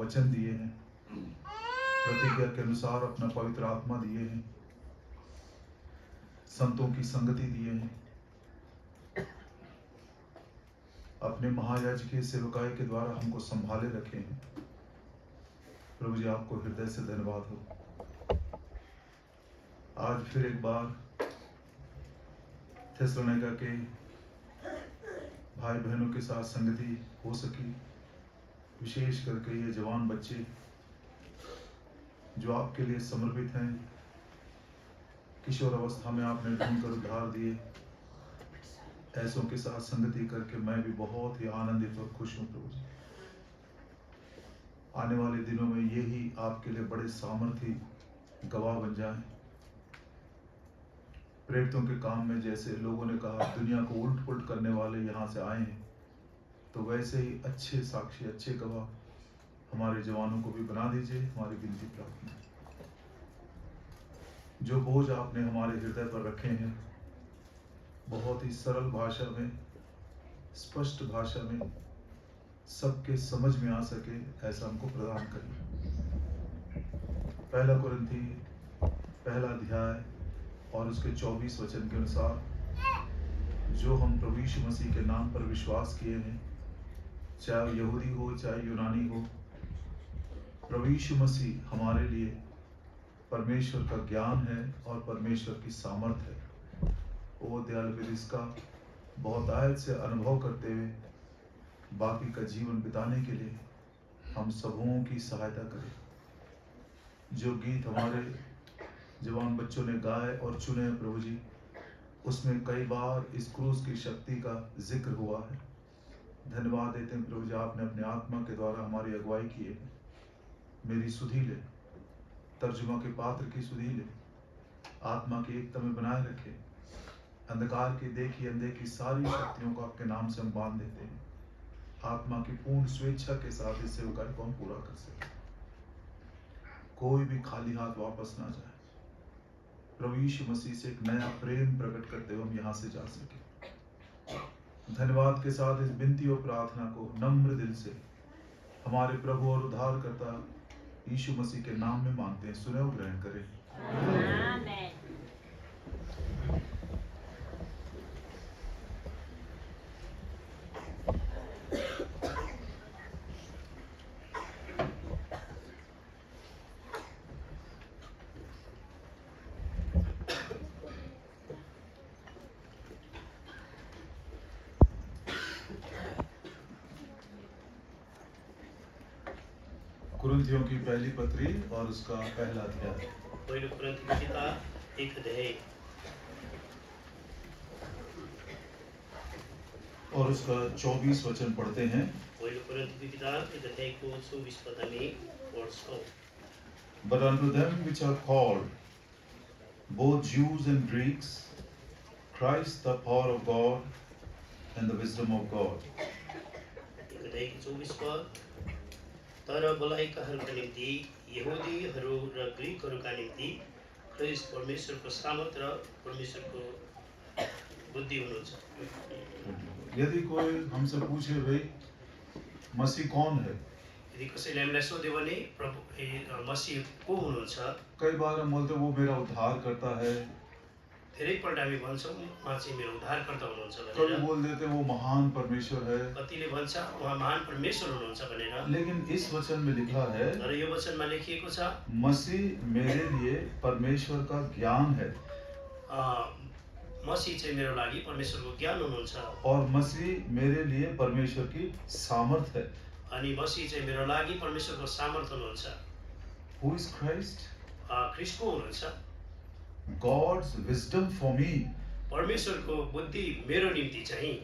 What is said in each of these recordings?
वचन दिए हैं, प्रतिज्ञा के अनुसार अपना पवित्र आत्मा दिए हैं, संतों की संगति दिए हैं, अपने महायाजकीय सेवकाई के द्वारा हमको संभाले रखे हैं। प्रभु जी, आपको हृदय से धन्यवाद हो। आज फिर एक बार थिस्सलुनीका के भाई बहनों के साथ संगति हो सकी, विशेष करके ये जवान बच्चे जो आपके लिए समर्पित हैं, किशोर अवस्था में आपने ढूंढकर उद्धार दिए, ऐसों के साथ संगति करके मैं भी बहुत ही आनंदित और खुश हूँ। प्रभु जी, आने वाले दिनों में यही आपके लिए बड़े सामर्थी गवाह बन जाएं। प्रेरितों के काम में जैसे लोगों ने कहा दुनिया को उल्ट पुल्ट करने वाले यहाँ से आए हैं, तो वैसे ही अच्छे साक्षी, अच्छे गवाह हमारे जवानों को भी बना दीजिए। हमारी विनती प्रार्थना, जो बोझ आपने हमारे हृदय पर रखे हैं, बहुत ही सरल भाषा में, स्पष्ट भाषा में सबके समझ में आ सके, ऐसा हमको प्रदान करिए। पहला कुरिन्थी पहला अध्याय और उसके 24 वचन के अनुसार, जो हम प्रभु यीशु मसीह के नाम पर विश्वास किए हैं, चाहे यहूदी हो चाहे यूनानी हो, प्रभु यीशु मसीह हमारे लिए परमेश्वर का ज्ञान है और परमेश्वर की सामर्थ है। वो दयालु इसका बहुत आयत से अनुभव करते हुए बाकी का जीवन बिताने के लिए हम सबों की सहायता करें। जो गीत हमारे जवान बच्चों ने गाए और चुने हैं प्रभु जी, उसमें कई बार इस क्रूस की शक्ति का जिक्र हुआ है। धन्यवाद देते हैं प्रभु जी, आपने अपने आत्मा के द्वारा हमारी अगुवाई की है। मेरी सुधि ले, तर्जुमा के पात्र की सुधि ले, आत्मा की एकता में बनाए रखे। अंधकार की देखी अनदेखी सारी शक्तियों को आपके नाम से हम बांध देते हैं। आत्मा की पूर्ण स्वेच्छा के साथ इस सेवकाई को हम पूरा कर सके, कोई भी खाली हाथ वापस ना जाए। प्रभु यीशु मसीह से एक नया प्रेम प्रकट करते हुए हम यहाँ से जा सके। धन्यवाद के साथ इस विनती और प्रार्थना को नम्र दिल से हमारे प्रभु और उद्धारकर्ता यीशु मसीह के नाम में मांगते हैं। सुने और ग्रहण करें। आमीन। कुरिन्थियों की पहली पत्री और उसका पहला अध्याय। पहिलो कुरिन्थीको किताब 1 अध्याय और उसका 24 वचन पढ़ते हैं। पहिलो कुरिन्थीको किताब 1 अध्यायको 24 पद हामी पढ्छौँ। But unto them which are called, both Jews and Greeks, Christ the power of God and the wisdom of God. 1 अध्यायको 24 पद, तर बोलाइकाहरूका निम्ति यहुदीहरू र ग्रीकहरूका निम्ति ख्रीष्ट परमेश्वरको सामर्थ र परमेश्वरको बुद्धि हुनुहुन्छ। यदि कोई हमसे पूछे भाई मसीह कौन है, यदि कसैले हामीलाई सोध्यो भने प्रभु मसीह को हुनुहुन्छ, कई बार हम बोलते वो मेरा उद्धार करता है, धेरैपल्ट हामी भन्छौँ उहाँ चाहिँ मेरो उद्धारकर्ता हुनुहुन्छ कभी भनेर। बोल देते वो महान परमेश्वर है, कतिले भन्छ उहाँ महान परमेश्वर हुनुहुन्छ भनेर। लेकिन इस वचन में लिखा है, तर यो वचनमा लेखिएको छ, मसीह मेरे लिए परमेश्वर का ज्ञान है मसीह चाहिँ मेरो लागि परमेश्वरको ज्ञान हुनुहुन्छ, और मसीह मेरे लिए परमेश्वर की सामर्थ है। अनि मसीह चाहिँ मेरो लागि परमेश्वरको सामर्थ हुनुहुन्छ। Who is Christ? ख्रीष्ट को हुनुहुन्छ? God's wisdom for me, परमेश्वरको बुद्धि मेरो निम्ति चाहिँ,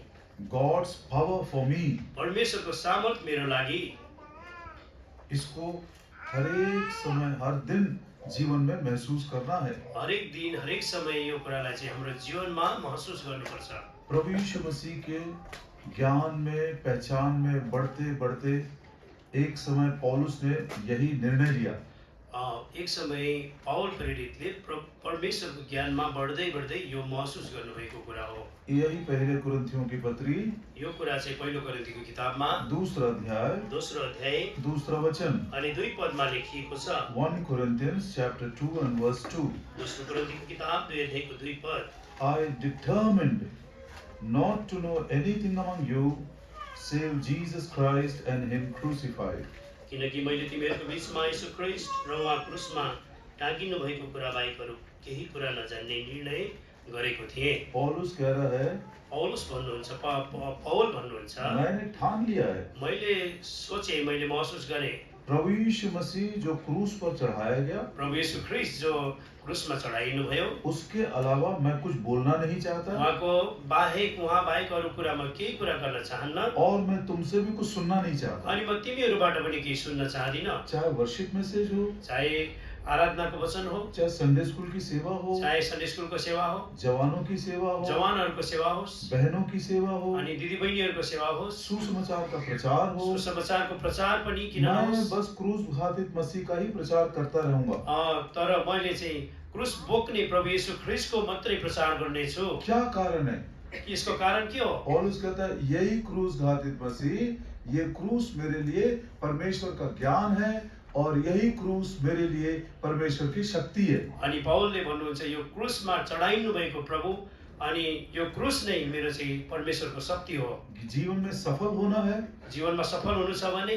God's power for me. परमेश्वरको सामर्थ मेरो लागि। इसको हर एक समय हर दिन जीवन में महसूस करना है। हरेक दिन हरेक समय यो कुरालाई चाहिँ हाम्रो जीवनमा महसुस गर्नुपर्छ। प्रभु यीशु मसीह के ज्ञान में, पहचान में बढ़ते बढ़ते एक समय पौलुस ने यही निर्णय लिया। एक समय पाउल प्रेरितले परमेश्वरको ज्ञानमा बढ्दै बढ्दै यो महसुस गर्नुभएको कुरा हो। यही पहले कुरिन्थियों की पत्री यो कुरा चाहिँ पहिलो कोरिन्थीको किताबमा दूसरा अध्याय दोस्रो अध्याय दूसरा वचन अनि 2 पदमा लेखिएको छ। 1 Corinthians chapter 2 and verse 2. दोस्रो कोरिन्थीको किताब 2 अध्यायको 2 पद। I determined not to know anything among you save Jesus Christ and him crucified. किनकि मैले तिमीहरूको बीचमा यीशु ख्रीष्ट र उहाँ क्रुसमा टाँगिनु भएको कुरा बाहेक अरू केही कुरा नजान्ने निर्णय गरेको थिएँ। पौलुस कह रहा है पौलुस भन्नुहुन्छ, पौल भन्नुहुन्छ, मैंने ठान लिया है मैले सोचे, मैले महसुस गरेँ, प्रभु यीशु मसीह जो क्रूस पर चढ़ाया गया प्रभु यीशु ख्रीष्ट जो क्रुसमा चढाइनु भयो, उसके अलावा मैं कुछ बोलना नहीं चाहता उहाँ बाहेक अरू कुरा म केही कुरा गर्न चाहन्न और मैं तुमसे भी कुछ सुनना नहीं चाहता। अनि म तिमीहरूबाट पनि केही सुन्न चाहदिन। चाहे वर्शिप मैसेज हो, चाहे आराधनाको वचन हो, चाहे संडे स्कूल की सेवा हो, चाहे सन्डे स्कुलको सेवा हो, जवानों की सेवा हो, जवानहरूको सेवा होस्, बहनों की सेवा हो, अनि दिदीबहिनीहरूको सेवा होस्, सुसमाचार का प्रचार हो, सुसमाचारको प्रचार पनि किन मैं नहोस्। बस क्रूस घातित मसीह का ही प्रचार करता रहूंगा। तर मैले चाहिँ क्रुस बोक्ने प्रभु यीशु ख्रीष्टको मात्रै प्रचार गर्नेछु। क्या कारण है? यसको कारण के हो? पौलुस कहता है यही क्रूस घातित मसीह, ये क्रूस मेरे लिए परमेश्वर का ज्ञान है और यही क्रूस मेरे लिए परमेश्वर की शक्ति है। अनि पौलले भन्नुहुन्छ यो क्रुसमा चढाइनु भएको प्रभु अनि यो क्रुस नै मेरो चाहिँ परमेश्वरको शक्ति हो। जीवन में सफल होना है, जीवनमा सफल हुनु छ भने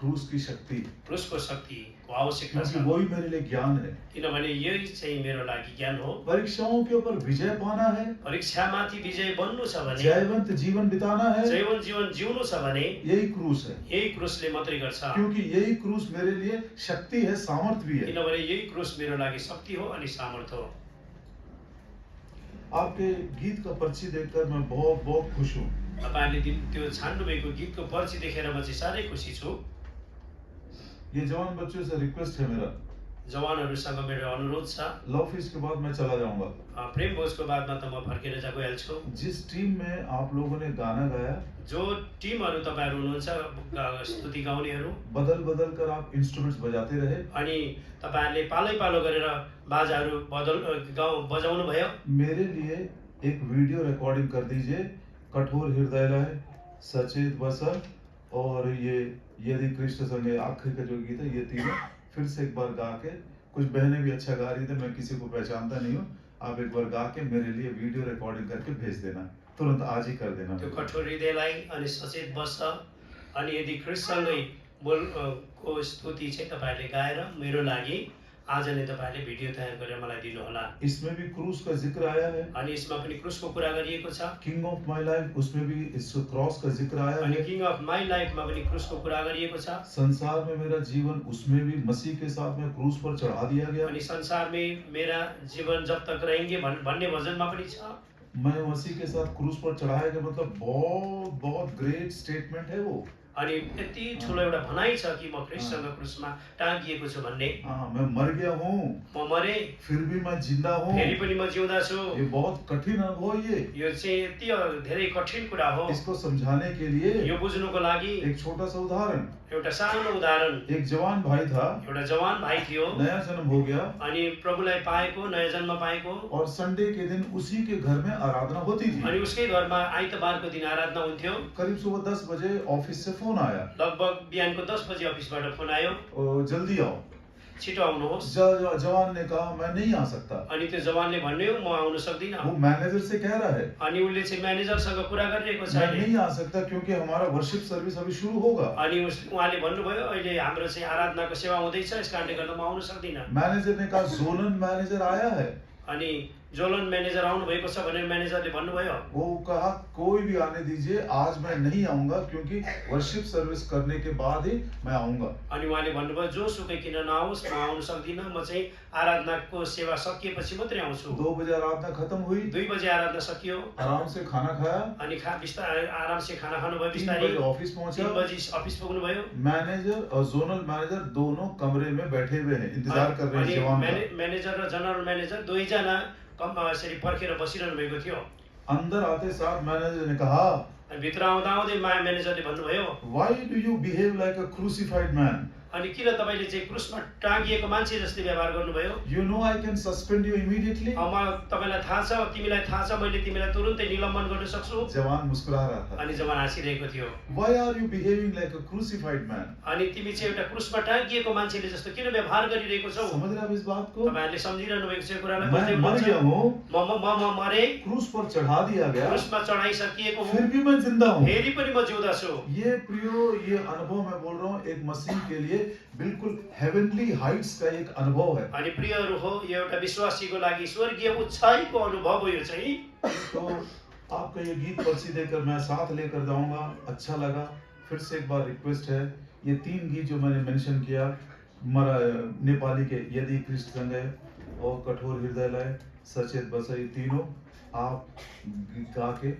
क्रूस की शक्ति, क्रुसको शक्तिको आवश्यकता क्योंकि छ। वही मेरे लिए ज्ञान है। किनभने यही चाहिँ मेरो लागि ज्ञान हो। परीक्षाओं के ऊपर विजय पाना है, परीक्षामाथि विजय बन्नु छ भने, जयवंत जीवन बिताना है, जीवन जिउनु छ भने यही क्रूस है। यही क्रुसले मात्रै गर्छ। क्योंकि यही क्रूस मेरे लिए शक्ति है, सामर्थ भी है। किनभने यही क्रुस मेरो लागि शक्ति हो अनि सामर्थ हो। आपके गीत का पर्ची देखकर मैं बहुत बहुत खुश हूँ। तपाईहरुले त्यो छान्नु भएको गीतको पर्ची देखेर म चाहिँ साह्रै खुसी छु। ये जवान बच्चों से रिक्वेस्ट है मेरा, जवानहरूसँग मेरो अनुरोध छ, लव फीस्ट के बाद मैं चला जाऊंगा। प्रेम भोजको बादमा त म फर्केर गइहाल्छु। जिस टीम में आप लोगों ने गाना गाया, जो टिमहरू तपाईहरु हुनुहुन्छ स्तुति गाउनेहरू, बदल बदल कर आप इंस्ट्रूमेंट्स बजाते रहे अनि तपाईहरुले पालै पालो गरेर बाजाहरू बजाउनु भयो। मेरे लिए एक वीडियो रिकॉर्डिंग कर दीजिए, कठोर हृदय लय, सचेत वसन और ये यदि कृष्ण संगे आखिरी का जो गीत है, ये तीनों फिर से एक बार गा के, कुछ बहनें भी अच्छा गा रही थी, मैं किसी को पहचानता नहीं हूँ, आप एक बार गा के मेरे लिए वीडियो रिकॉर्डिंग करके भेज देना, तुरंत आज ही कर देना। त्यो कठोर हृदयलाई अनि सचेत बस अनि यदि कृष्णसँगै को स्तुति चाहिँ तपाईहरुले गाएर मेरो लागि आज नै तपाईहरुले भिडियो तयार गरेर मलाई दिनुहोला। इसमें भी क्रूस का जिक्र आया है, अनि यसमा पनि क्रुसको कुरा गरिएको छ। किंग ऑफ माय लाइफ उसमें भी इस क्रॉस का जिक्र आया अनि है। किंग अफ माई लाइफमा पनि क्रुसको कुरा गरिएको छ। संसार में मेरा जीवन, उसमें भी मसीह के साथ में क्रूस पर चढ़ा दिया गया। अनि संसार में मेरा जीवन जब तक रहेंगे भन्ने भजनमा पनि छ। मैं मसीह के साथ क्रूस पर चढ़ाया गया, मतलब बहुत बहुत ग्रेट स्टेटमेंट है वो। अनि यति ठुलो एउटा भनाइ छ कि म ख्रीष्टसँग क्रुसमा टाँगिएको छु भन्ने। मैं मर गया हूँ, म मरे फिर भी मैं जिंदा हूँ। फेरि पनि म जिउँदा छु। ये बहुत कठिन अनुभव है ये। यो चाहिँ यति धेरै कठिन कुरा हो। इसको समझाने के लिए यो बुझ्नुको लागि एक छोटा सा उदाहरण, एउटा सानो उदाहरण। एक जवान भाई था, एउटा जवान भाइ थियो, नया जन्म हो गया अनि प्रभुलाई पाएको, नयाँ जन्म पाएको, और संडे के दिन उसी के घर में आराधना होती थी। अनि उसकै घरमा आइतबारको दिन आराधना हुन्थ्यो। करीब सुबह 10 बजे ऑफिस से फोन आया, लगभग बिहानको 10 बजे अफिसबाट फोन आयो, जल्दी आओ। छिटो आउनुहोस्। जवान ने कहा मैं नहीं आ सकता। अनि त्यो जवानले भन्यो म आउन सक्दिन। वो मैनेजर से कह रहा है अनि उसले चाहिँ म्यानेजरसँग कुरा गरिरहेको छ मैं अहिले। नहीं आ सकता क्योंकि हमारा वर्शिप सर्विस अभी शुरू होगा। अनि उहाँले भन्नुभयो अहिले हाम्रो चाहिँ आराधनाको सेवा हुँदैछ, यसकारणले गर्दा म आउन सक्दिन। मैनेजर ने कहा जोनल मैनेजर आया है। अनि जोलन म्यानेजर आउनु भएको छ भनेर म्यानेजरले भन्नुभयो। वो कहा कोई भी आने दीजिए, आज मैं नहीं आऊंगा क्योंकि वर्शिप सर्विस करने के बाद ही मैं आऊंगा। अनि उहाँले भन्नुभयो जो सुकै किन नआओस्, म आउन सक्दिन, म चाहिँ आराधनाको सेवा सकिएपछि मात्रै आउँछु। 2 बजे आराधना खत्म हुई, 2 बजे आराधना सकियो, आराम से खाना खाया, अनि बिस्तारै आराम से खाना खानुभयो, 3 बिस्तारै बजे ऑफिस 3 पहुंचा। बजे अफिस पुग्नुभयो। मैनेजर और जोनल मैनेजर दोनों कमरे में बैठे हुए हैं, इंतजार कर रहे हैं अनि जवान का। म्यानेजर र जनरल म्यानेजर दुईजना यसरी पर्खेर बसिरहनु भएको थियो। अंदर आते साथ मैनेजर ने कहा अनि भित्र आउँदा आउँदै म्यानेजरले भन्नुभयो, Why do you behave like a crucified man? अनि किन तपाईले चाहिँ क्रुसमा टाँगिएको मान्छे जस्तै व्यवहार गर्नुभयो? You know I can suspend you immediately. तपाईलाई थाहा छ, तिमीलाई थाहा छ मैले तिमीलाई तुरुन्तै निलम्बन गर्न सक्छु। जवान मुस्कुरा रहा था. अनि जवान हाँसिरहेको थियो। Why are you behaving like a crucified man? अनि तिमी चाहिँ एउटा क्रुसमा टाँगिएको मान्छेले जस्तो किन व्यवहार गरिरहेको छौ? समझ रहे आप इस बात को? तपाईहरुले सम्झिरहनु भएको छ यो कुरालाई? मैं मर गया हूँ, म मरे, क्रूस पर चढ़ा दिया गया, क्रुसमा चढाइसकिएको फिर हुँ, भी मैं जिंदा हूँ. फेरि पनि म जिउँदा छु। ये प्रियो, ये अनुभव मैं बोल रहा हूँ एक मसीह के लिए बिल्कुल हेवनली हाइट्स का एक अनुभव है. अनि प्रियहरू हो, यो एउटा विश्वासीको लागि स्वर्गीय उचाइको अनुभव हो यो चाहिँ। तो आपका ये गीत पर्ची देकर मैं साथ लेकर जाऊंगा, अच्छा लगा. फिर से एक बार रिक्वेस्ट है, ये 3 गीत जो मैंने मेंशन किया नेपाली के यदि ख्रिस्ट संग है और कठोर हृदय लय, सचेत बसई, तीनों आप गा के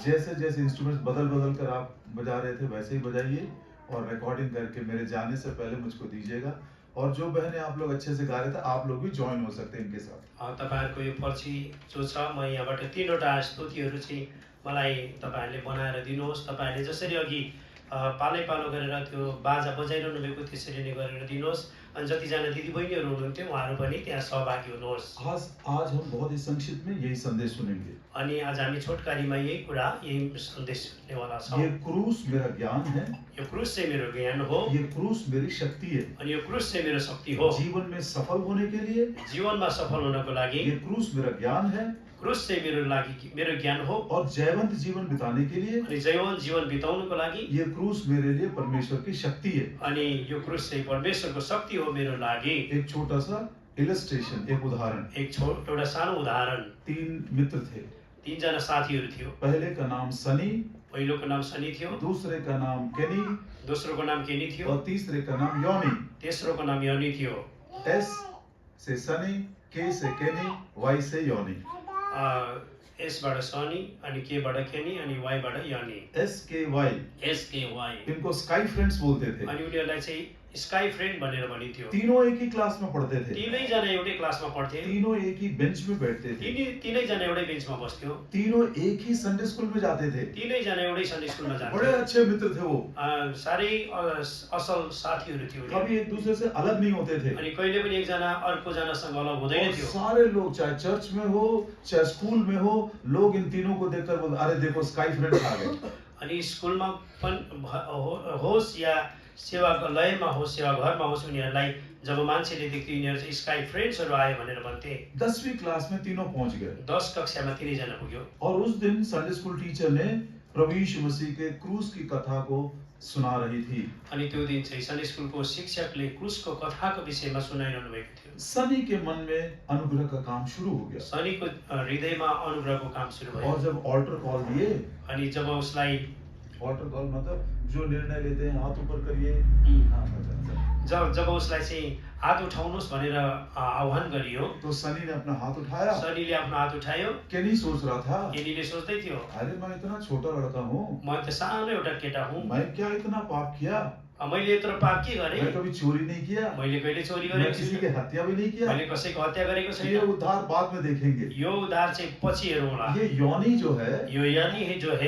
जैसे जैसे इंस्ट्रूमेंट्स बदल बदल कर आप बजा रहे थे वैसे ही बजाइए और रिकॉर्डिंग करके मेरे जाने से पहले मुझको दीजिएगा. और जो बहनें आप लोग अच्छे से गा रहे थे आप लोग भी ज्वाइन हो सकते हैं इनके साथ. तपाईहरुको यो पर्ची जो छ, म यहाँबाट 3 वटा स्तुतिहरू चाहिँ मलाई तपाईहरुले बनाएर दिनुहोस्। तपाईहरुले जसरी अघि पालै पालो गरेर त्यो बाजा बजाइरहनु भएको त्यसरी नै गरेर दिनुहोस्। अनि जतिजना दिदीबहिनीहरू हुनुहुन्थ्यो उहाँहरू पनि त्यहाँ सहभागी हुनुहोस्। आज हम बहुत ही संक्षिप्त में यही संदेश सुनेंगे. अनि आज हामी छोटकारीमा यही सन्देश सुन्नेवाला छौँ। ये क्रूस मेरा ज्ञान है, यो क्रुस चाहिँ मेरो ज्ञान हो, ये क्रूस मेरी शक्ति है. अनि यो क्रुस चाहिँ मेरो शक्ति हो। जीवन में सफल होने के लिए जीवनमा सफल हुनको लागि ये क्रूस मेरा ज्ञान है, क्रुस चाहिँ मेरो ज्ञान हो। और जयवंत जीवन बिताने के लिए अनि जयवन्त जीवन बिताउनको लागि ये क्रूस मेरे लिए परमेश्वर की शक्ति है. अनि यो क्रुस चाहिँ परमेश्वरको शक्ति हो मेरो लागि। एक छोटा सा इलस्ट्रेशन, एक उदाहरण. एउटा सानो उदाहरण। 3 मित्र थे. 3 जना साथीहरू थियो। पहले का नाम सनी, पहिलोको नाम सनी थियो, दूसरे का नाम केनी दोस्रोको नाम केनी थियो, और तीसरे का नाम योनी. तेस्रोको नाम योनी थियो। एस से सनी, के से केनी, वाई से योनी. एसबाट सनी, अनि केबाट केनी, अनि वाईबाट योनी। SKY. इनको स्काई फ्रेंड्स बोलते थे. अनि उनीहरूलाई चाहिँ स्काई फ्रेन्ड भनेर भनिन्थ्यो। तीनों एक ही क्लास में पढ़ते थे. तीनैजना एउटै क्लासमा पढ्थे। तीनों एक ही बेंच में बैठते थे. तीनैजना एउटै बेन्चमा बस्थ्यो। तीनों एक ही संडे स्कूल में जाते थे. तीनैजना एउटै सन्डे स्कुलमा बड़े जान्थे। अच्छे मित्र थे वो. साह्रै असल साथीहरू थियो उनीहरू। कभी एक दूसरे से अलग नहीं होते थे. अनि कहिले पनि एकजना अर्कोजनासँग अलग हुँदैन और थियो। सारे लोग चाहे चर्च में हो चाहे स्कूल में हो, लोग इन तीनों को देखकर बोलते अरे देखो स्काई फ्रेंड्स आ गए. अनि स्कुलमा पनि होस् या सेवालयमा होस्, सेवा घरमा होस्, उनीहरूलाई जब मान्छेले देख्थ्यो यिनीहरू चाहिँ स्काई फ्रेन्ड्सहरू आयो भनेर भन्थे। 10वीं क्लास में तीनों पहुंच गए. 10 कक्षामा तीनैजना पुग्यो। और उस दिन संडे स्कूल टीचर ने प्रभु यीशु मसीह के क्रूस की कथा को सुना रही थी. अनि त्यो दिन चाहिँ सन्डे स्कुलको शिक्षकले क्रुसको कथाको विषयमा सुनाइरहनु भएको थियो। सनी के मन में अनुग्रह का काम शुरू हो गया. सनीको हृदयमा अनुग्रहको काम सुरु भयो। और जब ऑल्टर कॉल दिए, अनि जब उसलाई ऑल्टर कॉल मतलब जो निर्णय लेते हैं हाथ ऊपर करिए. हाँ, अच्छा. जब उसलाई चाहिँ हात उठाउनुहोस् भनेर आह्वान गरियो, तो सनी ने अपना हाथ उठाया. सनीले आफ्नो हात उठायो। केनी सोच रहा था, केनीले सोच्दै थियो, अरे मैं इतना छोटा लड़का हूँ, म त सानो एउटा केटा हुँ, मैं क्या इतना पाप किया. मैले यत्रो पाप के गरेँ? मैं कभी चोरी नहीं किया, मैले कहिले चोरी मैं गरेको किसी छैन, की हत्या भी नहीं किया. मैले कसैको हत्या गरेको ये छैन। उद्धार बाद में देखेंगे. यो उद्धार चाहिँ पछि हेरौँला। ये योनी जो है, यो यानी जो छ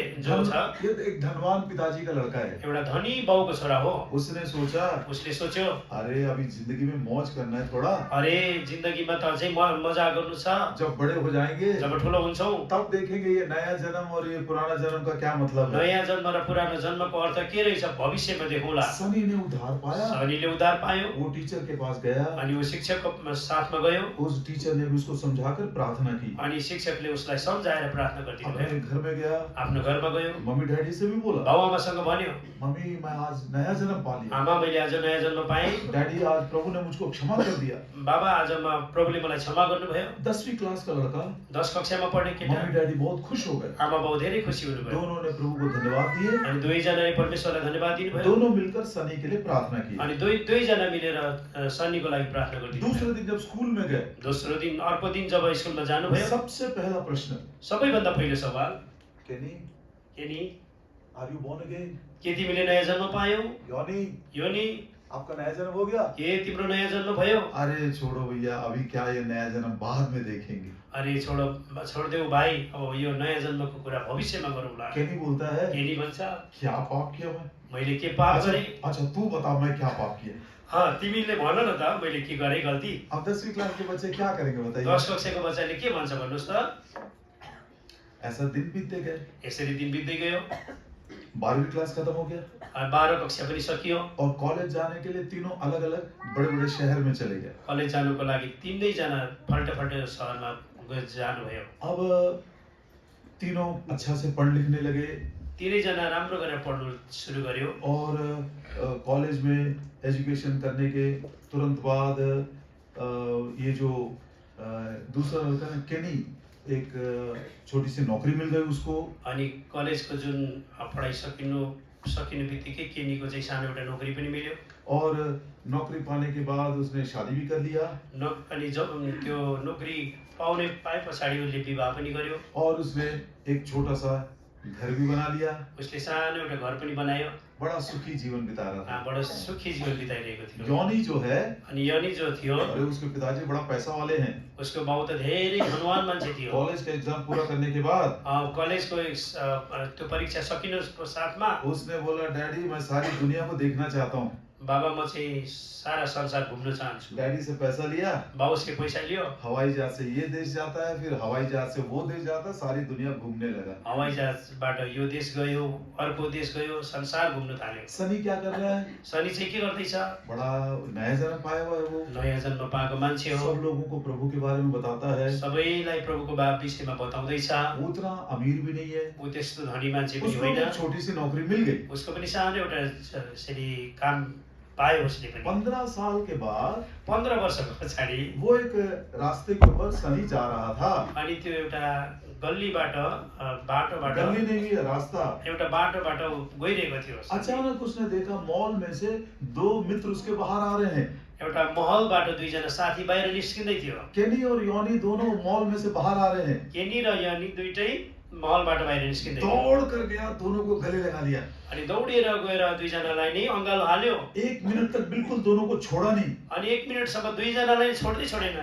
ये एक धनवान पिताजी का लड़का है. एउटा धनी बाउको छोरा हो। उसने सोचा, उसले सोच्यो, अरे अभी जिंदगी में मौज करना है थोड़ा, अरे जिन्दगीमा त अझै मजा गर्नु छ। जब बड़े हो जाएंगे जब ठुलो हुन्छौँ तब देखेंगे ये नया जन्म और ये पुराना जन्म का क्या मतलब है. नयाँ जन्म र पुरानो जन्मको अर्थ के रहेछ भविष्यमा देखौँला। सनी ने उद्धार पाया. सनीले उद्धार पायो। वो टीचर के पास गया. अनि वो शिक्षकको साथमा गयो। उस टीचर ने भी उसको समझाकर प्रार्थना की. अनि शिक्षकले उसलाई सम्झाएर प्रार्थना गरिदिनु अपने भयो। घर में गया, आफ्नो घरमा गयो, मम्मी डैडी से भी बोला, बाबुआमासँग भन्यो, मम्मी मैं आज नया जन्म पा लिया. आमा मैले आज नयाँ जन्म पाएँ। डैडी आज प्रभु ने मुझको क्षमा कर दिया. बाबा आज प्रभुले मलाई क्षमा गर्नुभयो। 10वीं क्लास का लड़का, 10 कक्षामा पढ्ने केटा, मम्मी डैडी बहुत खुश हो गए. आमा बाउ धेरै खुसी हुनुभयो। दोनों ने प्रभु को धन्यवाद दिए. अनि दुवैजनाले परमेश्वरलाई धन्यवाद दिनुभयो। दोनों मिलकर सनी के लिए प्रार्थना की. अनि दुवैजना मिलेर सनीको लागि प्रार्थना गरिदिनु। दूसरे दिन जब स्कूल में गए, दोस्रो दिन अर्को दिन जब स्कुलमा जानुभयो, सबसे पहला प्रश्न, सबैभन्दा पहिलो सवाल, केनी केनी आर यू बोर्न अगेन. के तिमीले नयाँ जन्म पायौ? योनी योनी आपका नया जन्म हो गया. के तिम्रो नयाँ जन्म भयो? अरे छोड़ो भैया, अभी क्या ये नया जन्म बाद में देखेंगे. अरे छोडिदेऊ भाइ, अब यो नयाँ जन्मको कुरा भविष्यमा गरौँला। केनी बोलता है, केनी भन्छ, क्या पाप किया मैं. मैले के पाप गरेँ? अच्छा तू बता मैं क्या पाप किया. तिमीले भन न त मैले के गरेँ गल्ती। अब 10वीं क्लास के बच्चे क्या करेंगे बताइए? 10 कक्षाको बच्चाले के भन्छ भन्नुहोस् त। ऐसा दिन बीतते गए, यसरी दिन बित्दै गयो। 12वीं क्लास खत्म हो गया 12 कक्षा पनि सकियो। और कॉलेज जाने के लिए तीनों अलग अलग बड़े बड़े शहर में चले गए। कलेज जानुको लागि तीनैजना फल्टे फल्टे सहरमा जानुभयो। अब तीनों अच्छा से पढ़ लिखने लगे तीनैजना राम्रो गरेर पढ्नु सुरु गर्यो। और कॉलेज में एजुकेशन करने के तुरंत बाद ये जो दूसरा लड़का है केनी, एक छोटी सी नौकरी मिल गई उसको। अनि कलेजको जुन पढाइ सकिनु बित्तिकै केनीको चाहिँ सानो एउटा नोकरी पनि मिल्यो। और नौकरी पाने के बाद उसने शादी भी कर लिया अनि जब त्यो नोकरी पाए पछाडि उसले विवाह पनि गर्यो। और उसने एक छोटा सा घर भी बना लिया। उसले सानो एउटा घर पनि बनायो। बड़ा सुखी जीवन बिता रहा था। बडो सुखी जीवन बिताइरहेको थियो। योनी जो है, अनि योनी जो थियो, अरे उसके पिताजी बड़ा पैसा वाले हैं। उसको बाउ त धेरै धनवान मान्छे थियो। कॉलेज का एग्जाम पूरा करने के बाद कलेजको त्यो परीक्षा सकिनु साथमा उसने बोला डैडी मैं सारी दुनिया को देखना चाहता हूँ। बाबा म चाहिँ सारा संसार घुम्न चाहन्छु। डैडी से पैसा लिया, बाउसे पैसा लियो, हवाई जहाज से ये देश जाता है, फिर हवाई जहाज से वो देश जाता है, सारी दुनिया घूमने लगा। हवाई जहाजबाट यो देश गयो, अर्को देश गयो, संसार घुम्न थाल्यो। सनी क्या कर रहा है? सनी चाहिँ के गर्दैछ? बड़ा नया जन्म पाया हुआ है वो। नयाँ जन्म पाएको मान्छे हो। सब लोगों को प्रभु के बारे में बताता है। सबैलाई प्रभुको विषयमा बताउँदैछ। वो उतना अमीर भी नहीं है, ऊ त्यस्तो धनी मान्छे पनि उसको होइन। एक छोटी सी नौकरी मिल गई। उसको पनि सानो एउटा यसरी काम पायो उसले पनि। 15 साल के बाद 15 वर्षको पछाडि वो एक रास्ते के ऊपर सनी जा रहा था। अनि त्यो एउटा गल्लीबाट बाटोबाट गली नहीं है, रास्ता। एउटा बाटोबाट गइरहेको थियो। अचानक उसने देखा मॉल में से 2 मित्र उसके बाहर आ रहे हैं। एउटा महलबाट दुईजना साथी बाहिर निस्किँदै थियो। केनी और योनी दोनों मॉल में से बाहर आ रहे हैं। केनी र योनी दुईटै महलबाट बाहिर निस्किँदै थियो। दौड़ कर गया, दोनों को गले लगा लिया। अनि दौडेर गएर दुईजनालाई नै अँगालो हाल्यो। 1 मिनट तक बिल्कुल दोनों को छोड़ा नहीं। अनि 1 मिनेटसम्म दुईजनालाई छोड्दै छोडेन।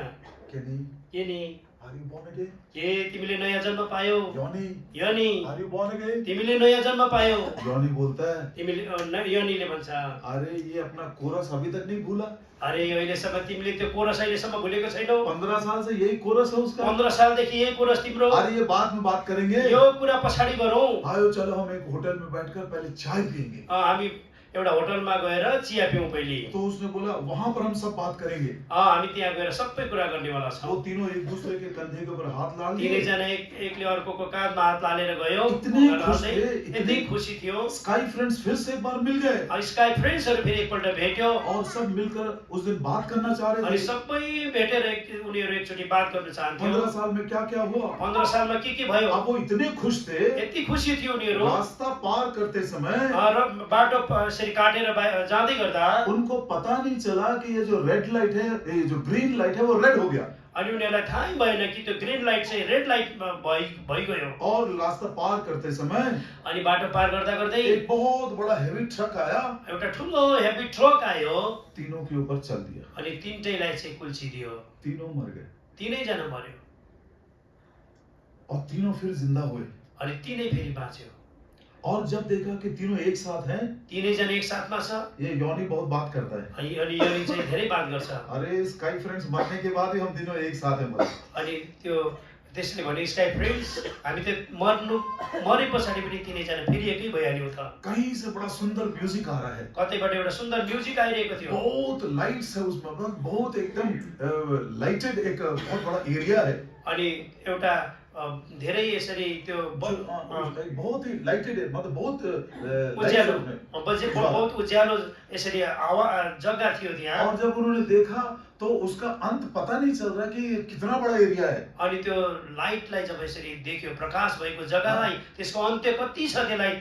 केनी, केनी, आर यू बोर्न अगेन? के तिमीले नयाँ जन्म पायो? योनी, योनी, आर यू बोर्न अगेन? तिमीले नयाँ जन्म पायो? योनी बोलता है, तिमीले योनीले भन्छ, अरे ये अपना कोरस अभी तक नहीं भूला। अरे अहिलेसम्म तिमीले त्यो कोरस अहिलेसम्म भुलेको छैनौ। 15 साल से यही कोरस है उसका। 15 सालदेखि यही कोरस तिम्रो। अरे ये बाद में बात करेंगे। यो कुरा पछाडि गरौँ। आयो चलो हम एक होटल में बैठकर पहले चाय पियेंगे। हामी एउटा होटलमा गएर चिया पिउँ पहिले। तो उसने बोला वहां पर हम सब बात करेंगे। हामी त्यहाँ गएर सबै कुरा गर्नेवाला छौँ। वो तीनों एक दूसरे के कंधे के ऊपर हाथ डाल लिए। तीनैजना एकले अर्कोको काँधमा हात हालेर गयो। इतने खुश थे, यति खुसी थियो। स्काई फ्रेंड्स फिर से एक बार मिल गए। स्काई फ्रेन्ड्सहरू फेरि एकपल्ट भेट्यो। और सब मिलकर उस दिन बात करना चाह रहे अनि थे। सबै भेटेर उनीहरू एकचोटि बात गर्न चाहन्थ्यो। 15 साल में क्या क्या हुआ? 15 सालमा के भयो? अब वो इतने खुश थे, यति खुसी थियो उनीहरू। रास्ता पार करते समय र बाटो यसरी काटेर जाँदै गर्दा उनको पता नहीं चला कि ये जो रेड लाइट है, ये जो ग्रीन लाइट है वो रेड हो गया। अनि उनीहरूलाई थाहै भएन कि त्यो ग्रीन लाइट चाहिँ रेड लाइटमा भइगयो। और रास्ता पार करते समय अनि बाटो पार गर्दा गर्दै एक बहुत बड़ा हेवी ट्रक आया, एउटा ठुलो हेभी ट्रक आयो। तीनों के ऊपर चल दिया। अनि तीनटैलाई चाहिँ कुल्चिदियो। तीनों मर गए तीनैजना मर्यो। और तीनों फिर जिंदा हुए। अनि तीनै फेरि बाँच्यो। और जब देखा कि तीनों एक साथ हैं, तीनैजना एक साथमा छ। ये योनी बहुत बात करता है। अनि योनी चाहिँ धेरै बात गर्छ। अरे स्काई फ्रेंड्स मरने के बाद ही हम तीनों एक साथ हैं बोले। अनि त्यो त्यसले भने स्काई फ्रेन्ड्स हामी त मरे पछाडि पनि तीनैजना फेरि एकै भइहाल्यौँ त। कहीं से बड़ा सुंदर म्यूजिक आ रहा है। कतैबाट एउटा सुन्दर म्युजिक आइरहेको थियो। बहुत लाइट्स है उसमें, बहुत एकदम लाइटेड एक बहुत बड़ा एरिया है। अनि एउटा धेरै यसरी त्यो बहुत ही लाइटेड है, मतलब बहुत उज्यालो बहुत उज्यालो यसरी जग्गा थियो त्यहाँ। और जब उन्होंने देखा तो उसका अंत पता नहीं चल रहा कि कितना बड़ा एरिया है। अनि त्यो लाइटलाई जब यसरी देख्यो, प्रकाश भएको जग्गालाई, त्यसको अन्त्य कति छ त्यसलाई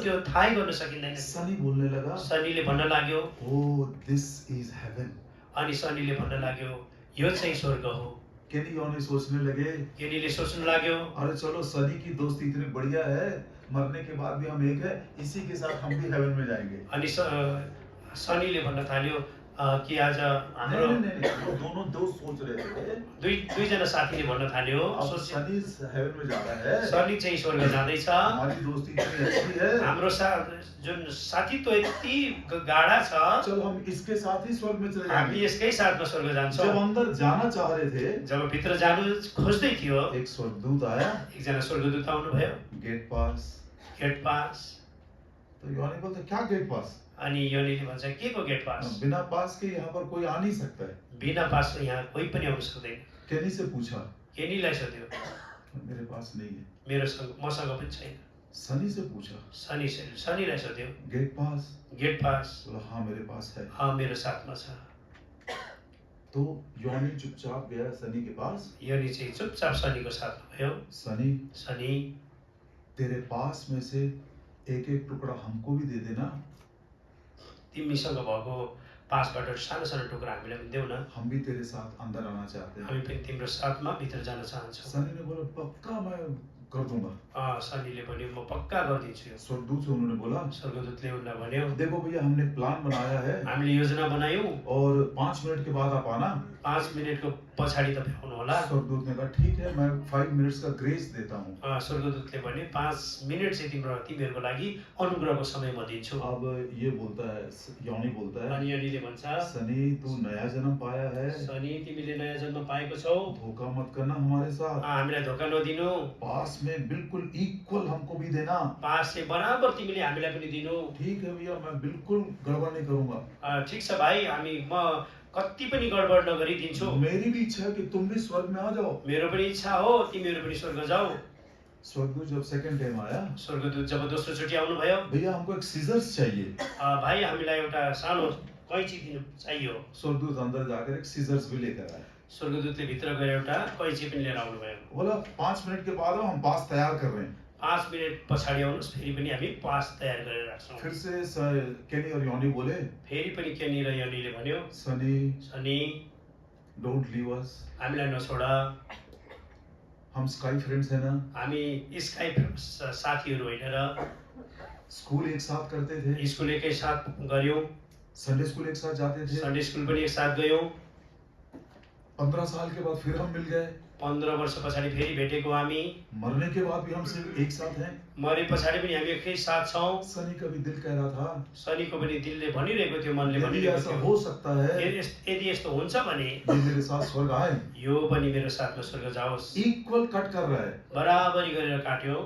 त्यो थाहै गर्न सकिँदैन। सनी बोलने लगा, सनीले भन्न लाग्यो, ओह दिस इज हेवन। अनि सनीले भन्न लाग्यो, यो चाहिँ स्वर्ग हो। केनी योनी सोचने लगे, केनीले सोच्न लाग्यो, अरे चलो सनी की दोस्ती इतनी बढ़िया है, मरने के बाद भी हम एक है, इसी के साथ हम भी हेवन में जाएंगे। अनि सनीले भन्न थाल्यो, कि आज हाम्रो नहीं, वो दोनों दोस्त सोच रहे थे दुईजना साथीले भन्न थाल्यो अब सोच सनी हेवन में जा रहा है, शनि चाहिँ स्वर्ग जाँदैछ हमारी दोस्ती इतनी अच्छी है, हाम्रो जुन साथीत्व यति गाढा छ चल हम इसके साथ ही स्वर्ग में चले हामी जाएंगे। यसकै साथमा स्वर्ग जान्छौँ। जब अंदर जाना चाह रहे थे, जब भित्र जानु खोज्दै थियो एक स्वर्गदूत आया, एकजना स्वर्गदूत आउनुभयो गेट पास। Get pass. तो योनी बोलते क्या गेट पास? अनि योनीले भन्छ के को गेट पास? बिना पास के यहाँ पर कोई आ नहीं सकता है। बिना पासको यहाँ कोही पनि आउन सक्दैन। केनी से पूछा, केनीलाई सोध्यो मेरे पास नहीं है। मसँग पनि छैन। सनी से पूछा, शनिलाई सोध्यो गेट पास? Get pass? बोला हाँ मेरे पास है। हाँ मेरो साथमा छ। तो योनी चुपचाप गया सनी के पास। योनी चाहिँ चुपचाप शनिको साथमा भयो। शनि तेरे पास में से एक एक टुकड़ा हमको भी दे देना, तिमीसँग भएको पासबाट सानो सानो टुक्रा हामीलाई पनि देऊ न, हम भी तेरे साथ अंदर आना चाहते हैं। हामी पनि तिम्रो साथमा भित्र जान चाहन्छौँ। सनी ने बोला पक्का मैं कर दूंगा। शनिले भन्यो म पक्का गरिदिन्छु। स्वर्गदूत से उन्होंने बोला, स्वर्गदूतले उनलाई भन्यो देखो भैया हमने प्लान बनाया है हामीले योजना बनायौँ और 5 मिनट के बाद आप आना। 5 मिनेटको पछाडि तपाईँ आउनु होला। स्वर्गदूत ने कहा ठीक है, मैं 5 मिनट्स का ग्रेस देता हूँ। स्वर्गदूतले भन्यो 5 मिनेट चाहिँ तिमीहरूको लागि अनुग्रहको समय म दिन्छु। अब ये बोलता है, योनी बोलता है, अनि योनीले भन्छ सनी तू नया जन्म पाया है, शनि तिमीले नयाँ जन्म पाएको छौ, धोखा मत करना हमारे साथ। हामीलाई धोका नदिनु, पास में बिल्कुल इक्वल हमको भी देना। पास चाहिँ बराबर तिमीले हामीलाई पनि दिनु। ठीक है भैया, मैं बिल्कुल गड़बड़ नहीं करूंगा। ठिक छ भाइ, म कति पनि गडबड नगरी दिन्छु। मेरी भी इच्छा है कि तुम भी स्वर्ग में आ जाओ। मेरो पनि इच्छा हो तिमीहरू पनि स्वर्ग जाऊ। स्वर्गदूत जब सेकंड टाइम आया, स्वर्गदूत जब दोस्रो चोटि आउनुभयो, भैया हमको एक सीजर्स चाहिए। भाइ हामीलाई एउटा सानो कैची दिनु चाहियो। स्वर्गदूत अंदर जाकर एक सीजर्स भी लेकर आया। स्वर्गदूतले भित्र गएर एउटा कैची पनि लिएर आउनुभयो। बोला 5 मिनट के बाद हम पास तैयार कर रहे हैं। 5 मिनेट पछाडि आउनुहोस्, फेरि पनि हामी पास तयार गरेर राख्छौँ। फिर से केनी और योनी बोले, फेरि पनि केनी र योनीले भन्यो सनी डोंट लीव अस, हामीलाई नछोड, हम स्काई फ्रेंड्स हैं ना, हामी स्काइप साथीहरू होइन र। स्कूल एक साथ करते थे, स्कुल एकै साथ गऱ्यौँ, संडे स्कूल एक साथ जाते थे। सन्डे स्कुल पनि एक साथ गयौँ। 15 साल के बाद फिर हम मिल गए। 15 वर्ष पछाडि फेरि भेटेको हामी। मरने के बाद भी हम सिर्फ एक साथ हैं। मरे पछाडि पनि हामी एकै साथ छौँ। सनी का भी दिल कह रहा था, शनिको पनि दिलले भनिरहेको थियो, मनले यदि भनिरहेको ऐसा थियो, हो सकता है यदि यस्तो हुन्छ भने ये मेरे साथ स्वर्ग आए। यो पनि मेरो साथमा स्वर्ग जाओस्। इक्वल कट कर रहा है। बराबरी गरेर काट्यो।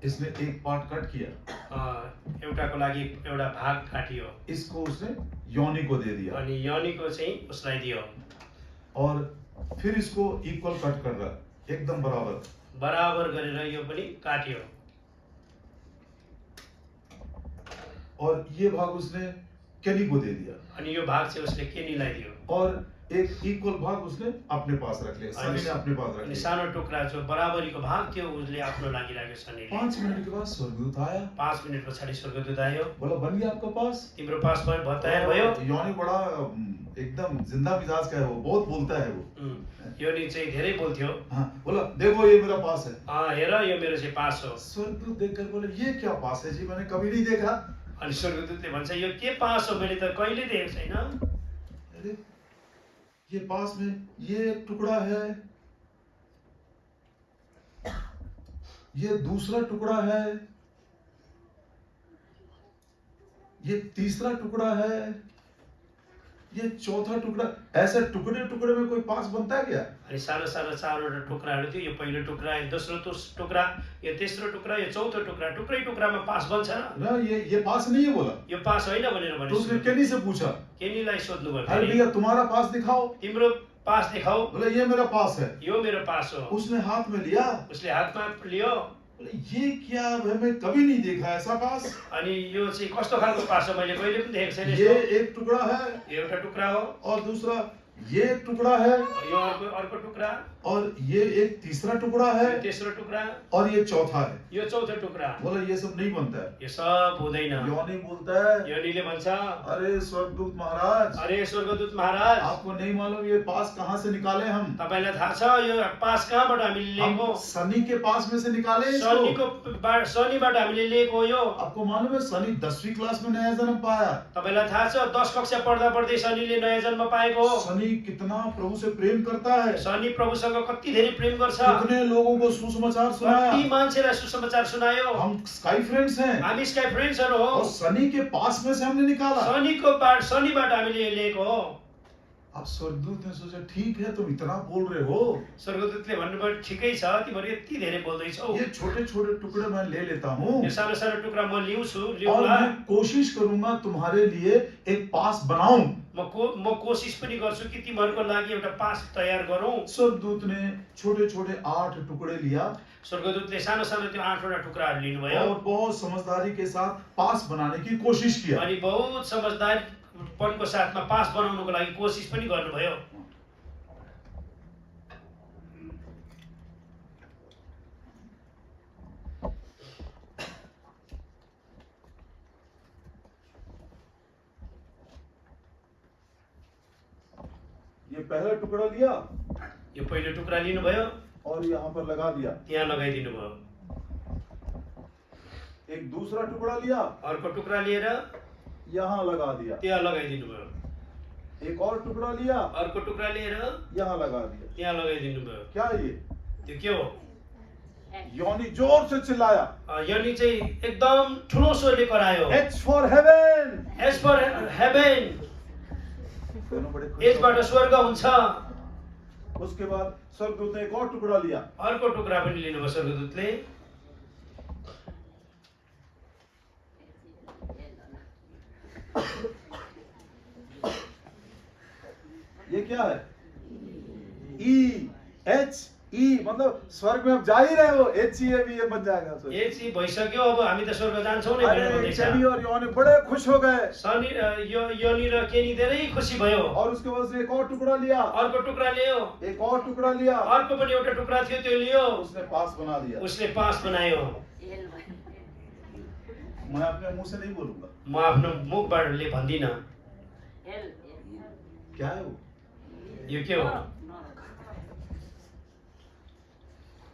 इसने एक पार्ट कट किया, एउटाको लागि एउटा भाग काटियो, इसको उसने योनी को दे दिया, अनि योनीको चाहिँ उसलाई दियो। और फिर इसको इक्वल कट कर रहा है, एकदम बराबर। बराबर गरेर यो पनि काट्यो। और ये भाग उसने केनी को दे दिया, अनि यो भाग चाहिँ उसले केनीलाई दियो। और एक इक्वल भाग उसने अपने पास रख लिया, सनी ने अपने पास रख अनि लिया। सानो टुक्रा जो बराबरीको भाग थियो उसले आफ्नो लागि राख्यो शनिले। 5 मिनट के बाद स्वर्गदूत आया, 5 मिनेट पछाडि स्वर्गदूत आयो। बोला बन गया आपका पास? तिम्रो पास तयार भयो। योनी बड़ा एकदम जिंदा मिजाज का है, वो बहुत बोलता है वो। योनी चाहिँ धेरै बोल्थ्यो। हाँ, बोला देखो ये मेरा पास है। हेर यो मेरो चाहिँ पास हो। स्वर्गदूत देखकर बोले ये क्या पास है जी, मैंने कभी नहीं देखा। अनि स्वर्गदूतले भन्छ यो के पास हो, मैले त कहिले देखेको छैन। अरे ये पास में ये एक टुकड़ा है, ये दूसरा टुकड़ा है, ये तीसरा टुकड़ा है, ये चौथा टुकड़ा। ऐसे टुकड़े टुकड़े में कोई पास बनता है क्या? अनि सानो सानो 4वटा टुक्राहरू थियो। यो पहिलो टुक्रा, यो दोस्रो टुक्रा, यो तेस्रो टुक्रा, यो चौथो टुक्रा, टुक्रै टुक्रामा पास बन्छ न। ना ये पास नहीं है बोला। यो पास होइन भनेर तो उसने भने केनी से पूछा, केनीलाई सोध्नुभयो, अरे भैया तुम्हारा पास दिखाओ। तिम्रो पास देखाऊ। बोले ये मेरा पास है। यो मेरो पास हो। उसने हाथ में लिया, उसले हातमा लियो। बोले ये क्या है, मैं कभी नहीं देखा ऐसा पास। अनि यो चाहिँ कस्तो खालको पास हो, मैले कहिले पनि देखेको छैन। ये एक टुकड़ा है, एउटा टुक्रा हो, और दूसरा ये एक टुकड़ा है, यो अर्को टुक्रा, और ये एक तीसरा टुकड़ा यो है तेस्रो टुक्रा, और ये चौथा है। यो चौथो टुक्रा। बोला ये सब नहीं बनता है। यो सब हुँदैन। योनी बोलता है, योनीले भन्छ, अरे स्वर्गदूत महाराज, अरे स्वर्गदूत महाराज, आपको नहीं मालूम ये पास कहाँ से निकाले हम? तपाईलाई थाहा छ यो पास कहाँबाट हामीले लिएको? हम शनि के पास में से निकाले इसको। शनिबाट हामीले लिएको यो। आपको मालूम है शनि 10वीं क्लास में नया जन्म पाया। तपाईलाई थाहा छ 10 कक्षा पढ्दा पढ्दै शनिले नयाँ जन्म पाएको हो। शनि कितना प्रभु से प्रेम करता है, शनि प्रभुसँग कति धेरै प्रेम गर्छ। कितने लोगों को सुसमाचार सुनाया। कति मान्छेलाई सुसमाचार सुनायो। हम स्काई फ्रेंड्स हैं हामी स्काई फ्रेन्ड्सहरू हो। और शनि के पास में से हमने निकाला। शनिबाट हामीले लिएको हो। अब स्वर्गदूत ने सोचा ठीक है तुम इतना बोल रहे हो, स्वर्गदूतले भन्नुभयो ठिकै छ, तिमीहरू यति धेरै बोल्दैछौ, ये छोटे छोटे टुकड़े मैं ले लेता हूँ यो सानो सानो टुक्रा म लिउँछु, और लिउँला। मैं कोशिश करूंगा तुम्हारे लिए एक पास बनाऊं। म कोसिस पनि गर्छु कि तिमीहरूको लागि एउटा पास तयार गरौँ। स्वर्गदूत ने छोटे छोटे 8 टुकड़े लिया स्वर्गदूतले सानो सानो त्यो 8वटा टुक्राहरू लिनुभयो और बहुत समझदारी के साथ पास बनाने की कोशिश किया। अनि बहुत समझदारीपनको साथमा पास बनाउनको लागि कोसिस पनि गर्नुभयो। ये पहला टुकड़ा लिया यो पहिलो टुक्रा लिनुभयो, और यहाँ पर लगा दिया। त्यहाँ लगाइदिनु भयो। एक दूसरा टुकड़ा लिया, अर्को टुक्रा लिएर यहाँ लगा दिया। त्यहाँ लगाइदिनु भयो। एक और टुकड़ा लिया, अर्को टुक्रा लिएर यहाँ लगा दिया। त्यहाँ लगाइदिनु भयो। क्या ये? त्यो के हो? योनी जोर से चिल्लाया, योनी चाहिँ एकदम ठुलो स्वरले करायो, H for heaven। H for heaven, दोनों बड़े खुश एजबाट हो स्वर्ग हुन्छ। गए। उसके बाद स्वर्गदूत ने एक और टुकड़ा लिया, अर्को टुक्रा पनि लिनुभयो स्वर्गदूतले। ये क्या है? E मतलब स्वर्ग में आप जा ही रहे हो, HEAV बन जाएगा स्वर्ग। ए चाहिँ भइसक्यो, अब हामी त स्वर्ग जान्छौँ नै भनेर अरे भन्दैछ। शनि और योनी बड़े खुश हो गए। शनि योनी र केनी धेरै खुसी भयो। और उसके बाद से एक और टुकड़ा लिया, अर्को टुक्रा लियो, एक और टुकड़ा लिया, अर्को पनि एउटा टुक्रा थियो त्यो लियो, उसने पास बना दिया। उसले पास बनायो। मैं अपने मुंह से नहीं बोलूंगा। म आफ्नो मुखबाटले भन्दिनँ। क्या है वो? यो के हो?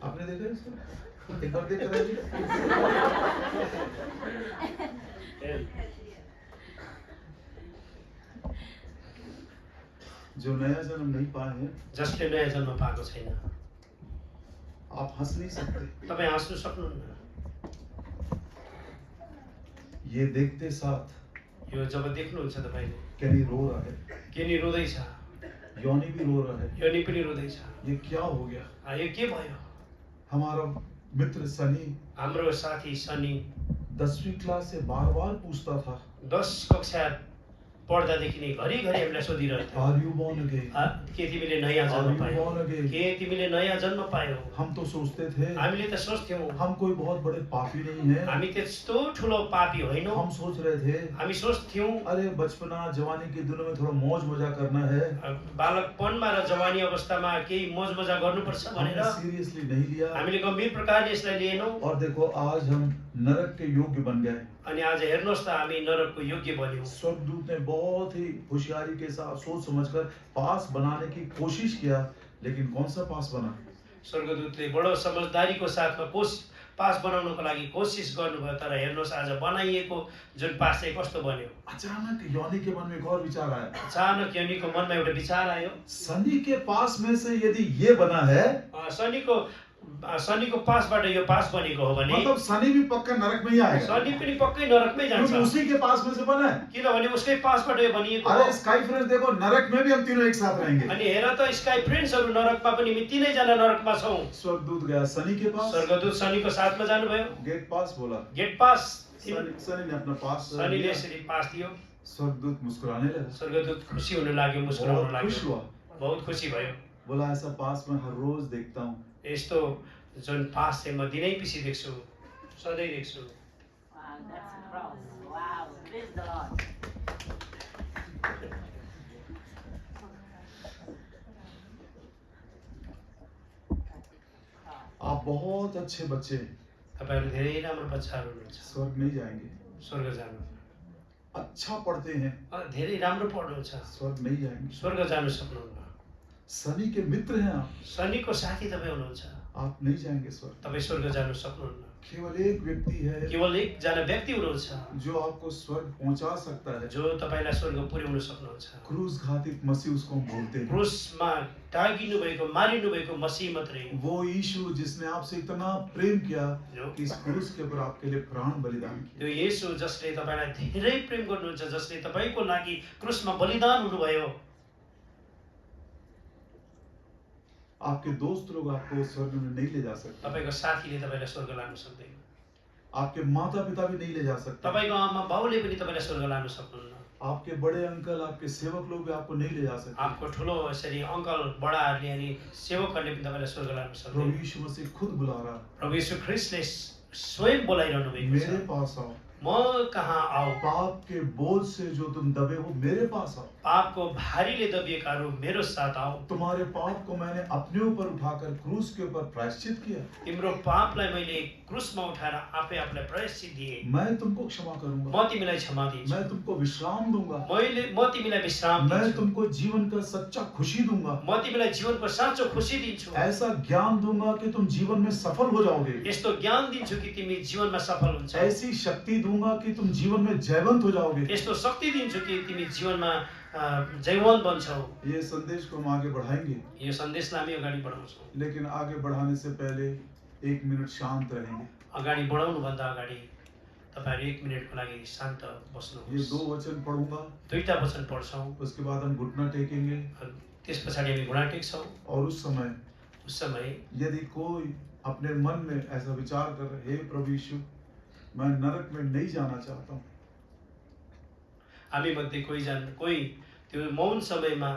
आपने देखा है इसको? एक बार देख कर आइए। जो नया जन्म नहीं पाए हैं, जसले नयाँ जन्म पाएको छैन, आप हंस नहीं सकते। तपाईँ हाँस्नु सक्नुहुन्न। ये देखते साथ यो जब देख्नुहुन्छ तपाईँले, कैनी रो रहा है, केनी रुँदैछ, योनी भी रो रहा है। योनी पनि रुँदैछ। ये क्या हो गया? यो के भयो? हमारा मित्र सनी हाम्रो साथी शनि 10वीं क्लास से बार बार पूछता था, 10 कक्षा पढ्दादेखि नै घरिघरि हामीलाई सोधिरहेको थियो, आर यू बॉर्न अगेन? के तिमीले नयाँ आर जन्म यू पायौ? Born again? के तिमीले नयाँ जन्म पायौ? हम तो सोचते थे हामीले त सोच्थ्यौँ हम कोई बहुत बड़े पापी नहीं है। हामी त्यस्तो ठुलो पापी होइनौँ। हम सोच रहे थे हामी सोच्थ्यौँ अरे बचपना जवानी के दिनों में थोड़ा मौज मजा करना है, बालकपनमा र जवानी अवस्थामा केही मोज मजा गर्नुपर्छ भनेर हमने सीरियसली नहीं लिया। हामीले गम्भीर प्रकारले यसलाई लिएनौँ। और देखो आज हम नरक के योग्य बन गए। अनि आज हेर्नुहोस् त हामी नरकको योग्य बन्यौँ। स्वर्गदूत ने बहुत ही होशियारी के साथ सोच समझकर पास बनाने की कोशिश किया, लेकिन कौन सा पास बना? स्वर्गदूतले बडो समझदारीको साथमा पास बनाउनको लागि कोसिस गर्नुभयो, तर हेर्नुहोस् आज बनाइएको जुन पास चाहिँ कस्तो बन्यो। अचानक योनी के मन में एक और विचार आया, अचानक योनीको मनमा एउटा विचार आयो, शनि के पास में से यदि ये बना है, शनिको पासबाट यो पास बनेको हो भने मतलब शनि भी पक्का नरक में ही आएगा, शनि पनि पक्कै नरकमै जान्छ, क्योंकि उसी के पास में से बना है। किनभने उसकै पासबाट यो बनिएको हो। अरे स्काई फ्रेंड्स देखो, नरक में भी हम तीनों एक साथ रहेंगे। अनि हेर त स्काई फ्रेन्ड्सहरू नरकमा पनि हामी तीनैजना नरकमा छौँ। स्वर्गदूत गया शनि के पास, स्वर्गदूत शनिको साथमा जानुभयो, गेट पास बोला, गेट पास। शनि ने अपना पास शनिले लिया। यसरी पास दियो, स्वर्गदूत मुस्कुराने लगा, स्वर्गदूत खुसी हुन लाग्यो, मुस्कुराउन बहुत खुश लाग्यो, हुआ, बहुत खुसी भयो। बोला ऐसा पास मैं हर रोज देखता हूँ। यस्तो जुन पास चाहिँ म दिनै पछि देख्छु, सधैँ देख्छु। Wow, that's a cross. Wow, praise the Lord. आप बहुत अच्छे बच्चे हैं, तपाईँहरू धेरै राम्रो बच्चाहरू हुनुहुन्छ, स्वर्ग नहीं जाएंगे। स्वर्ग जानु। अच्छा पढ़ते हैं, धेरै राम्रो पढ्नुहुन्छ, स्वर्ग नहीं जाएंगे। स्वर्ग जानु सक्नुहुन्न। शनि के मित्र हैं आप, शनिको साथी तपाईँ हुनुहुन्छ, आप नहीं जाएंगे स्वर्ग। तपाईँ स्वर्ग जानु सक्नुहुन्न। केवल एक व्यक्ति है केवल एकजना व्यक्ति हुनुहुन्छ जो आपको स्वर्ग पहुंचा सकता है। जो तपाईँलाई स्वर्ग पुर्याउन सक्नुहुन्छ। क्रूस घातित मसीह उसको हम बोलते हैं। क्रुसमा टागिनु भएको, मारिनु भएको मसीह मात्रै हो। वो यीशु जिसने आपसे इतना प्रेम किया जो कि इस क्रूस के ऊपर आपके लिए प्राण बलिदान किया। त्यो येशू जसले तपाईँलाई धेरै प्रेम गर्नुहुन्छ, जसले तपाईँको लागि क्रुसमा बलिदान हुनुभयो। आपके दोस्त लोग आपको स्वर्ग में नहीं ले जा सकते, तपाईँको साथीले तपाईँलाई स्वर्ग लानु सक्दैन, आपके माता पिता भी नहीं ले जा सकते, तपाईँको आमा बाउले पनि तपाईँलाई स्वर्ग लानु सक्नुहुन्न, आपके बड़े अंकल आपके सेवक लोग भी आपको नहीं ले जा सकते। आपको ठुलो यसरी अङ्कल बडाहरूले अनि सेवकहरूले पनि तपाईँलाई स्वर्ग लानु सक्दैन। प्रभु यीशु मसीह खुद बुला रहा है, प्रभु यीशु ख्रिस्टले स्वयं बोलाइरहनु भएको मेरे छ, पास आओ, म कहाँ आऊ, पाप के बोझ से जो तुम दबे हो मेरे पास आओ। पापको भारीले दबिएकाहरू मेरो साथ आऊ। तुम्हारे पाप को मैंने अपने ऊपर उठाकर क्रूस के ऊपर प्रायश्चित किया, तिम्रो पापलाई मैले क्रुसमा उठाएर आफूलाई प्रायश्चित दिएँ। मैं तुमको क्षमा करूंगा, म तिमीलाई क्षमा दिन्छु, मैं तुमको विश्राम दूंगा, म तिमीलाई विश्राम मैं दिन्छु, तुमको जीवन का सच्चा खुशी दूंगा, म तिमीलाई जीवनको साँचो खुसी दिन्छु, ऐसा ज्ञान दूंगा कि तुम जीवन में सफल हो जाओगे, यस्तो ज्ञान दिन्छु कि तिमी जीवनमा सफल हुन्छौ, ऐसी शक्ति दूंगा कि तुम जीवन में जयवंत हो जाओगे। यस्तो शक्ति दिन्छु कि तिमी जीवनमा जयवन्त बन्छौ। ये संदेश को हम आगे बढ़ाएंगे, यो सन्देशलाई हामी अगाडि बढाउँछौँ। लेकिन आगे बढ़ाने से पहले 1 मिनट शांत रहेंगे। अगाडि बढाउनुभन्दा अगाडि तपाईँहरू 1 मिनेटको लागि शान्त ये बस्नुहोस्। 2 वचन पढ़ूंगा, दुईटा वचन पढ्छौँ, उसके बाद हम घुटना टेकेंगे त्यस पछाडि हामी घुँडा टेक्छौँ। और उस समय उस समय यदि कोई अपने मन में ऐसा विचार कर रहे, हे प्रभु यीशु मैं नरक में नहीं जाना चाहता हूँ, हामी मध्ये कोही त्यो मौन समयमा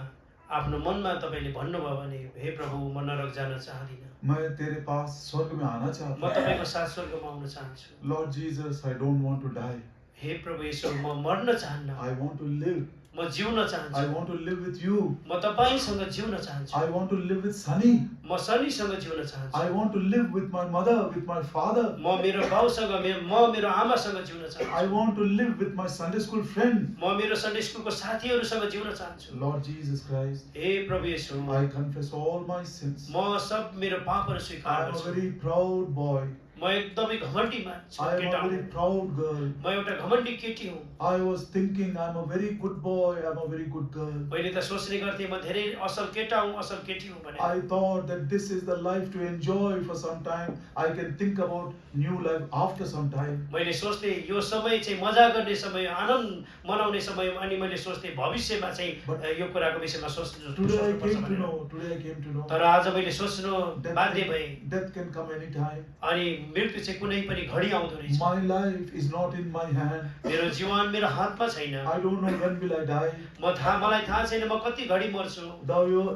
आफ्नो मनमा तपाईँले भन्नुभयो भने हे प्रभु म नरक जान चाहदिनँ, मैं तेरे पास स्वर्ग में आना म चाहता हूँ। तपाईँको साथ स्वर्गमा आउन चाहन्छु। Lord Jesus, I don't want to die, हे प्रभु येशू म मर्न चाहन्न, आई वांट टू लिव, म जिउन आई चाहन्छु, want to live with you, म तपाईँसँग जिउन चाहन्छु, I want to live with Sunny, म शनिसँग जिउन चाहन्छु, I want to live with my mother, with my father, म मेरो बाउसँग म मेरो आमासँग जिउन आई चाहन्छु, want to live with my Sunday school friend. म मेरो सन्डे स्कुलको साथीहरूसँग जिउन चाहन्छु। लॉर्ड जीसस क्राइस्ट, हे प्रभु येशू I confess all my since, म सब मेरो पापहरू आई स्वीकार एम अ गर्छु। वेरी प्राउड बॉय, म एकदमै घमण्डी आई एम केटा अ हुँ, वेरी प्राउड गर्ल, म एउटा घमण्डी केटी हुँ। I was thinking I'm a very good boy, I'm a very good girl. मैले त सोच्ने गर्थेँ म धेरै असल केटा हुँ, असल केटी हुँ भनेर। I thought that this is the life to enjoy for some time. I can think about new life after some time. मैले सोच्थेँ यो समय चाहिँ मजा गर्ने समय, आनन्द मनाउने समय, अनि मैले सोच्थेँ भविष्यमा चाहिँ यो कुराको विषयमा Today I सोच्नुपर्छ came to भनेर। know, today I came to know तर आज मैले सोच्नु बाध्य भएँ, death can come anytime. अनि मृत्यु चाहिँ कुनै पनि घडी आउँदो रहेछ। My life is not in my hand. मेरो जीवन मेरो हातमा छैन। I don't know when will I die. मलाई थाहा छैन म कति घडी मर्छु।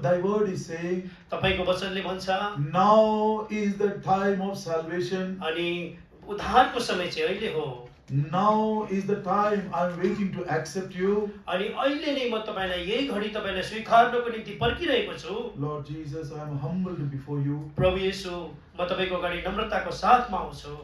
Thy word is saying, तपाईँको वचनले भन्छ now is the time of salvation. अनि उद्धारको समय चाहिँ अहिले हो। Now is the time I'm waiting to accept you. अनि अहिले नै म तपाईँलाई यही घडी तपाईँलाई स्वीकार्नको निम्ति पर्खिरहेको छु। Lord Jesus, I am humbled before you. प्रभु येशू म तपाईँको अगाडि नम्रताको साथमा आउँछु।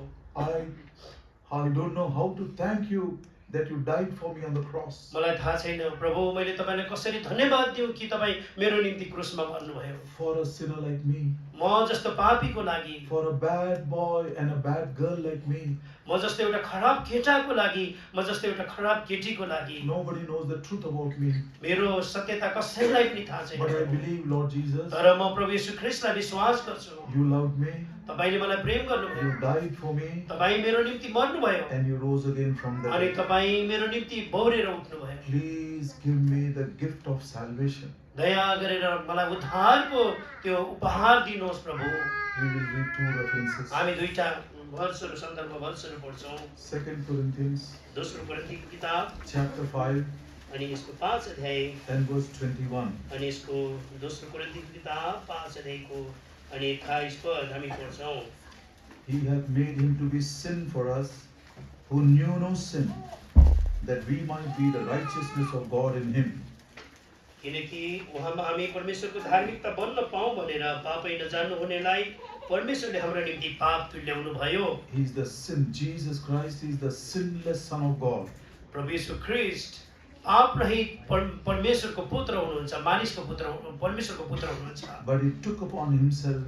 I don't know how to thank you that you died for me on the cross. मलाई थाहा छैन प्रभु मैले तपाईँलाई कसरी धन्यवाद दिउँ कि तपाईँ मेरो निम्ति क्रुसमा मर्नुभयो। For a sinner like me, म जस्तो पापीको लागि, for a bad boy and a bad girl like me, म जस्तो एउटा खराब केटाको लागि, म जस्तो एउटा खराब केटीको लागि nobody knows the truth about me. मेरो सत्यता कसैलाई पनि थाहा छैन। But I believe, Lord Jesus, तर म प्रभु येशू ख्रिस्टलाई विश्वास गर्छु। you loved me, तपाईँले मलाई प्रेम गर्नुभयो, you died for me, तपाईँ मेरो निम्ति मर्नुभयो and you rose again from the अनि dead. तपाईँ मेरो निम्ति बौरेर उठ्नुभयो। Please give me the gift of salvation. दया गरेर मलाई उद्धारको त्यो उपहार दिनुहोस् प्रभु। We will read 2 references. हामी दुईटा भर्सहरू सन्दर्भ भर्सहरू पढ्छौँ। 2 Corinthians दोस्रो कोरिन्थीको किताब chapter 5 अनि यसको 5 अध्याय and verse 21. अनि यसको दोस्रो कोरिन्थीको किताब 5 अध्यायको अनि 28 पद हामी पढ्छौँ। He hath made him to be sin for us, who knew no sin, that we might be the righteousness of God in him. किनकि उहाँमा हामी परमेश्वरको धार्मिकता बन्न पाऊँ भनेर पापै नजान्नु हुनेलाई परमेश्वरले हाम्रो निम्ति पाप तुल्याउनु भयो। He is the sin. Jesus Christ is the sinless Son of God. प्रभु यीशु ख्रीष्ट पाप रहित परमेश्वरको पुत्र हुनुहुन्छ, मानिसको पुत्र, परमेश्वरको पुत्र हुनुहुन्छ। But he took upon himself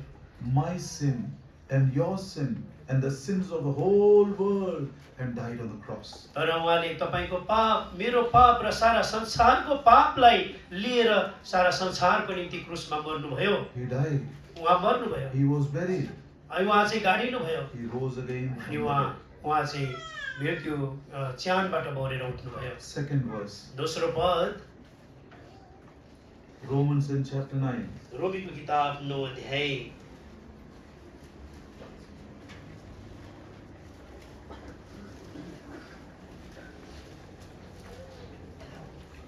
my sin and your sin and the sins of the whole world and died on the cross. तर उहाँले तपाईको पाप, मेरो पाप र सारा संसारको पापलाई लिएर सारा संसारको निम्ति क्रुसमा मर्नुभयो। He died. उहाँ मर्नुभयो, He was buried. अनि उहाँ चाहिँ गाडिनु भयो, He rose again. from अनि the उहाँ चाहिँ मृत्यु च्यानबाट बौरेर उठ्नुभयो। dead. Second verse. दोस्रो पद Romans in chapter 9. रोमीको किताब 9 अध्याय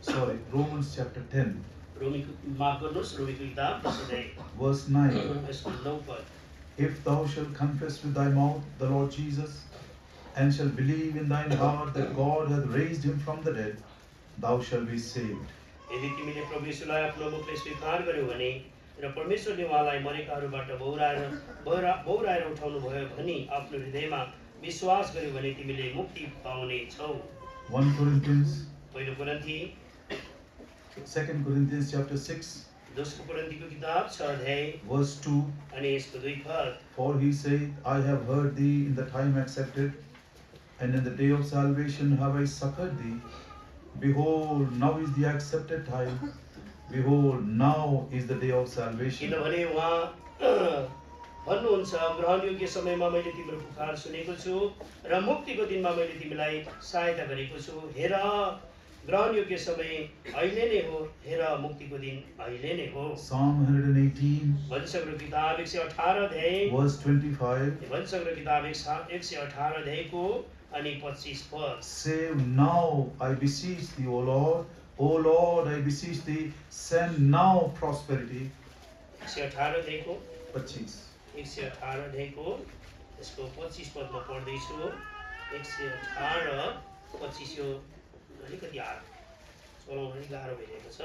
Sorry, Romans chapter 10, रोमीको माफ गर्नुहोस्, रोमीको किताब 10 अध्याय verse 9. यसको 9 पद। If thou shalt confess with thy mouth the Lord Jesus, and shalt believe in thine heart that God hath raised him from the dead, thou shalt be saved. यदि तिमीले प्रभु येशूलाई आफ्नो मुखले स्वीकार गर्यौ भने र परमेश्वरले उहाँलाई मरेकाहरूबाट बौराएर उठाउनु भयो भनी आफ्नो हृदयमा विश्वास गर्यौ भने तिमीले मुक्ति पाउने छौ। 1 Corinthians, पहिलो कोरिन्थी 2 Corinthians chapter 6, दोस्रो कोरिन्थीको किताब 6 अध्याय verse 2. अनि यसको 2 पद। For he said, I have heard thee in the time accepted, and in the day of salvation have I succored thee. Behold, now is the accepted time. Behold, now is the day of salvation. किनभने उहाँ भन्नुहुन्छ, ग्रहण योग्य समयमा मैले तिम्रो पुकार सुनेको छु र मुक्तिको दिनमा मैले तिमीलाई सहायता गरेको छु। हेर, ग्रहण योग्य समय अहिले नै हो, हेर मुक्तिको दिन अहिले नै हो। Psalm 118, वंशको किताब 118 अध्याय, verse 25. वंशको किताब 118 अध्यायको अनि 25 पद। Save now, I beseech thee, O Lord. O Lord, I beseech thee, send now prosperity. 118 अध्यायको 25. 118 अध्यायको यसको 25 पदमा पढ्दैछु। 118 25 यो अलिकति चलाउन अलिक गाह्रो भइरहेको छ।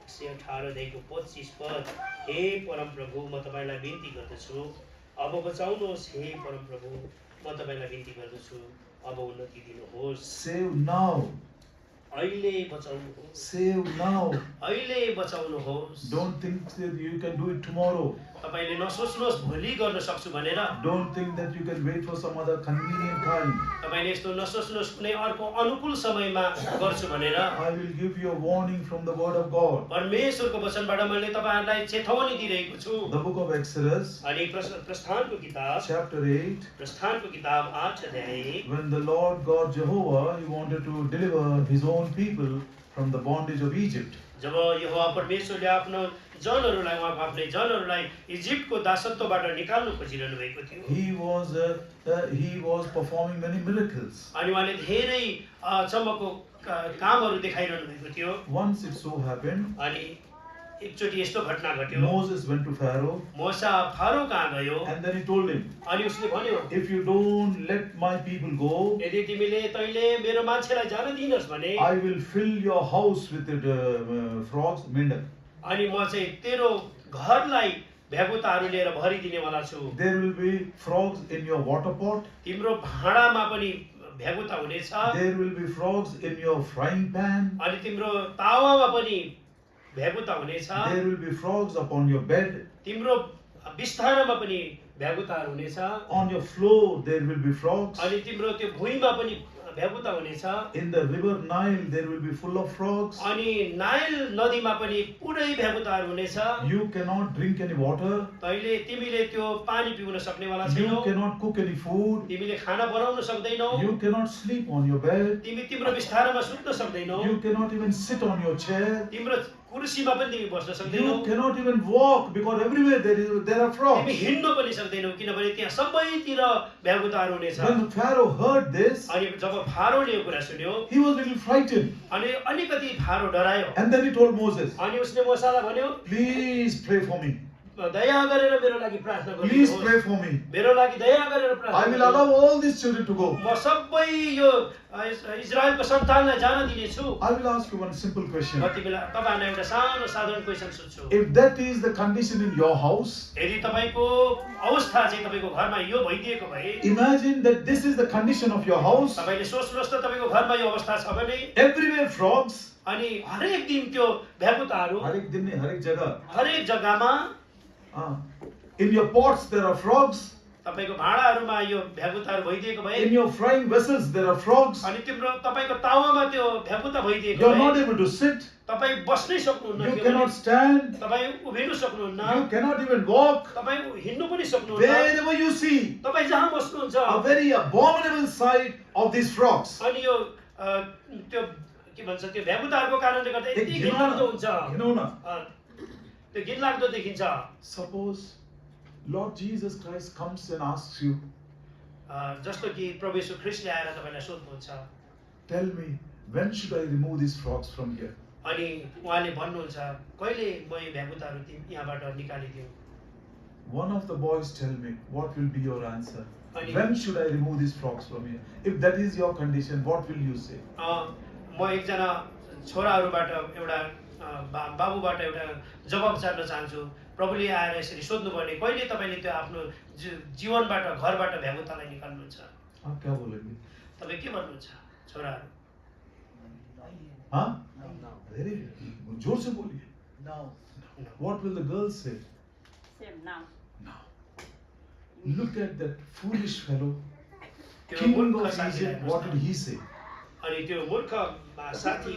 118 अध्यायको 25 पद। हे परम प्रभु, म तपाईँलाई बिन्ती गर्दछु, अब बचाउनुहोस्। हे परम प्रभु, म तपाईँलाई बिन्ती गर्दछु, अब उन्नति दिनुहोस्। Save now. अहिले बचाउनुहोस्, Save now. अहिले बचाउनुहोस्। Don't think that you can do it tomorrow. तपाईले नसोच्नुहोस् भोलि गर्न सक्छु भनेर। Don't think that you can wait for some other convenient time. तपाईले यस्तो नसोच्नुहोस् कुनै अर्को अनुकूल समयमा गर्छु भनेर। I will give you a warning from the word of God. परमेश्वरको वचनबाट मैले तपाईहरुलाई चेतावनी दिइरहेको छु। The book of Exodus, अनि प्रस्थानको किताब chapter 8, प्रस्थानको किताब 8 अध्याय। when the Lord God Jehovah, he wanted to deliver his own people from the bondage of Egypt. जब यहोवा परमेश्वरले आफ्नो जनहरूलाई, उहाँको आफ्नै जनहरूलाई इजिप्टको दासत्वबाट निकाल्नु खोजिरहनु भएको थियो। He was performing many miracles. अनि उहाँले धेरै चमकको कामहरू देखाइरहनु भएको थियो। Once it so happened, अनि एकचोटि यस्तो घटना घट्यो। Moses went to Pharaoh, मोसा फारो कहाँ गयो and then he told him, अनि उसले भन्यो, if you don't let my people go, यदि तिमीले तैले मेरो मान्छेलाई जान दिइनस् भने I will fill your house with frogs, mendak. अनि म चाहिँ तेरो घरलाई भ्यागुताहरू लिएर भरिदिनेवाला छु। There will be frogs in your water pot. तिम्रो भाँडामा पनि भ्यागुता हुनेछ, There will be frogs in your frying pan. अनि तिम्रो तावामा पनि भ्यागुता हुनेछ, There will be frogs upon your bed. तिम्रो बिस्तारामा पनि भ्यागुताहरू हुनेछ, On your floor there will be frogs. अनि तिम्रो त्यो भुइँमा पनि भ्यागुता हुनेछ, In the river Nile there will be full of frogs. अनि नाइल नदीमा पनि पुरै भ्यागुताहरू हुनेछ। You cannot drink any water. तिमीले त्यो पानी पिउन सक्नेवाला You छैनौ, cannot cook any food. तिमीले खाना बनाउन सक्दैनौ, You cannot sleep on your bed. तिम्रो बिस्तारामा सुत्न सक्दैनौ, You cannot even sit on your chair. तिम्रो कुर्सीमा पनि तिमी बस्न सक्दैनौ, You cannot even walk because everywhere there are तिमी frogs. हिँड्न पनि सक्दैनौ किनभने त्यहाँ सबैतिर भ्यागुताहरू हुनेछ। When Pharaoh heard this, अनि जब फारोले यो कुरा सुन्यो he was a little frightened. अनि अलिकति pharaoh डरायो। And then he told Moses, अनि उसले मोसालाई भन्यो, please pray for me. दया गरेर मेरो लागि प्रार्थना Please गर्नुहोस्। pray for me. मेरो लागि दया गरेर प्रार्थना I will गर्नुहोस्। allow all these children to go. म सबै यो इजरायलको सन्तानलाई जान दिनेछु। I will ask you one simple question. कति बेला तपाईँहरूलाई एउटा सानो साधारण क्वेसन सोध्छु। If that is the condition in your house, यदि तपाईँको अवस्था चाहिँ तपाईँको घरमा यो भइदिएको भए, imagine that this is the condition of your house. तपाईँले सोच्नुहोस् त तपाईँको घरमा यो अवस्था छ भने Everywhere frogs. अनि हरेक दिन त्यो भ्याकुताहरू हर एक दिन नहीं, हर एक जगह. हरेक जग्गामा In your pots there are frogs. तपाईँको भाँडाहरूमा यो भ्याकुताहरू भइदिएको भए In your frying vessels there are frogs. अनि तिम्रो तपाईँको तावामा त्यो भ्याकुता भइदिएको You are not भए able to sit. तपाईँ बस्नै सक्नुहुन्न, You त्यो cannot पनि stand. तपाईँ उभिनु सक्नुहुन्न, You cannot even walk. तपाईँ हिँड्नु पनि सक्नुहुन्न। Wherever you see, तपाईँ जहाँ बस्नुहुन्छ a very abominable sight of these frogs. अनि यो त्यो के भन्छ त्यो भ्याकुताहरूको कारणले गर्दा यति घिनलाग्दो हुन्छ, त्यो घिनलाग्दो देखिन्छ। Suppose Lord Jesus Christ comes and asks you, जस्तो कि प्रभु येशू ख्रीष्टले आएर तपाईँलाई सोध्नुहुन्छ, tell me, when should I remove these frogs from here? अनि उहाँले भन्नुहुन्छ कहिले म यो भ्याकुताहरू यहाँबाट निकालिदिउँ। One of the boys tell me, what will be your answer? Ani- When should I remove these frogs from here? If that is your condition, what will you say? म एकजना छोराहरूबाट एउटा बाबुबाट एउटा जवाब चाहन चाहन्छु। प्रभुले आएर यसरी सोध्नुभयो भने कहिले तपाईँले त्यो आफ्नो जीवनबाट घरबाट भ्याकुतालाई निकाल्नुहुन्छ? आप क्या बोलेंगे? तपाईँ के भन्नुहुन्छ छोराहरू? हाँ? अरे जोर से बोलिए. No. What will the girls say? Say now. Now. Look at that foolish fellow. त्यो King मूर्ख of साथीलाई Egypt, what did he say? अनि त्यो मूर्ख साथी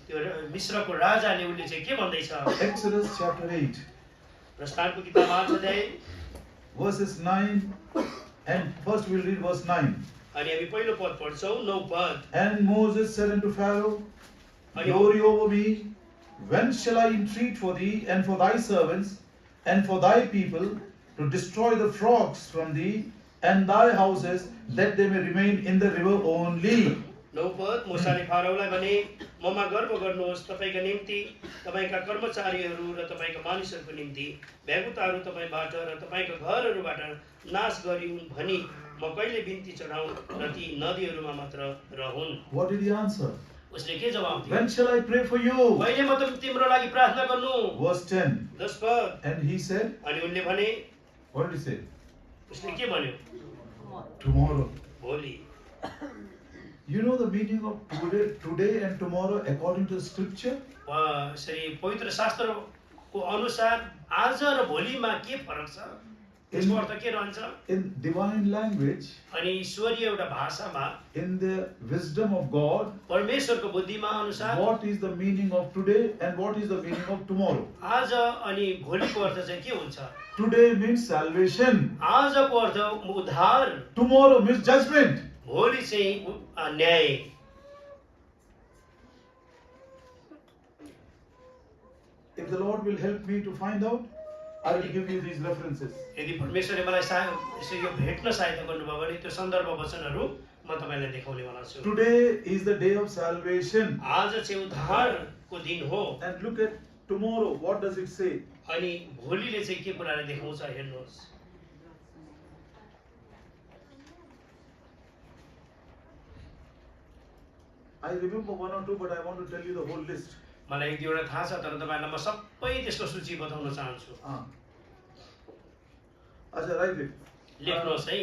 त्यो मिश्रको राजाले उसले चाहिँ के भन्दैछ? Exodus chapter 8, प्रस्थानको किताब 8 अध्याय verses 9, and first we'll read verse 9. अनि हामी पहिलो पद पढ्छौँ 9 पद। And Moses said unto Pharaoh, अनि Glory over me, when shall I entreat for thee and for thy servants and for thy people to destroy the frogs from thee and thy houses, that they may remain in the river only? 9 पद मूसाले फाराओलाई भने, ममा गर्व गर्नुहोस्, तपाईँका निम्ति, तपाईँका कर्मचारीहरू र तपाईँका मानिसहरूको निम्ति भ्याकुताहरू तपाईँबाट र तपाईँका घरहरूबाट नाश गरिउन् भनी म कहिले बिन्ती चढाउँ र ती नदीहरूमा मात्र रहून्। What did he answer? उसले के जवाब दियो? When shall I pray for you? कहिले म तिम्रो लागि प्रार्थना गर्नु? Verse 10. 10 पद। And he said, अनि उनले भने, what did he say? उसले के भन्यो? Tomorrow. भोलि। You know the meaning of today and tomorrow according to the scripture? यसरी पवित्र शास्त्रको अनुसार आज र भोलिमा के फरक छ? यसको अर्थ के रहन्छ? In divine language, अनि ईश्वरीय एउटा भाषामा in the wisdom of God, परमेश्वरको बुद्धिमा अनुसार what is the meaning of today and what is the meaning of tomorrow? आज अनि भोलिको अर्थ चाहिँ के हुन्छ? Today means salvation. आजको अर्थ उद्धार, Tomorrow means judgment. भोलि चाहिँ न्याय। If the Lord will help me to find out, I will give you these references. यदि परमेश्वरले मलाई यसो यो भेट्न सहायता गर्नुभयो भने त्यो सन्दर्भ वचनहरू म तपाईँलाई देखाउनेवाला छु। Today is the day of salvation. आज चाहिँ उद्धारको दिन हो। And look at tomorrow, what does it say? अनि भोलिले चाहिँ के कुराले देखाउँछ हेर्नुहोस्। I remember one or two, but I want to tell you the whole list. मलाई एक दुईवटा थाहा छ, तर तपाईँहरूलाई म सबै त्यसको सूची बताउन चाहन्छु। अच्छा, write it. लेख्नुहोस् है।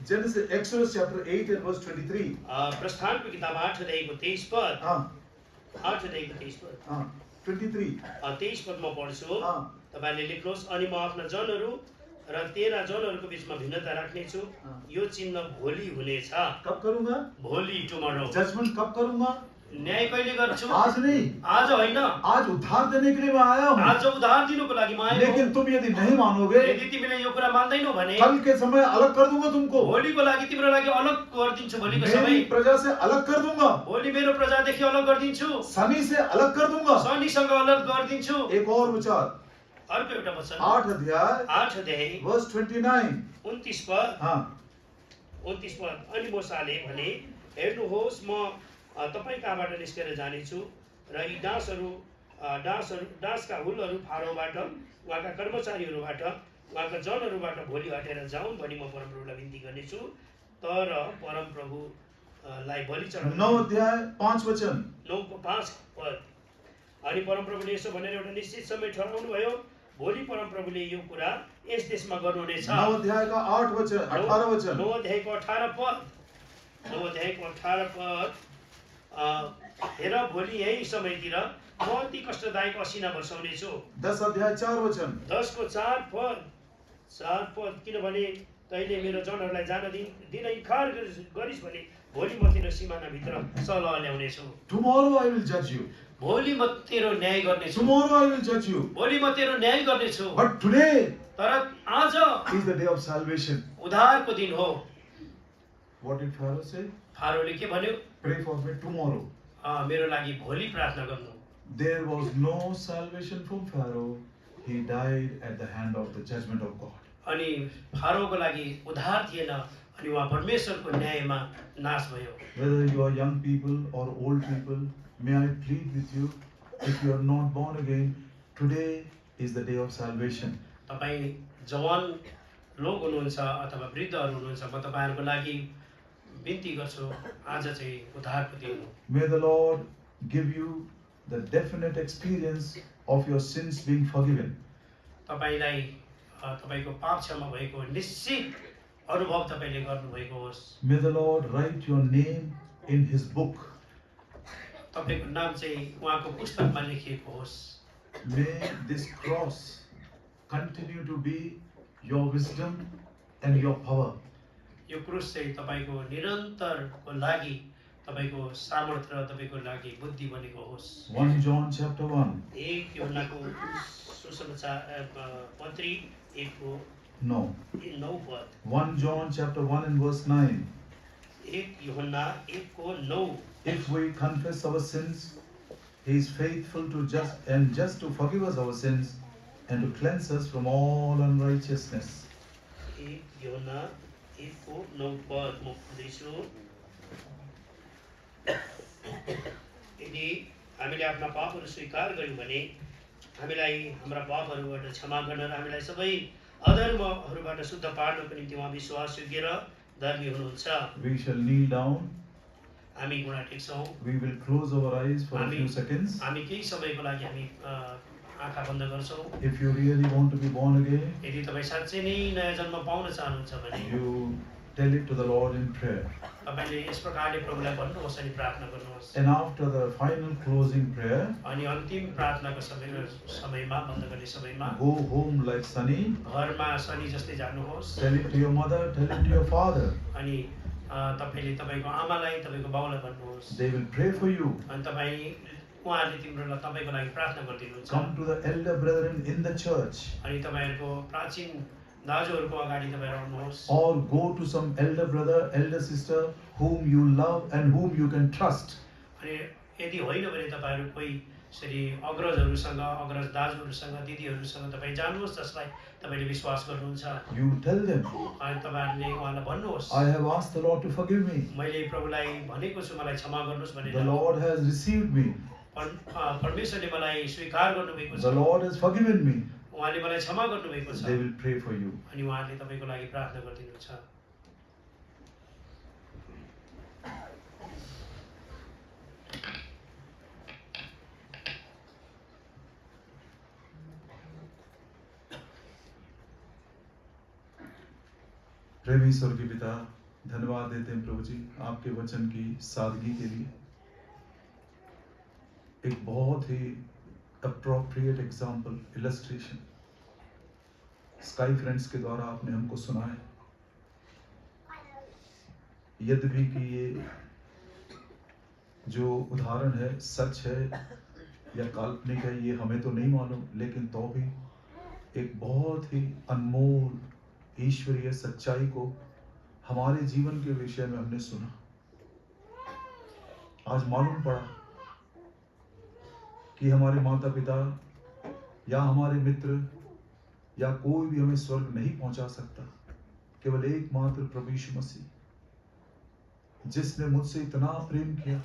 Genesis, Exodus chapter 8 and verse 23. प्रस्थानको किताब 8 अध्यायको 23 पद। 8 अध्यायको 23 पद। 23. 23 पद म पढ्छु। तपाईले लेख्नुहोस्, अनि म आफ्ना जनहरू र तेरा जनहरूको बीचमा भिन्नता राख्नेछु, यो चिन्ह भोलि हुनेछ। कब करूंगा? भोलि, टुमरो। जजमेंट कब करूंगा? न्याय कहिले गर्छु? आज नहीं। आज होइन। आज उद्धार देने के लिए मैं आया हूँ। आज उद्धार दिनुको लागि म आएको। लेकिन तुम यदि नहीं मानोगे, यदि तिमीले यो कुरा मान्दैनौ भने कल के समय अलग कर दूंगा तुमको। भोलिको लागि तिम्रो लागि अलग गरिदिन्छु। भोलिको समय मेरी प्रजा से अलग कर दूंगा। भोलि मेरो प्रजादेखि अलग गरिदिन्छु। शनि से अलग कर दूंगा। शनिसँग अलग गरिदिन्छु। एक और विचार। अर्को एउटा वचन 8 अध्याय 8 अध्याय verse 29. 29 पद। 29 पद। अनि मूसाले भने, हेर्नुहोस्, म तपाईँ कहाँबाट निस्केर जानेछु र यी डाँसहरू डाँसका हुलहरू फारोबाट उहाँका कर्मचारीहरूबाट उहाँका जनहरूबाट भोलि हटेर जाउन् भनी म परमप्रभुलाई बिन्ती गर्नेछु। तर परमप्रभुलाई बलि चढाउनु 9 अध्याय 5 वचन। 9को 5 पद। अनि परमप्रभुले यसो भनेर एउटा निश्चित समय ठहराउनु भयो, भोलि परमप्रभुले यो कुरा यस देशमा गर्नुहुनेछ। 9 अध्याय का 8 वचन 18 वचन। 9 अध्यायको 18 पद। 9 अध्यायको 18 पद। हेर भोलि यही समयतिर म अति कष्टदायक असिना वर्षाउनेछु। 10 अध्याय 4 वचन। 10 को 4 पद। 4 पद। किनभने तैँले मेरो जनहरूलाई जान दिन इन्कार गरिस् भने भोलि म तेरो सिमानाभित्र सलह ल्याउनेछु। Tomorrow I will judge you. भोलि म तेरो न्याय गर्नेछु। Tomorrow I will judge you. भोलि म तेरो न्याय गर्नेछु। But today तर आज is the day of salvation. उद्धारको दिन हो। What did Pharaoh say? फारोले के भन्यो? Pray for me tomorrow. मेरो लागि भोलि प्रार्थना गर्नु। There was no salvation from Pharaoh. He died at the hand of the judgment of God. अनि फारोको लागि उद्धार थिएन अनि उहाँ परमेश्वरको न्यायमा नाश भयो। Whether you are young people or old people, may I plead with you, if you are not born again, today is the day of salvation. तपाईँ जवान लोग हुनुहुन्छ अथवा वृद्धहरू हुनुहुन्छ, म तपाईँहरूको लागि बिन्ती गर्छु, आज चाहिँ उद्धारको दिन हो। May the Lord give you the definite experience of your sins being forgiven. तपाईलाई तपाईको पाप क्षमा भएको निश्चित अनुभव तपाईले गर्नुभएको होस्। May the Lord write your name in His book. तपाईको नाम चाहिँ उहाँको पुस्तकमा लेखिएको होस्। May this cross continue to be your wisdom and your power. यो क्रुस चाहिँ तपाईको निरन्तरको लागि तपाईको सामर्थ्य र तपाईको लागि बुद्धि बनेको होस्। 1 John chapter 1. एक यूहन्नाको सुसमाचार पत्री 1 को No. 9 पद। 1 John chapter 1 and verse 9. 1 यूहन्ना 1 को 9। If we confess our sins, He is faithful to just to forgive us our sins and to cleanse us from all unrighteousness. 1 यूहन्ना 1 को 9 पद म पढ्दैछु। यदि हामीले आफ्ना पापहरू स्वीकार गर्यौं भने हामीलाई हाम्रा पापहरूबाट क्षमा गर्न र हामीलाई सबै अधर्महरूबाट शुद्ध पार्नको निम्ति उहाँ विश्वासयोग्य र धर्मी हुनुहुन्छ। We shall kneel down. हामी घुँडा टेक्छौं। We will close our eyes for a few seconds. हामी केही समयको लागि हामी आँखा बन्द गर्छौं। If you really want to be born again, यदि तपाई साँच्चै नै नयाँ जन्म पाउन चाहनुहुन्छ भने you tell it to the Lord in prayer. तपाईले यस प्रकारले प्रभुलाई भन्नुहोस् अनि प्रार्थना गर्नुहोस्। And after the final closing prayer, अनि अन्तिम प्रार्थनाको समयमा बन्द गर्ने समयमा go home like Sunny. घरमा शनि जस्तै जानुहोस्। Tell it to your mother, tell it to your father. अनि तपाईले तपाईको आमालाई तपाईको बाउलाई भन्नुहोस्। They will pray for you. अनि तपाई उहाँले तिम्रो तपाईको लागि प्रार्थना गर्दिनुहुन्छ। Come to the elder brethren in the church. अनि तपाईहरुको प्राचीन दाजुहरुको अगाडि तपाईहरु आउनुहोस्। Or go to some elder brother, elder sister whom you love and whom you can trust. अनि यदि होइन भने तपाईहरु कोही यसरी अग्रजहरुसँग, अग्रज दाजुहरुसँग, दिदीहरुसँग तपाई जानुहोस् जसलाई तपाईले विश्वास गर्नुहुन्छ। You tell them, अनि तपाईहरुले उहाँलाई भन्नुहोस्, I have asked the Lord to forgive me. मैले प्रभुलाई भनेको छु मलाई क्षमा गर्नुहोस् भनेर। The Lord has received me. परमेश्वरले मलाई स्वीकार गर्नुभएको छ। The Lord has forgiven me. उहाँले मलाई क्षमा गर्नुभएको छ। They will pray for you. अनि उहाँले तपाईको लागि प्रार्थना गर्दिनुहुन्छ। प्रेमी स्वर्गीय पिता, धन्यवाद देते हैं प्रभु जी आपके वचन की सादगी के लिए। एक बहुत ही appropriate example, illustration, sky friends के द्वारा आपने हमको सुनाया। यद्यपि कि ये जो उदाहरण है सच है या काल्पनिक है ये हमें तो नहीं मालूम, लेकिन तो भी एक बहुत ही अनमोल ईश्वरीय सच्चाई को हमारे जीवन के विषय में हमने सुना। आज मालूम पड़ा कि हमारे माता पिता या हमारे मित्र या कोई भी हमें स्वर्ग नहीं पहुंचा सकता, केवल एकमात्र प्रभु यीशु मसीह जिसने मुझसे इतना प्रेम किया,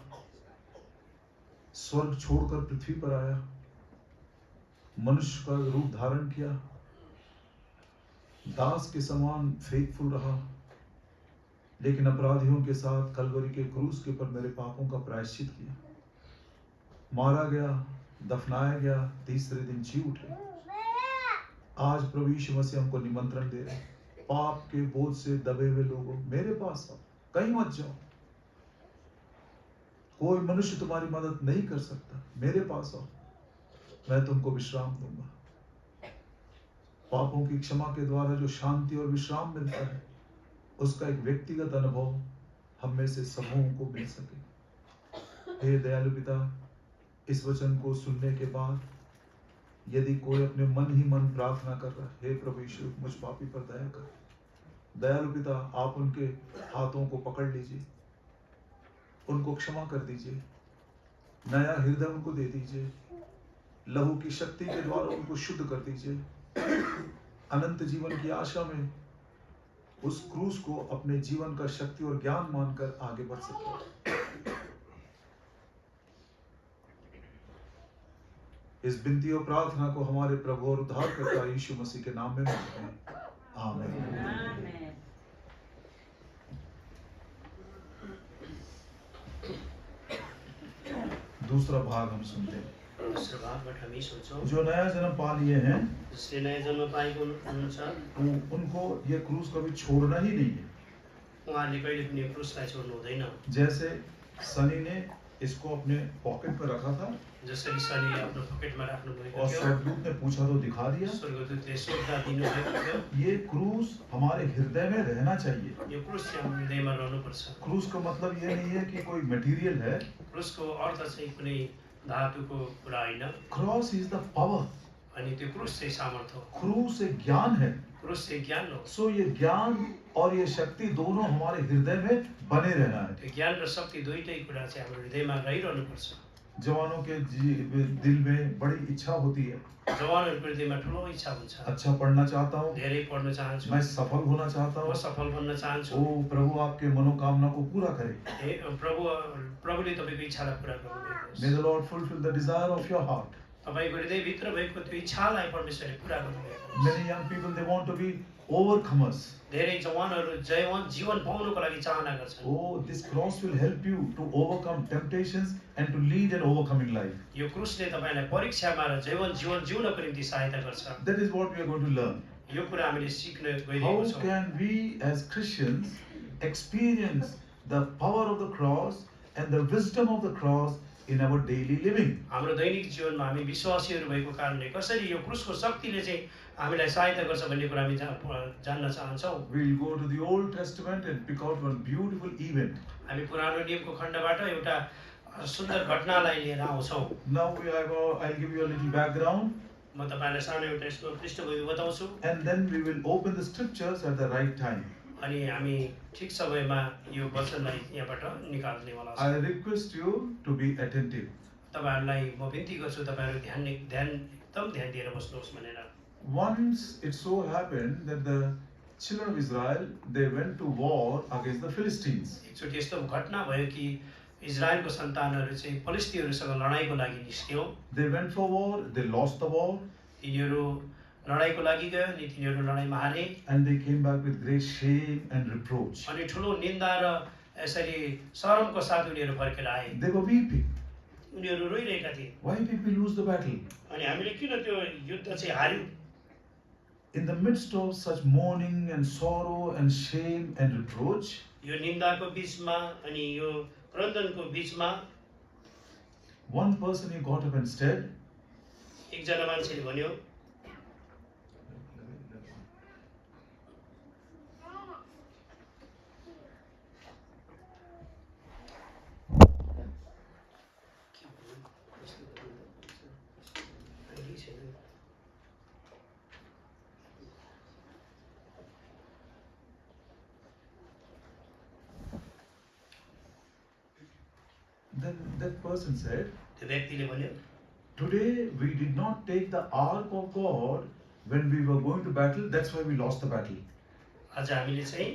स्वर्ग छोड़कर पृथ्वी पर आया, मनुष्य का रूप धारण किया, दास के समान फेथफुल रहा, लेकिन अपराधियों के साथ कलवरी के क्रूस के ऊपर मेरे पापों का प्रायश्चित किया, मारा गया, दफनाया गया, तीसरे दिन जी उठे। आज प्रभु यीशु मसीह हमको निमंत्रण दे रहे हैं, पाप के बोझ से दबे हुए लोगों मेरे पास आओ, कहीं मत जाओ। कोई मनुष्य तुम्हारी मदद नहीं कर सकता, मेरे पास आओ, मैं तुमको विश्राम दूंगा। पापों की क्षमा के द्वारा जो शांति और विश्राम मिलता है, उसका एक व्यक्तिगत अनुभव हम में से समूह को मिल सके। हे दयालु पिता, इस वचन को सुनने के बाद यदि कोई अपने मन ही मन प्रार्थना कर रहा है, हे प्रभु यीशु मुझ पापी पर दया कर। दयालु पिता, आप उनके हाथों को पकड़ लीजिए, उनको क्षमा कर दीजिए, नया हृदय उनको दे दीजिए, लहू की शक्ति के द्वारा उनको शुद्ध कर दीजिए, अनंत जीवन की आशा में उस क्रूस को अपने जीवन का शक्ति और ज्ञान मानकर आगे बढ़ सके। इस विनती और प्रार्थना को हमारे प्रभु और उद्धारकर्ता यीशु मसीह के नाम में मांगते हैं, आमीन। दूसरा भाग हम सुनते हैं। दोस्रो भागबाट हामी सुन्छौँ, जो नया जन्म पा लिए हैं, जसले नयाँ जन्म पाएको हुनुहुन्छ उनको ये क्रूस कभी छोड़ना ही नहीं है। उहाँहरूले कहिले पनि क्रुसलाई छोड्नु हुँदैन। जैसे सनी ने इसको अपने पॉकेट में रखा था जसरी शरीर आफ्नो पकेटमा राख्नु और भएको थियो, स्वर्गदूत ने पूछा तो दिखा दिया। स्वर्गदूतले सोध्दा दिनुभएको थियो। ये क्रूस हमारे हृदय में रहना चाहिए। यो क्रुस चाहिँ हाम्रो हृदयमा रहनुपर्छ। क्रूस का मतलब ये नहीं है कि कोई मटेरियल है। क्रुसको अर्थ चाहिँ कुनै धातुको कुरा होइन, क्रॉस इज द पावर। अनि त्यो क्रुस चाहिँ सामर्थ हो, क्रूस एक ज्ञान है। क्रुस चाहिँ ज्ञान हो। सो ये ज्ञान और ये शक्ति दोनों हमारे हृदय में बने रहना है। त्यो ज्ञान र शक्ति दुईटै कुरा चाहिँ हाम्रो हृदयमा रहिरहनुपर्छ। जवानों के दिल में बड़ी इच्छा होती है, जवानहरूको हृदयमा ठुलो इच्छा हुन्छ, अच्छा पढ़ना चाहता हूँ, धेरै पढ्न चाहन्छु, मैं सफल होना चाहता म हूँ। सफल बन्न चाहन्छु। ओ प्रभु आपके मनोकामना को पूरा करे। हे प्रभुले तपाईँको इच्छालाई पुरा गर्नुहोस्। May the Lord fulfill the desire of your heart. तपाईँको हृदयभित्र भएको त्यो इच्छालाई परमेश्वरले पुरा गर्नुहोस्। Many young people, they want to be overcomers. धेरै जवानहरू जीवन पाउनको लागि चाहना गर्छन्। Oh, this cross will help you to overcome temptations and to lead an overcoming life. यो क्रुसले तपाईँलाई परीक्षामा र जीवन जिउनको निम्ति सहायता गर्छ। That is what we are going to learn. यो कुरा हामीले सिक्न How गइरहेको छौँ। can we as Christians experience the power of the cross and the wisdom of the cross in our daily living? हाम्रो दैनिक जीवनमा हामी विश्वासीहरू भएको कारणले कसरी यो क्रुसको शक्तिले चाहिँ हामीलाई सहायता गर्छ भन्ने कुरा हामी जान्न चाहन्छौँ। We'll go to the Old Testament and pick out one beautiful event. हामी पुरानो नियमको खण्डबाट एउटा सुन्दर घटनालाई लिएर आउँछौँ। Now I'll give you a little background. म तपाईँलाई सानो एउटा यसको पृष्ठभूमि बताउँछु, And then we will open the scriptures at the right time. अनि हामी ठिक समयमा यो वचनलाई यहाँबाट निकाल्नेवाला I छौँ। request you to be attentive. तपाईँहरूलाई म बिन्ती गर्छु, तपाईँहरू एकदम ध्यान दिएर बस्नुहोस् भनेर। Once it so happened that the children of Israel, they went to war against the Philistines. एकचोटि यस्तो घटना भयो कि इजरायलको सन्तानहरू चाहिँ फलिस्तीहरूसँग लडाइँको लागि निस्क्यो। They went for war, they lost the war, तिनीहरू लडाइँको लागि गयो अनि तिनीहरू लडाइँमा हारे and they came back with great shame and reproach. अनि ठुलो निन्दा र यसरी शरमको साथ उनीहरू फर्केर आए। They were weeping. उनीहरू रोइरहेका थिए, Why did we lose the battle? अनि हामीले किन त्यो युद्ध चाहिँ हार्यौँ? In the midst of such mourning and sorrow and shame and reproach, यो निन्दाको बीचमा अनि यो क्रन्दनको बीचमा one person he got up and said, एकजना मान्छेले भन्यो, then that person said, त्यो व्यक्तिले भन्यो, today we did not take the ark of God when we were going to battle, that's why we lost the battle. आज हामीले चाहिँ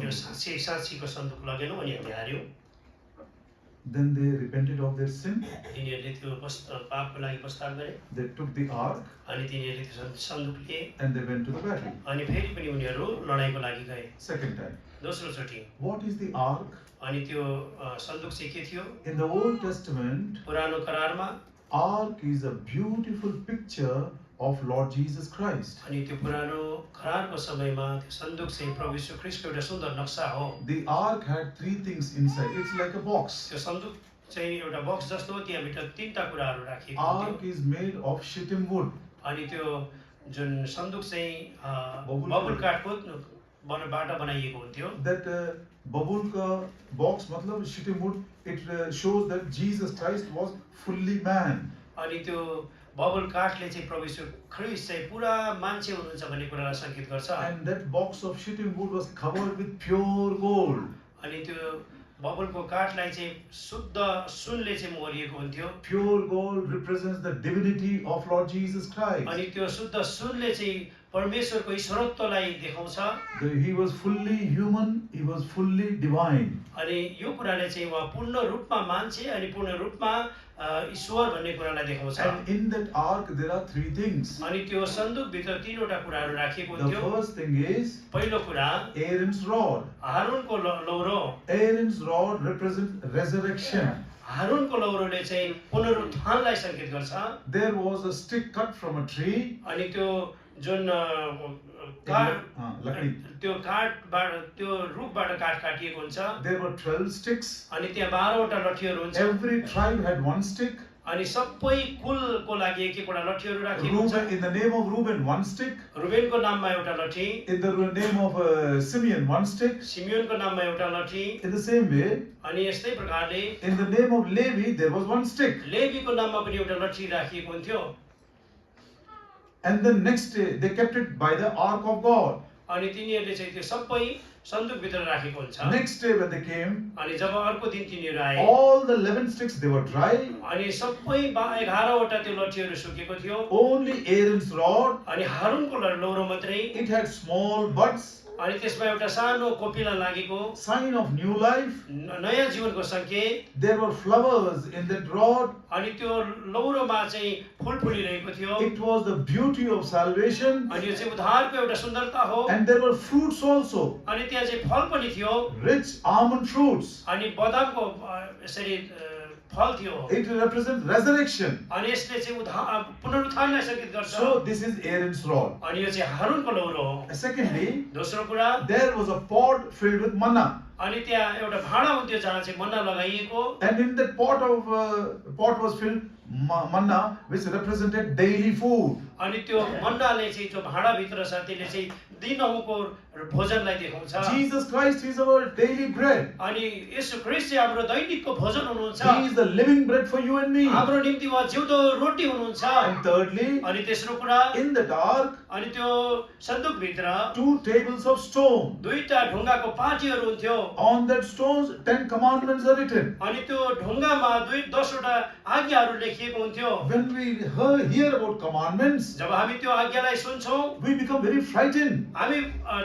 यो साँच्चीको सन्दुक लगेनौँ अनि हामी हार्यौँ। Then they repented of their sin. तिनीहरूले त्यो पापको लागि प्रस्ताव गरे They took the ark अनि तिनीहरूले त्यो सन्दुक लिए and they went to the battle. अनि फेरि पनि उनीहरू लडाइँको लागि गए Second time. दोस्रो चोटि What is the ark? अनि त्यो सन्दुक चाहिँ के थियो In the Old Testament, पुरानो करारमा ark is a beautiful picture of Lord Jesus Christ. अनि त्यो पुरानो करारको समयमा त्यो सन्दुक चाहिँ प्रभु यीशु ख्रीष्टको एउटा सुन्दर नक्सा हो The ark had three things inside. It's like a box. त्यो सन्दुक चाहिँ एउटा बक्स जस्तो हो त्यहाँभित्र तीनटा कुराहरू राखिएको Ark थियो is made of shittim wood. अनि त्यो जुन सन्दुक चाहिँ बबुल बबुल काठको बाट बनाइएको हुन्थ्यो That babul ka box, matlab shittim wood, it shows that Jesus Christ was fully man. अनि त्यो बबुल काठले चाहिँ प्रभु यीशु ख्रीष्ट चाहिँ पुरा मान्छे हुनुहुन्छ भन्ने कुरालाई सङ्केत गर्छ And that box of shittim wood was covered with pure gold. अनि त्यो बबुलको काठलाई चाहिँ शुद्ध सुनले चाहिँ मोरिएको हुन्थ्यो Pure gold represents the divinity of Lord Jesus Christ. अनि त्यो शुद्ध सुनले चाहिँ परमेश्वरको ईश्वरत्वलाई देखाउँछ He was fully human, he was fully divine. अनि यो कुराले चाहिँ उहाँ पूर्ण रूपमा मान्छे अनि पूर्ण रूपमा ईश्वर भन्ने कुरालाई देखाउँछ And in that ark there are three things. अनि त्यो सन्दुकभित्र तीनवटा कुराहरू राखिएको The हुन्थ्यो first thing is पहिलो कुरा Aaron's rod. हारूनको लौरो Aaron's rod represents resurrection. हारूनको लौरोले चाहिँ पुनरुत्थानलाई सङ्केत गर्छ There was a stick cut from a tree. अनि त्यो जुन काठ Lakdi. त्यो काठबाट त्यो रुखबाट काठ काटिएको हुन्छ There were 12 sticks. अनि त्यहाँ 12वटा लठीहरू हुन्छ Every tribe had one stick. अनि सबै कुलको लागि एक एकवटा लठीहरू राखिएको हुन्छ Reuben, in the name of Reuben, one stick. रुबेनको नाममा एउटा लठी In the name of Simeon, one stick. सिमियोनको नाममा एउटा लठी In the same way, अनि यस्तै प्रकारले in the name of Levi, there was one stick. लेवीको नाममा पनि एउटा लठी राखिएको हुन्थ्यो And the next day, they kept it by the ark of God. अनि तिनीहरूले चाहिँ त्यो सबै सन्दुकभित्र राखेको हुन्छ Next day, when they came, अनि जब अर्को दिन तिनीहरू आए all the 11 sticks they were dry. अनि सबै 11वटा त्यो लठीहरू सुकेको थियो Only Aaron's rod, अनि हारूनको लौरो मात्रै it had small buds, अनि त्यसमा एउटा सानो कोपिला लागेको sign of new life. नयाँ जीवनको सङ्केत There were flowers in that rod. अनि त्यो लौरोमा चाहिँ फुल फुलिरहेको थियो It was the beauty of salvation. अनि यो चाहिँ उद्धारको एउटा सुन्दरता हो And there were fruits also, अनि त्यहाँ चाहिँ फल पनि थियो rich almond fruits. अनि बदामको यसरी फल थियो It represents resurrection. अनि यसले चाहिँ पुनरुत्थानलाई सङ्केत गर्छ So this is Aaron's rod. अनि यो चाहिँ हारूनको लौरो हो Secondly, दोस्रो कुरा there was a pot filled with manna. अनि त्यहाँ एउटा भाँडा हुन्थ्यो जहाँ चाहिँ मन्ना लगाइएको And in that pot was filled manna, which represented daily food. अनि त्यो मन्नाले चाहिँ जो भाँडाभित्र छ त्यसले चाहिँ दिनहुँको भोजनलाई देखाउँछ Jesus Christ is our daily bread. अनि येशू ख्रीष्ट चाहिँ हाम्रो दैनिकको भोजन हुनुहुन्छ He is the living bread for you and me. हाम्रो निम्ति उहाँ जिउँदो रोटी हुनुहुन्छ And thirdly, अनि तेस्रो कुरा in that ark, अनि त्यो सन्दुकभित्र 2 tables of stone. दुईटा ढुङ्गाको पाटीहरू हुन्थ्यो On that stones, 10 commandments are written. अनि त्यो ढुङ्गामा 10वटा आज्ञाहरू लेखिएको हुन्थ्यो When we hear about commandments, जब हामी त्यो आज्ञालाई सुन्छौँ we become very frightened हामी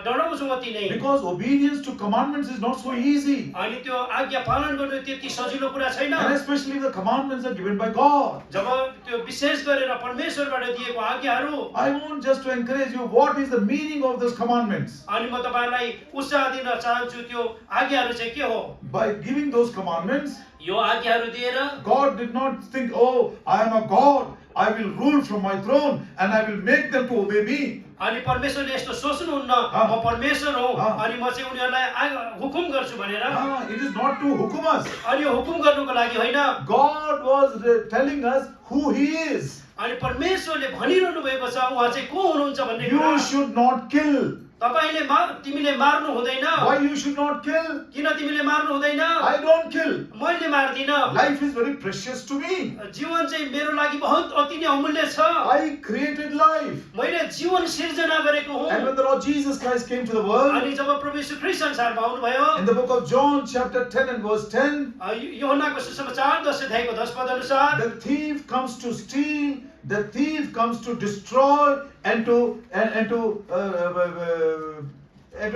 डराउँछौँ अति नै because obedience to commandments is not so easy. अनि त्यो आज्ञा पालन गर्नु त्यति सजिलो कुरा छैन And especially the commandments are given by God. जब त्यो विशेष गरेर परमेश्वरबाट दिएको आज्ञाहरू I want just to encourage you, what is the meaning of those commandments? अनि म तपाईलाई उत्साह दिन चाहन्छु त्यो आज्ञाहरू चाहिँ के हो By giving those commandments, यो आज्ञाहरू दिएर God did not think, oh, I am a God, I will rule from my throne and I will make them to obey me. अनि परमेश्वरले यस्तो सोच्नुहुन्न म परमेश्वर हो अनि म चाहिँ उनीहरूलाई हुकुम गर्छु भनेर It is not to hukum us. अनि यो हुकुम गर्नुको लागि होइन God was telling us who He is. अनि परमेश्वरले भनिरहनु भएको छ उहाँ चाहिँ को हुनुहुन्छ भन्ने कुरा You should not kill. तपाईले तिमीले मार्नु हुँदैन Why you should not kill? किन तिमीले मार्नु हुँदैन I don't kill. मैले मार्दिन Life is very precious to me. जीवन चाहिँ मेरो लागि बहुत अति नै अमूल्य छ I created life. मैले जीवन सिर्जना गरेको हुँ And when the Lord Jesus Christ came to the world, अनि जब प्रभु यीशु ख्रीष्ट संसारमा आउनुभयो in the book of John chapter 10 and verse 10, यूहन्नाको सुसमाचार 10 अध्यायको 10 पद अनुसार the thief comes to steal, the thief comes to destroy and to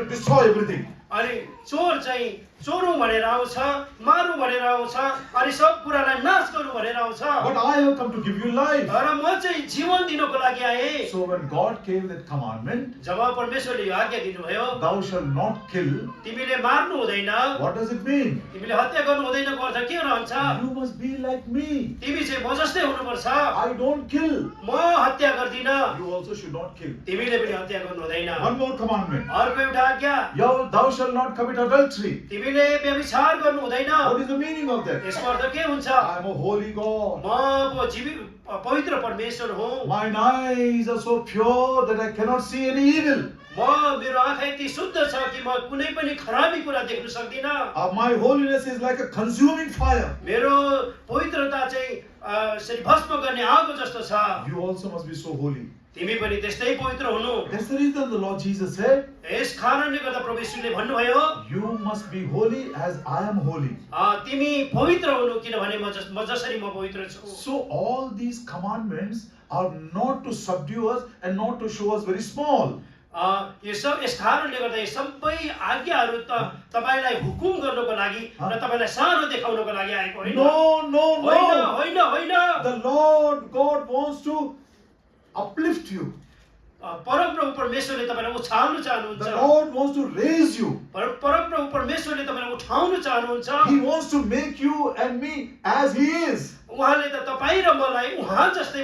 destroy everything. अनि चोर चाहिँ चोरौँ भनेर आउँछ, मारौँ भनेर आउँछ, अनि सब कुरालाई नाश गरौँ भनेर आउँछ। But I have come to give you life. तर म चाहिँ जीवन दिनको लागि आएँ। So when God gave that commandment, जब परमेश्वरले यो आज्ञा दिनुभयो, thou shalt not kill, तिमीले मार्नु हुँदैन, what does it mean? तिमीले हत्या गर्नु हुँदैनको अर्थ के रहन्छ? You must be like me. तिमी चाहिँ म जस्तै हुनुपर्छ। I don't kill. म हत्या गर्दिन, You also should not kill. तिमीले पनि हत्या गर्नु हुँदैन। One more commandment. अर्को एउटा आज्ञा, Thou shalt not commit adultery. तिमीले व्यभिचार गर्नु हुँदैन। What is the meaning of that? यसको अर्थ के हुन्छ? I am a holy God. म पवित्र परमेश्वर हुँ। Mine eyes are so pure that I cannot see any evil. मेरो आँखा यति शुद्ध छ कि म कुनै पनि खराबी कुरा देख्न सक्दिनँ। My holiness is like a consuming fire. मेरो पवित्रता चाहिँ यसरी भस्म गर्ने आगो जस्तो छ। You also must be so holy. तिमी पनि त्यस्तै पवित्र हुनु। That's the reason the Lord Jesus said, यस कारणले गर्दा प्रभु येशूले भन्नुभयो, you must be holy as I am holy. तिमी पवित्र हुनु किनभने म जसरी म पवित्र छु। So all these commandments are not to subdue us and not to show us very small. यस कारणले गर्दा यो सबै आज्ञाहरू तपाईलाई हुकुम गर्नको लागि र तपाईलाई सानो देखाउनको लागि आएको होइन। No. होइन। The Lord God wants to uplift you. परमप्रभु परमेश्वरले तपाईलाई उछाल्न चाहनुहुन्छ। The Lord wants to raise you. परमप्रभु परमेश्वरले तपाईलाई उठाउन चाहनुहुन्छ। He wants to make you and me as He is. उहाँले त तपाईँ र मलाई उहाँ जस्तै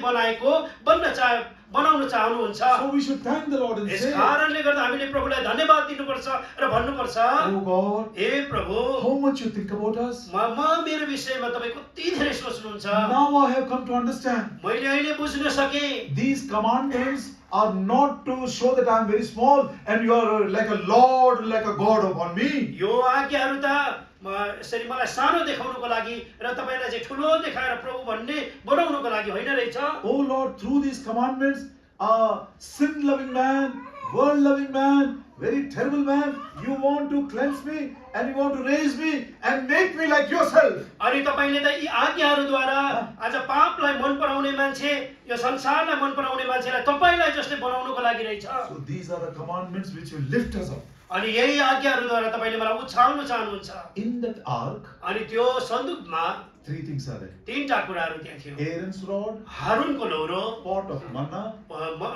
बनाउन चाहनुहुन्छ। So we should thank the Lord and yes say, कारणले गर्दा हामीले प्रभुलाई धन्यवाद दिनुपर्छ र भन्नुपर्छ, oh God, हे प्रभु, how much you think about us. मेरो विषयमा तपाईँ कति धेरै सोच्नुहुन्छ। Now I have come to understand. मैले अहिले बुझ्न सके These commandments are not to show that I am very small and you are like a Lord, like a God upon me. यो आज्ञाहरू त यसरी मलाई सानो देखाउनको लागि र तपाईलाई चाहिँ ठुलो देखाएर प्रभु भन्ने बनाउनको लागि होइन रहेछ। Oh Lord, through these commandments, a sin-loving man, world-loving man, very terrible man, you want to cleanse me and you want to raise me and make me like yourself. अनि तपाईले त यी आज्ञाहरूद्वारा आज पापलाई मन पराउने मान्छे, यो संसारलाई मन पराउने मान्छेलाई तपाईलाई जस्तै बनाउनको लागि रहेछ। So these are the commandments which will lift us up. अनि यही आज्ञाहरूद्वारा तपाईले मलाई उछाल्न चाहनुहुन्छ। In that ark, अनि त्यो सन्दुकमा three things are there. तीनटा कुराहरू त्यहाँ थियो। Aaron's rod, हारूनको लौरो, pot of manna,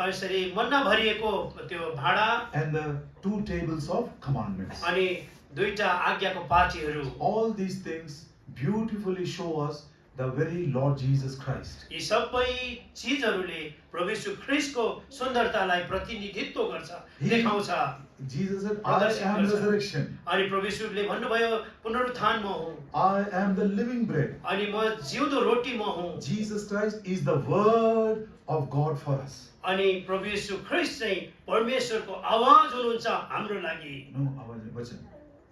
यसरी मन्ना भरिएको त्यो भाँडा, and the 2 tables of commandments. अनि दुईटा आज्ञाको पाटीहरू। All these things beautifully show us the very Lord Jesus Christ. यी सबै चीजहरूले प्रभु येशू ख्रीष्टको सुन्दरतालाई प्रतिनिधित्व गर्छ, देखाउँछ। Jesus said, I am resurrection. अनि प्रभु येशूले भन्नुभयो पुनरुत्थान म हुँ, I am the living bread. अनि म जिउँदो रोटी म हुँ। Jesus Christ is the word of God for us. अनि प्रभु येशू ख्रीष्ट चाहिँ परमेश्वरको आवाज हुनुहुन्छ हाम्रो लागि, No, our vachan.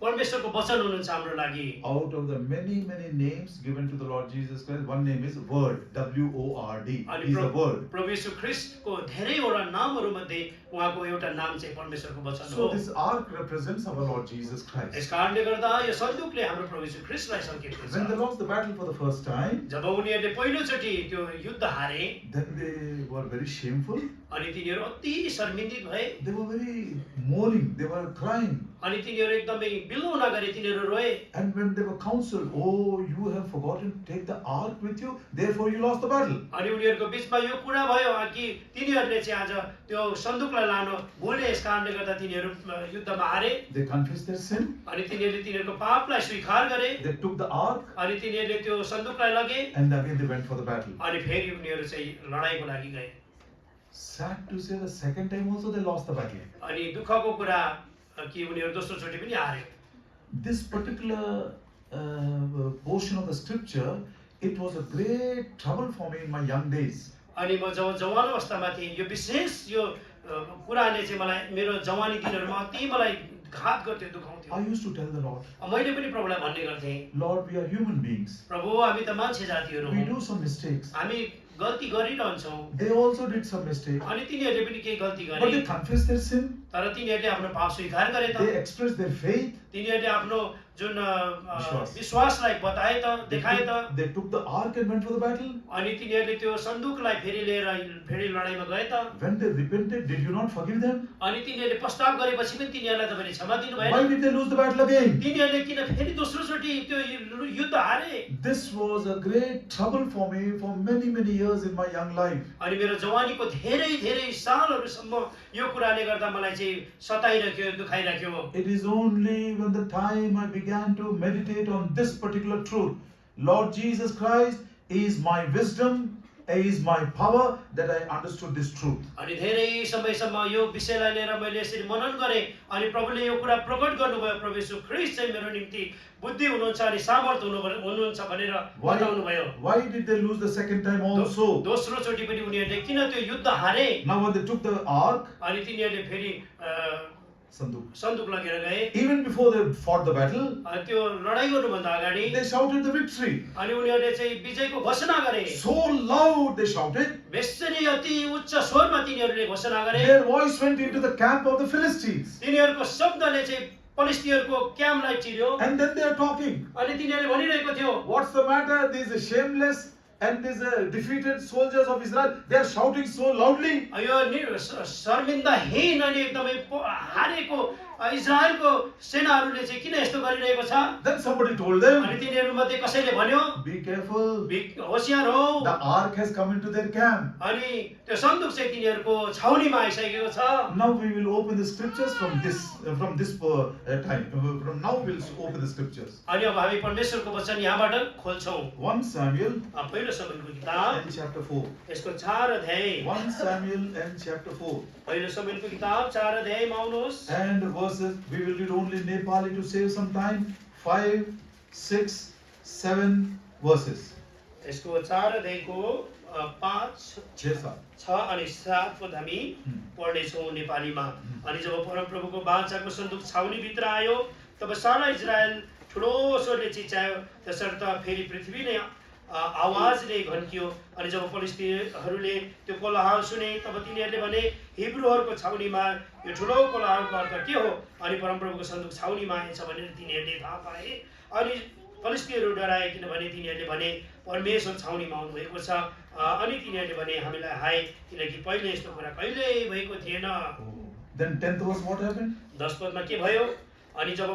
परमेश्वरको वचन हुनुहुन्छ हाम्रो लागि। Out of the many names given to the Lord Jesus Christ, one name is Word, W-O-R-D. अनि He's the Word. प्रभु येशू ख्रीष्टको धेरैवटा नामहरू मध्ये उहाँको एउटा नाम चाहिँ परमेश्वरको वचन हो। So this ark represents our Lord Jesus Christ. यस कारणले गर्दा यो सन्दुकले हाम्रो प्रभु येशू ख्रीष्टलाई सङ्केत When they गर्छ। lost the battle for the first time, जब उनीहरूले पहिलोचोटि त्यो युद्ध हारे, then they were very shameful. अनि तिनीहरू अति शर्मिन्दित भए, They were very mourning. They were crying. अनि तिनीहरू एकदमै बिलौना गरे, तिनीहरू रोए। And when they were counseled, oh, you have forgotten to take the ark with you, therefore you lost the battle. अनि उनीहरूको बिचमा यो कुरा भयो कि तिनीहरूले चाहिँ आज त्यो सन्दुकलाई लानु भुले, यस कारणले गर्दा तिनीहरू युद्धमा हारे। They confessed their sin. अनि तिनीहरूले तिनीहरूको पापलाई स्वीकार गरे, They took the ark अनि तिनीहरूले त्यो सन्दुकलाई लगे, and again they went for the battle. अनि फेरि उनीहरू चाहिँ लडाइँको लागि गए। Sad to say, the second time also they lost the battle. अनि दुःखको कुरा कि उनीहरू दोस्रो चोटि पनि हार्यो। This particular portion of the scripture, it was a great trouble for me in my young days. अनि म जब जवान अवस्थामा थिएँ, यो विशेष यो कुराले चाहिँ मलाई मेरो जवानी दिनहरूमा अति मलाई घात गर्थ्यो, दुखाउँथ्यो। I used to tell the Lord, मैले पनि प्रभुलाई भन्ने गर्थेँ, Lord, we are human beings. प्रभु हामी त मान्छे जातिहरू We हौँ, do some mistakes. हामी गल्ती गरिरहन्छौँ। They also did some mistakes. अनि तिनीहरूले पनि केही गल्ती But गरे, they confessed their sin. तर तिनीहरूले आफ्नो पाप स्वीकार गरे त, They expressed their faith. तिनीहरूले आफ्नो जुन विश्वास। विश्वासलाई बताए त देखाए त They took the ark and went for the battle. अनि तिनीहरूले त्यो सन्दुकलाई फेरि लिएर फेरि लडाइँमा गए त When they repented, did you not forgive them? अनि तिनीहरूले प्रस्ताव गरेपछि पनि तिनीहरूलाई तपाईँले क्षमा दिनु Why भएन did they lose the battle again? तिनीहरूले किन फेरि दोस्रोचोटि त्यो युद्ध हारे This was a great trouble for me for many, many years in my young life. अनि मेरो जवानीको धेरै धेरै सालहरूसम्म यो कुराले गर्दा मलाई चाहिँ सताइराख्यो दुखाइराख्यो It is only when the time I began to meditate on this particular truth, Lord Jesus Christ is my wisdom, is my power, that I understood this truth. अनि धेरै समयसम्म यो विषयलाई लिएर मैले यसरी मनन गरेँ अनि प्रभुले यो कुरा प्रकट गर्नुभयो प्रभु येशू ख्रीष्ट चाहिँ मेरो निम्ति बुद्धि हुनुहुन्छ अनि सामर्थ हुनुहुन्छ भनेर बताउनु भयो Why did they lose the second time also? दोस्रो चोटि पनि उनीहरूले किन त्यो युद्ध हारे Now when they took the ark, अनि तिनीहरूले फेरि Sanduk, सन्दुक लगेर गए even before they fought the battle, अनि त्यो लडाइँ गर्नुभन्दा अगाडि they shouted the victory. अनि उनीहरूले चाहिँ विजयको घोषणा गरे So loud they shouted, बेसरी अति उच्च स्वरमा तिनीहरूले घोषणा गरे their voice went into the camp of the Philistines. तिनीहरूको शब्दले चाहिँ फलिस्तीहरूको क्याम्पलाई चिर्यो And then they are talking. अनि तिनीहरूले भनिरहेको थियो What's the matter? These shameless and these defeated soldiers of Israel, they are shouting so loudly. यो शर्मिन्दाहीन अनि एकदमै हारेको इजरायलको सेनाहरूले चाहिँ किन यस्तो गरिरहेको छ Then somebody told them, अनि तिनीहरू मध्ये कसैले भन्यो be careful. होशियार हो The ark has come into their camp. अनि त्यो सन्दुक चाहिँ तिनीहरूको छाउनीमा आइसकेको छ Now we will open the scriptures from this time. From now we will open the scriptures. अनि अब हामी परमेश्वरको वचन यहाँबाट खोल्छौँ 1 Samuel पहिलो समयको किताब and chapter 4. यसको 4 अध्याय 1 Samuel and chapter 4. पहिलो समयको किताब 4 अध्यायमा आउनुहोस् And verses, we will read only Nepali to save some time. 5, 6, 7 verses. यसको 4 अध्यायको 5, 6 अनि 7 पद हामी पढ्नेछौँ नेपालीमा अनि जब परमप्रभुको बाचाको सन्दुक छाउनीभित्र आयो तब सारा इजरायल ठुलो स्वरले चिच्यायो त्यसर्थ फेरि पृथ्वी नै आवाजले घन्कियो अनि जब फलिस्तीहरूले त्यो कोलाहल सुने तब तिनीहरूले भने हिब्रूहरूको छाउनीमा यो ठुलो कोलाहलको अर्थ के हो अनि परमप्रभुको सन्दुक छाउनीमा आएछ भनेर तिनीहरूले थाहा पाए अनि फलिस्तीहरू डराए किनभने तिनीहरूले भने परमेश्वर छाउनीमा आउनु भएको छ अनि तिनीहरूले भने हामीलाई हाय किनकि पहिले यस्तो कुरा कहिल्यै भएको थिएन Then 10th verse, what happened? 10 पदमा के भयो अनि जब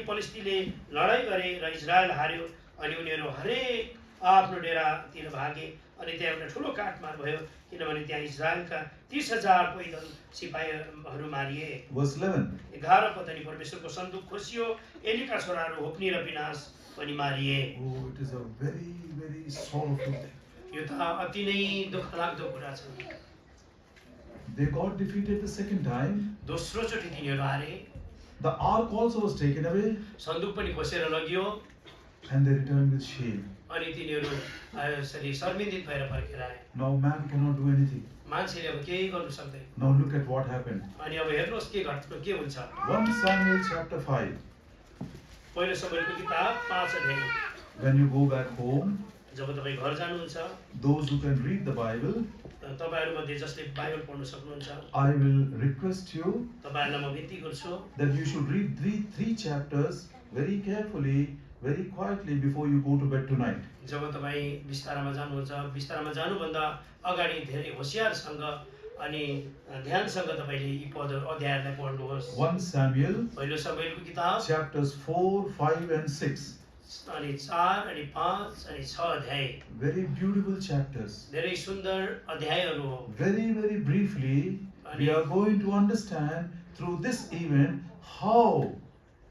फलिस्तीले लडाइँ गरे र इजरायल हार्यो अनि उनीहरू हरेक आफ्नो डेरातिर भागे अनि त्यहाँ एउटा ठुलो काटमार भयो किनभने त्यहाँ इजरायलका 30,000 पैदल सिपाहीहरू मारिए Verse 11. 11 पद अनि परमेश्वरको सन्दुक खोसियो एलीका छोराहरू होप्नी र विनाश पनि मारिए Oh, it is a very, very sorrowful thing. यो त अति नै दुःखलाग्दो कुरा छ They got defeated the second time. दोस्रो चोटि तिनीहरू हारे The ark also was taken away सन्दुक पनि खोसेर लगियो and they returned with shame. अनि तिनीहरू यसरी शर्मिन्दित भएर फर्केर आए Now man cannot do anything. मान्छेले अब केही गर्नु सक्दैन Now look at what happened. अनि अब हेर्नुहोस् के घट्नु के हुन्छ 1 Samuel chapter 5. पहिलो समयको किताब 5 अध्याय When you go back home, जब तपाईँ घर जानुहुन्छ those who can read the Bible, तपाईहरू मध्ये जसले बाइबल पढ्न सक्नुहुन्छ I will request you तपाईहरुलाई म बिन्ती गर्छु that you should read three chapters very carefully, very quietly before you go to bed tonight. जब तपाईँ बिस्तारामा जानुहुन्छ बिस्तारामा जानुभन्दा अगाडि धेरै होशियारसँग अनि ध्यानसँग तपाईले यी अध्यायलाई पढ्नुहोस् 1 Samuel पहिलो समयको किताब chapters 4, 5 and 6. अनि 4 अनि 5 अनि 6 अध्याय Very beautiful chapters. धेरै सुन्दर अध्यायहरू हो Very, very briefly, we are going to understand through this event how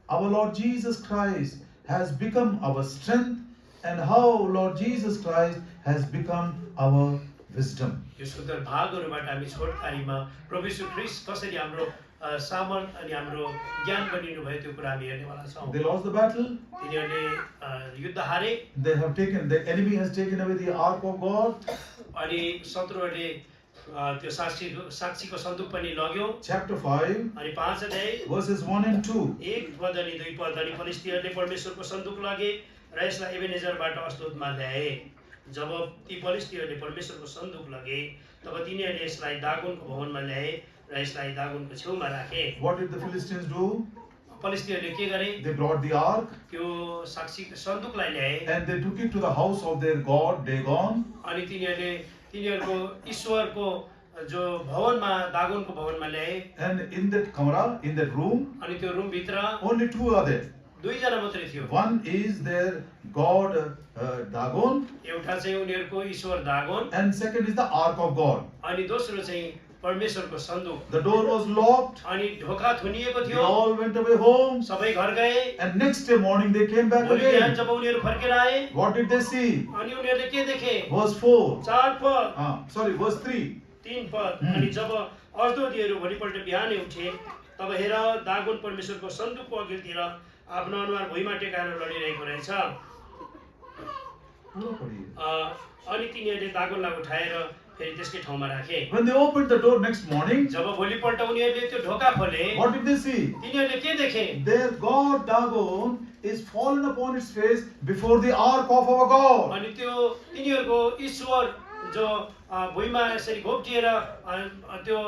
our Lord Jesus Christ has become our strength and how Lord Jesus Christ has become our wisdom. यो सुन्दर भागहरूबाट हामी छोटकारीमा प्रभु यीशु ख्रीष्ट कसरी हाम्रो सामर्थ अनि हाम्रो ज्ञान बनिनु भयो त्यो कुरा हामी हेर्नेवाला छौं They lost the battle. तिनीहरूले युद्ध हारे They have taken, the enemy has taken away the ark of God. अनि शत्रुहरूले त्यो साक्षीको सन्दुक पनि लग्यो Chapter 5, अनि 5 अध्याय verses 1 and 2. 1 पद अनि 2 पद अनि फलिस्तीहरूले परमेश्वरको सन्दुक लगे र यसलाई एबेनेजरबाट अस्दोदमा ल्याए जब ती फलिस्तीहरूले परमेश्वरको सन्दुक लगे तब तिनीहरूले यसलाई दागोनको भवनमा ल्याए र यसलाई दागोनको छेउमा राखे What did the Philistines do? फलिस्तीहरूले के गरे They brought the ark त्यो साक्षीको सन्दुकलाई ल्याए and they took it to the house of their god Dagon. अनि तिनीहरूले तिनीहरूको ईश्वरको जो भवनमा दागोनको भवनमा ल्याए And in that kamara, in that room, अनि त्यो रुमभित्र only two are there. दुईजना मात्रै थियो One is their god Dagon, एउटा चाहिँ उनीहरूको ईश्वर Dagon and second is the ark of God. अनि दोस्रो चाहिँ परमेश्वरको सन्दुक The door was locked. अनि ढोका थुनिएको They थियो all went away home. सबै घर गए And next day morning they came back भोलि बिहान again. जब उनीहरू फर्केर आए What did they see? अनि उनीहरूले के देखे Verse 4. 4 पद Sorry, verse 3. 3 पद अनि जब अर्धोदीहरू भोलिपल्ट बिहानै उठे तब हेर दागोन परमेश्वरको सन्दुकको अघिल्तिर आफ्नो अनुहार भुइँमा टेकाएर लडिरहेको रहेछ पूरा पढ़िए. अनि तिनीहरूले दागोनलाई उठाएर फेरि त्यसकै ठाउँमा राखे When they opened the door next morning, जब भोलिपल्ट उनीहरूले त्यो ढोका खोले what did they see? तिनीहरूले के देखे Their god Dagon is fallen upon its face before the ark of our God. अनि त्यो तिनीहरूको ईश्वर जो भुइँमा यसरी घोप्टिएर त्यो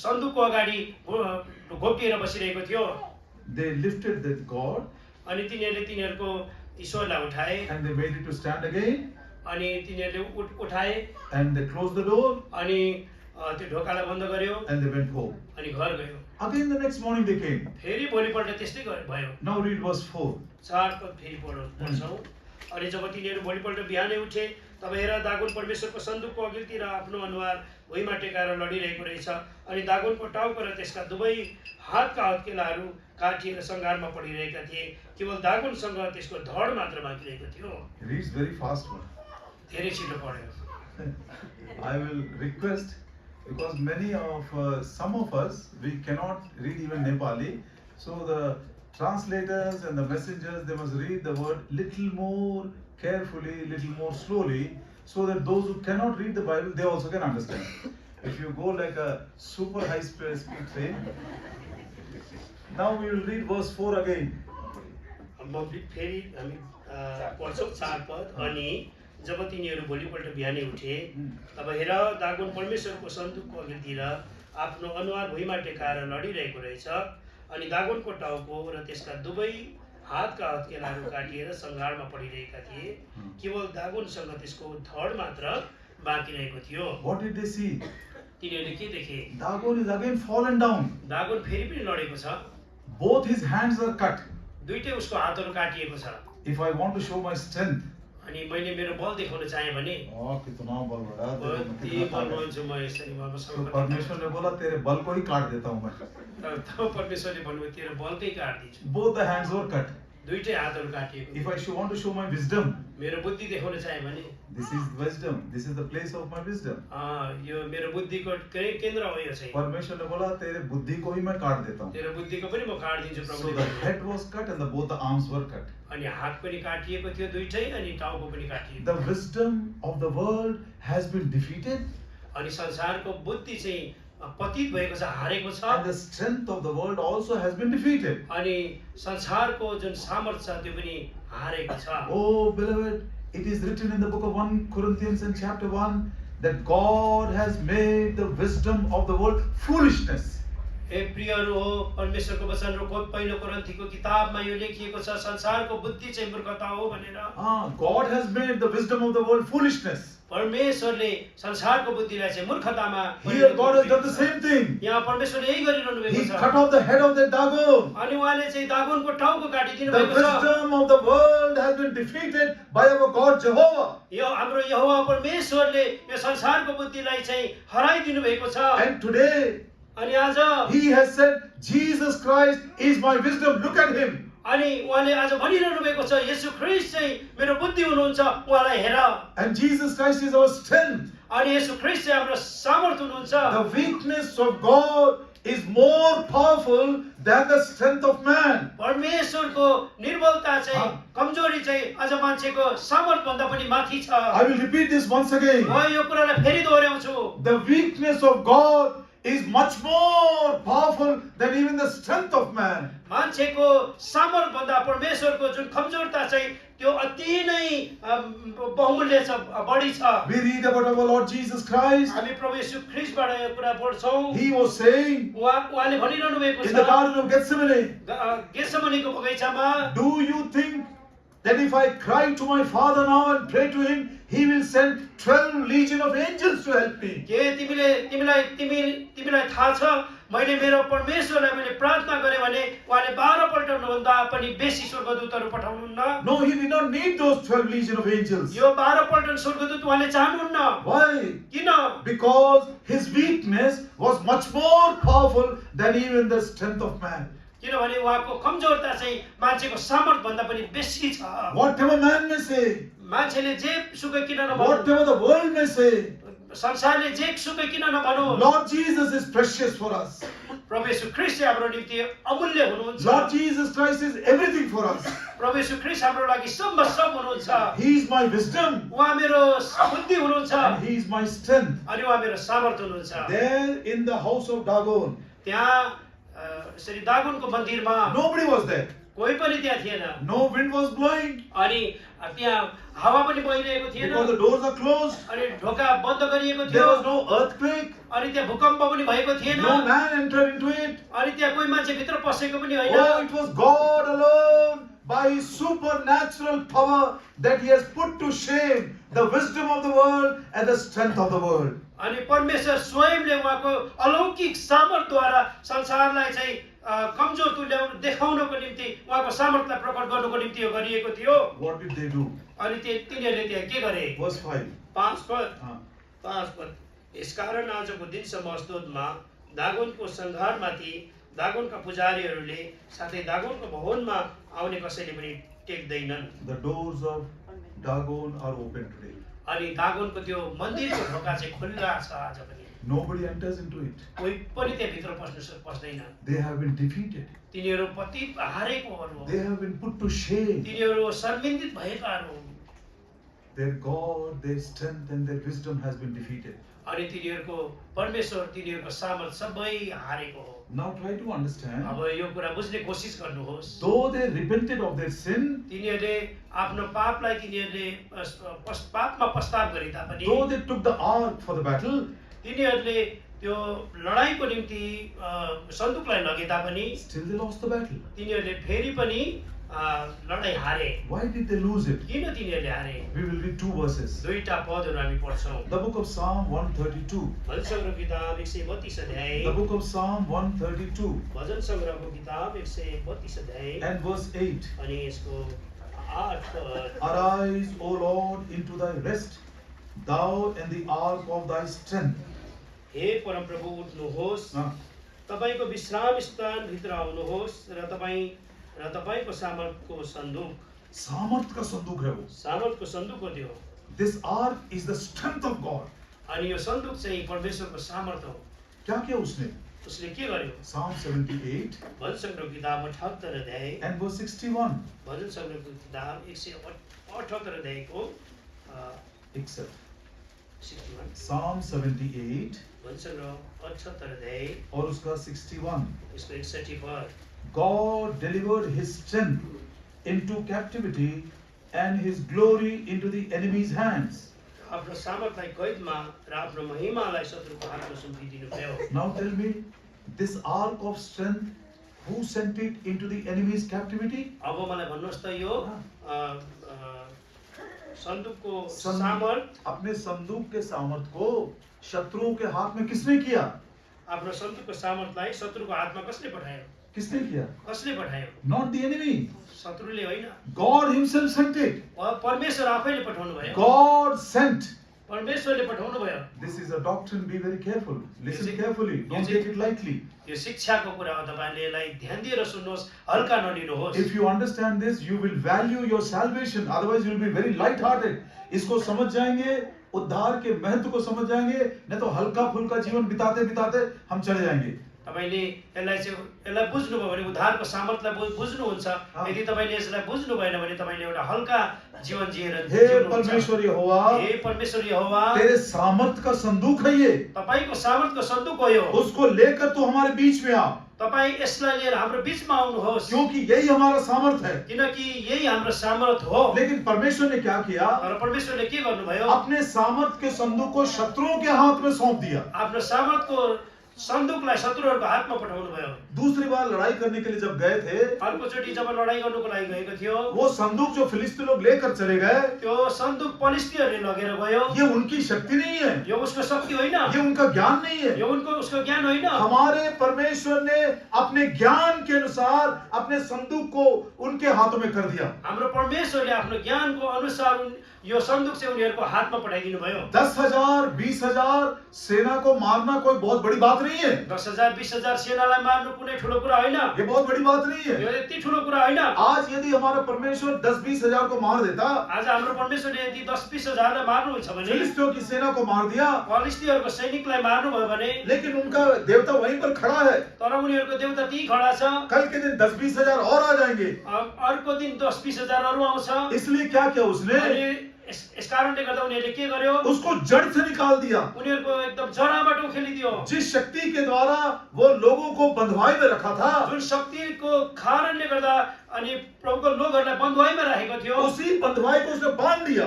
सन्दुकको अगाडि घोप्टिएर बसिरहेको थियो They lifted that god अनि तिनीहरूले तिनीहरूको ईश्वरलाई उठाए and they made it to stand again, अनि तिनीहरूले उठाए and they closed the door अनि त्यो ढोकालाई बन्द गर्यो and they went home. अनि घर गयो Again the next morning they came. फेरि भोलिपल्ट त्यस्तै भयो Now read verse 4. 4 पद फेरि पढ्छौँ अनि जब तिनीहरू भोलिपल्ट बिहानै उठे तब हेर दागोन परमेश्वरको सन्दुकको अघिल्तिर आफ्नो अनुहार भुइँमा टेकाएर लडिरहेको रहेछ अनि दागोनको टाउको र त्यसका दुवै हातका हत्केलाहरू काटिएर सङ्घारमा पडिरहेका थिए केवल दागोनसँग त्यसको धड मात्र बाँकी रहेको थियो He reads very fast one. धेरै छिटो पढ्यो I will request, because some of us, we cannot read even Nepali, so the translators and the messengers, they must read the word little more carefully, little more slowly, so that those who cannot read the Bible, they also can understand. If you go like a super high speed train, now we will read verse 4 again. अब फेरि हामी पढ्छौँ 4 पद अनि जब तिनीहरू भोलिपल्ट बिहानै उठे तब हेर दागोन परमेश्वरको सन्दुकको अघिल्तिर आफ्नो अनुहार भुइँमा टेकाएर लडिरहेको रहेछ अनि दागोनको टाउको र त्यसका दुवै हातका हत्केलाहरू काटिएर सङ्घारमा पडिरहेका थिए केवल दागोनसँग त्यसको धड मात्र बाँकी रहेको थियो What did they see? तिनीहरूले के देखे Dagon is again fallen down. Dagon फेरि पनि लडेको छ Both his hands are cut. दुईटै उसको हातहरू काटिएको छ If I want to show my strength, अनि मैले मेरो बल देखाउन चाहे भने कितना बल बड़ा तेरे में, कति कितना बल ताकत। रहन्छु म यसरी तो बाबासँग परमेश्वर ने बोला तेरे बल को ही काट देता हूँ मैं. तब परमेश्वरले भन्नुभयो तेरो बलकै काटिदिन्छु Both the hands were cut. दुईटै हातहरू काटिएको If I want to show my wisdom, मेरो बुद्धि देखाउन चाहे भने this is wisdom. This is the place of my wisdom. यो मेरो बुद्धिको केन्द्र हो यो चाहिँ परमेश्वर ने बोला तेरे बुद्धि को ही मैं काट देता हूँ. तेरो बुद्धिको पनि म काटिदिन्छु So प्रभुले the भन्नुभयो। head was cut and both the arms were cut. अनि हात पनि काटिएको थियो दुईटै अनि टाउको पनि काटिएको The wisdom of the world has been defeated, अनि संसारको बुद्धि चाहिँ पतित भएको छ हारेको छ and the strength of the world also has been defeated. अनि संसारको जुन सामर्थ्य छ त्यो पनि हारेको छ Oh, beloved, it is written in the book of 1 Corinthians in chapter 1 that God has made the wisdom of the world foolishness. हे प्रियहरू हो परमेश्वरको वचन र पहिलो कोरिन्थीको किताबमा यो लेखिएको छ संसारको बुद्धि चाहिँ मूर्खता हो भनेर God has made the wisdom of the world foolishness. परमेश्वरले संसारको बुद्धिलाई चाहिँ मूर्खतामा Here God has done the same thing. यहाँ परमेश्वरले यही गरिरहनु He भएको cut छ off the head of the Dagon. अनि उहाँले चाहिँ दागोनको टाउको काटिदिनु The भएको छ wisdom of the world has been defeated by our God Jehovah. यो हाम्रो यहोवा परमेश्वरले यो संसारको बुद्धिलाई चाहिँ हराइदिनु भएको छ And today अनि आज He has said, Jesus Christ is my wisdom. Look at Him. अनि उहाँले आज भनिरहनु भएको छ येशू ख्रीष्ट चाहिँ मेरो बुद्धि हुनुहुन्छ उहाँलाई हेर And Jesus Christ is our strength. अनि येशू ख्रीष्ट चाहिँ हाम्रो सामर्थ हुनुहुन्छ The weakness of God is more powerful than the strength of man. परमेश्वरको निर्बलता चाहिँ कमजोरी चाहिँ अझ मान्छेको सामर्थ भन्दा पनि माथि छ I will repeat this once again. म यो कुरालाई फेरि दोहोऱ्याउँछु The weakness of God is much more powerful than even the strength of man. मान्छेको सामर्थ भन्दा परमेश्वरको जुन कमजोरता चाहिँ त्यो अति नै बहुमूल्य छ, बढी छ। We read about our Lord Jesus Christ. हामी प्रभु येशू ख्रीष्टबाट यो कुरा पढ्छौँ। He was saying उहाँले भनिरहनु भएको in the छ Garden of Gethsemane, गेत्सेमनीको बगैँचामा, do you think that if I cry to my Father now and pray to Him, He will send 12 legion of angels to help me? के तिमीलाई थाहा छ मैले मेरो परमेश्वरलाई मैले प्रार्थना गरेँ भने उहाँले 12 पल्ट भन्दा पनि बेसी स्वर्गदूतहरू पठाउनुहुन्न। No, He did not need those 12 legion of angels. यो 12 पल्ट स्वर्गदूत उहाँले चाहनुहुन्न। Why? किन? Because His weakness was much more powerful than even the strength of man. किनभने उहाँको कमजोरता चाहिँ मान्छेको सामर्थ भन्दा पनि बेसी छ। Whatever man may say, मान्छेले जे सुकै किन नभनौँ, whatever the world may say, संसारले जे सुकै किन नभनौँ, Lord Jesus is precious for us. प्रभु येशू ख्रीष्ट चाहिँ हाम्रो निम्ति अमूल्य हुनुहुन्छ। Lord Jesus Christ is everything for us. प्रभु येशू ख्रीष्ट हाम्रो लागि सब हुनुहुन्छ। He is my wisdom उहाँ मेरो बुद्धि हुनुहुन्छ and He is my strength. अनि उहाँ मेरो सामर्थ हुनुहुन्छ। There in the house of Dagon, त्यहाँ यसरी दागोनको मन्दिरमा nobody was there. कोही पनि त्यहाँ थिएन No wind was blowing अनि त्यहाँ हावा पनि बहिरहेको थिएन because the doors are closed. अनि ढोका बन्द गरिएको There थियो was no earthquake. अनि त्यहाँ भूकम्प पनि भएको थिएन No man entered into it. अनि त्यहाँ कोही मान्छे भित्र पसेको पनि Oh, होइन। it was God alone by His supernatural power that He has put to shame the wisdom of the world and the strength of the world. अनि परमेश्वर स्वयंले उहाँको अलौकिक सामर्थ्यद्वारा संसारलाई चाहिँ कमजोर तुल्याउन देखाउनको निम्ति उहाँको सामर्थ्यलाई प्रकट गर्नको निम्ति यो गरिएको थियो। What did they do? अनि तिनीहरूले त्यहाँ के गरे? Verse 5. 5 पद यसकारण आजको दिनसम्म अस्दोदमा दागोनको संहारमाथि दागोनका पुजारीहरूले साथै दागोनको भवनमा आउने कसैले पनि टेक्दैनन्। The doors of Dagon are open today. अनि दागोनको त्यो मन्दिरको ढोका चाहिँ खुल्ला छ आज पनि। Nobody enters into it. कोही पनि त्यहाँ भित्र पस्दैन। They have been defeated. तिनीहरू पति हारेकोहरू हो। They have been put to shame. तिनीहरू शर्मिन्दित भएकाहरू हुन्। Their God, their strength and their wisdom has been defeated. अनि तिनीहरूको परमेश्वर तिनीहरूको सामर्थ सबै हारेको हो। Now try to understand. अब यो कुरा बुझ्ने कोसिस गर्नुहोस्। Though they repented of their sin, तिनीहरूले आफ्नो पापलाई तिनीहरूले पापमा पश्चाताप गरे तापनि, though they took the ark for the battle, तिनीहरूले त्यो लडाईँको निम्ति सन्दुकलाई लगे तापनि still they lost the battle. तिनीहरूले फेरि पनि लडाई हारे। Why did they lose it? किन तिनीहरूले हारे? We will read two verses. दुईटा पदहरू हामी पढ्छौँ। The book of Psalm 132. भजन सङ्ग्रह किताब 132 अध्याय। The book of Psalm 132 भजन सङ्ग्रहको किताब 132 अध्याय and verse 8. अनि यसको 8 पद। Arise, O Lord, into thy rest, thou and the ark of thy strength. हे परमप्रभु उठ्नुहोस्, हाँ, तपाईको विश्राम स्थान भित्र आउनुहोस् र तपाईको सामर्थको सन्दुक। सामर्थ का संदूक है वो. सामर्थको सन्दुक हो त्यो। This ark is the strength of God. अनि यो सन्दुक चाहिँ परमेश्वरको सामर्थ हो। क्या किया उसने? उसले के गर्यो? Psalm 78 भजन सङ्ग्रह किताब 78 अध्याय and verse 61. भजन सङ्ग्रहको किताब 178 अध्यायको Except 61 Psalm 78 भजन सङ्ग्रह 78 अध्याय और उसका 61. यसको 61 पद। God delivered His strength into captivity and His glory into the enemy's hands. आफ्नो सामर्थलाई कैदमा र आफ्नो महिमालाई शत्रुको हातमा सुम्पिदिनु भयो। Now tell me, this ark of strength, who sent it into the enemy's captivity? अब मलाई भन्नुहोस् त यो सन्दुकको सामर्थ, अपने संदूक के सामर्थ को शत्रुओं के हाथ में किसने किया? आफ्नो सन्दुकको सामर्थलाई शत्रुको हातमा कसले पठायो? किसने किया? कसले पठायो? Not the enemy. शत्रुले होइन, God Himself sent it. परमेश्वर आफैले पठाउनु भयो। God sent. परमेश्वरले पठाउनु भयो। This is a doctrine. Be very careful. Listen Yes, carefully. Don't yes, take it lightly. यो शिक्षाको कुरा हो, तपाईले यसलाई ध्यान दिएर सुन्नुहोस्, हल्का नलिनुहोस्। If you understand this, you will value your salvation. Otherwise, you will be very light-hearted. इसको समझ जाएंगे, उद्धार के महत्व को समझ जाएंगे, नहीं तो हल्का फुल्का जीवन बिताते बिताते हम चले जाएंगे। तपाईले यसलाई बुझ्नुभयो भने उद्धारको सामर्थ्यलाई बुझ्नुहुन्छ। यदि तपाईले यसलाई बुझ्नु भएन भने तपाईले एउटा हल्का जीवन जिएर हे जिउनुहुन्छ। परमेश्वर यहोवा, हे परमेश्वर यहोवा, तेरे सामर्थ का संदूक है ये, तपाईको सामर्थको सन्दुक हो यो। उसको लेकर तू हमारे बीच में आ, तपाई यसलाई लिएर हाम्रो बीचमा आउनुहोस्, क्योंकि यही हमारा सामर्थ है। किनकि यही हाम्रो सामर्थ हो। लेकिन परमेश्वर ने क्या किया? र परमेश्वरले के गर्नुभयो? अपने सामर्थ के संदूक को शत्रुओं के हाथ में सौंप दिया। आफ्नो सामर्थको सन्दुकलाई शत्रुहरूको हातमा पठाउनु भयो। दूसरी बार लड़ाई करने के लिए जब गए थे, अर्कोचोटि जब लडाईँ गर्नुको लागि गएको थियो, वो संदूक जो फिलिस्ती लोग लेकर चले गए, त्यो सन्दुक फलिस्तीहरूले लगेर गयो। ये उनकी शक्ति नहीं है, यो उसको शक्ति होइन, ये उनका ज्ञान नहीं है। यो उसको ज्ञान होइन। हमारे परमेश्वर ने अपने ज्ञान के अनुसार अपने संदूक को उनके हाथों में कर दिया। हाम्रो परमेश्वरले आफ्नो ज्ञानको अनुसार यो सन्दुक चाहिँ उनीहरूको हातमा पठाइदिनु भयो। 10,000, 20,000 सेना को मारना कोई बहुत बड़ी बात नहीं है। 10,000 20,000 सेनालाई मार्नु कुनै ठुलो कुरा होइन। ये बहुत बड़ी बात नहीं है। यो यति ठुलो कुरा होइन। आज यदि हमारा परमेश्वर 10-20,000 को मार देता, आज हाम्रो परमेश्वरले यदि 10-20,000लाई मार्नुहुन्छ भने, फिलिस्तियों की सेना को मार दिया, फलिस्तीहरूको सैनिकलाई मार्नुभयो भने, लेकिन उनका देवता वहीं पर खड़ा है, तर उनीहरूको देवता त्यही खडा छ। कल के दिन 10-20,000 और आ जाएंगे। अर्को दिन 10-20,000 अरू आउँछ। इसलिए क्या किया उसने? अनि यस कारणले गर्दा उनीहरूले के गर्यो? उसको जड़ से निकाल दिया। उनीहरूको एकदम जराबाट उखेलिदियो। जिस शक्ति के द्वारा वो लोगों को बंधुआई में रखा था, जुन शक्तिको कारणले गर्दा अनि प्रभुको लोकहरूलाई बन्धुवाईमा राखेको थियो, उसी बंधुआई को उसने बांध दिया,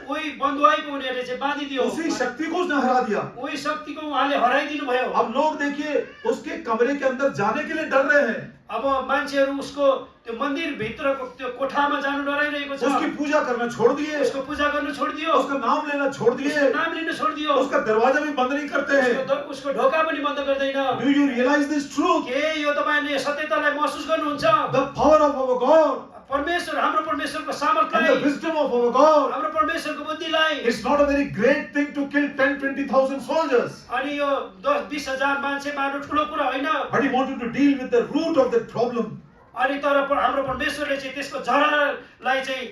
उही बन्धुवाईको उनीहरूले चाहिँ बाँधिदियो। उसी शक्ति को उसने हरा दिया। उही शक्तिको उहाँले हराइदिनु भयो। अब लोग देखिए उसके कमरे के अंदर जाने के लिए डर रहे हैं, अब मान्छेहरू उसको त्यो मन्दिर भित्रको त्यो कोठामा जानु डराइरहेको छ। उसकी पूजा करना छोड़ दिए, उसको पूजा गर्नु छोडिदियो, उसका नाम लेना छोड़ दिए, उसको नाम लिन छोडिदियो, उसका दरवाजा भी बंद नहीं करते हैं। उसको ढोका पनि बन्द गर्दैन। Do you realize this truth? के यो तपाईँले सत्यतालाई महसुस गर्नुहुन्छ? The power of our God परमेश्वर, हाम्रो परमेश्वरको and the सामर्थ्यलाई, wisdom of our God. हाम्रो परमेश्वरको बुद्धिलाई, It's not a very great thing to kill 10-20,000 soldiers, अनि यो 10-20,000 मान्छे मार्नु ठुलो कुरा होइन। but he wanted to deal with the root of the problem. अनि तर हाम्रो परमेश्वरले चाहिँ त्यसको जरालाई चाहिँ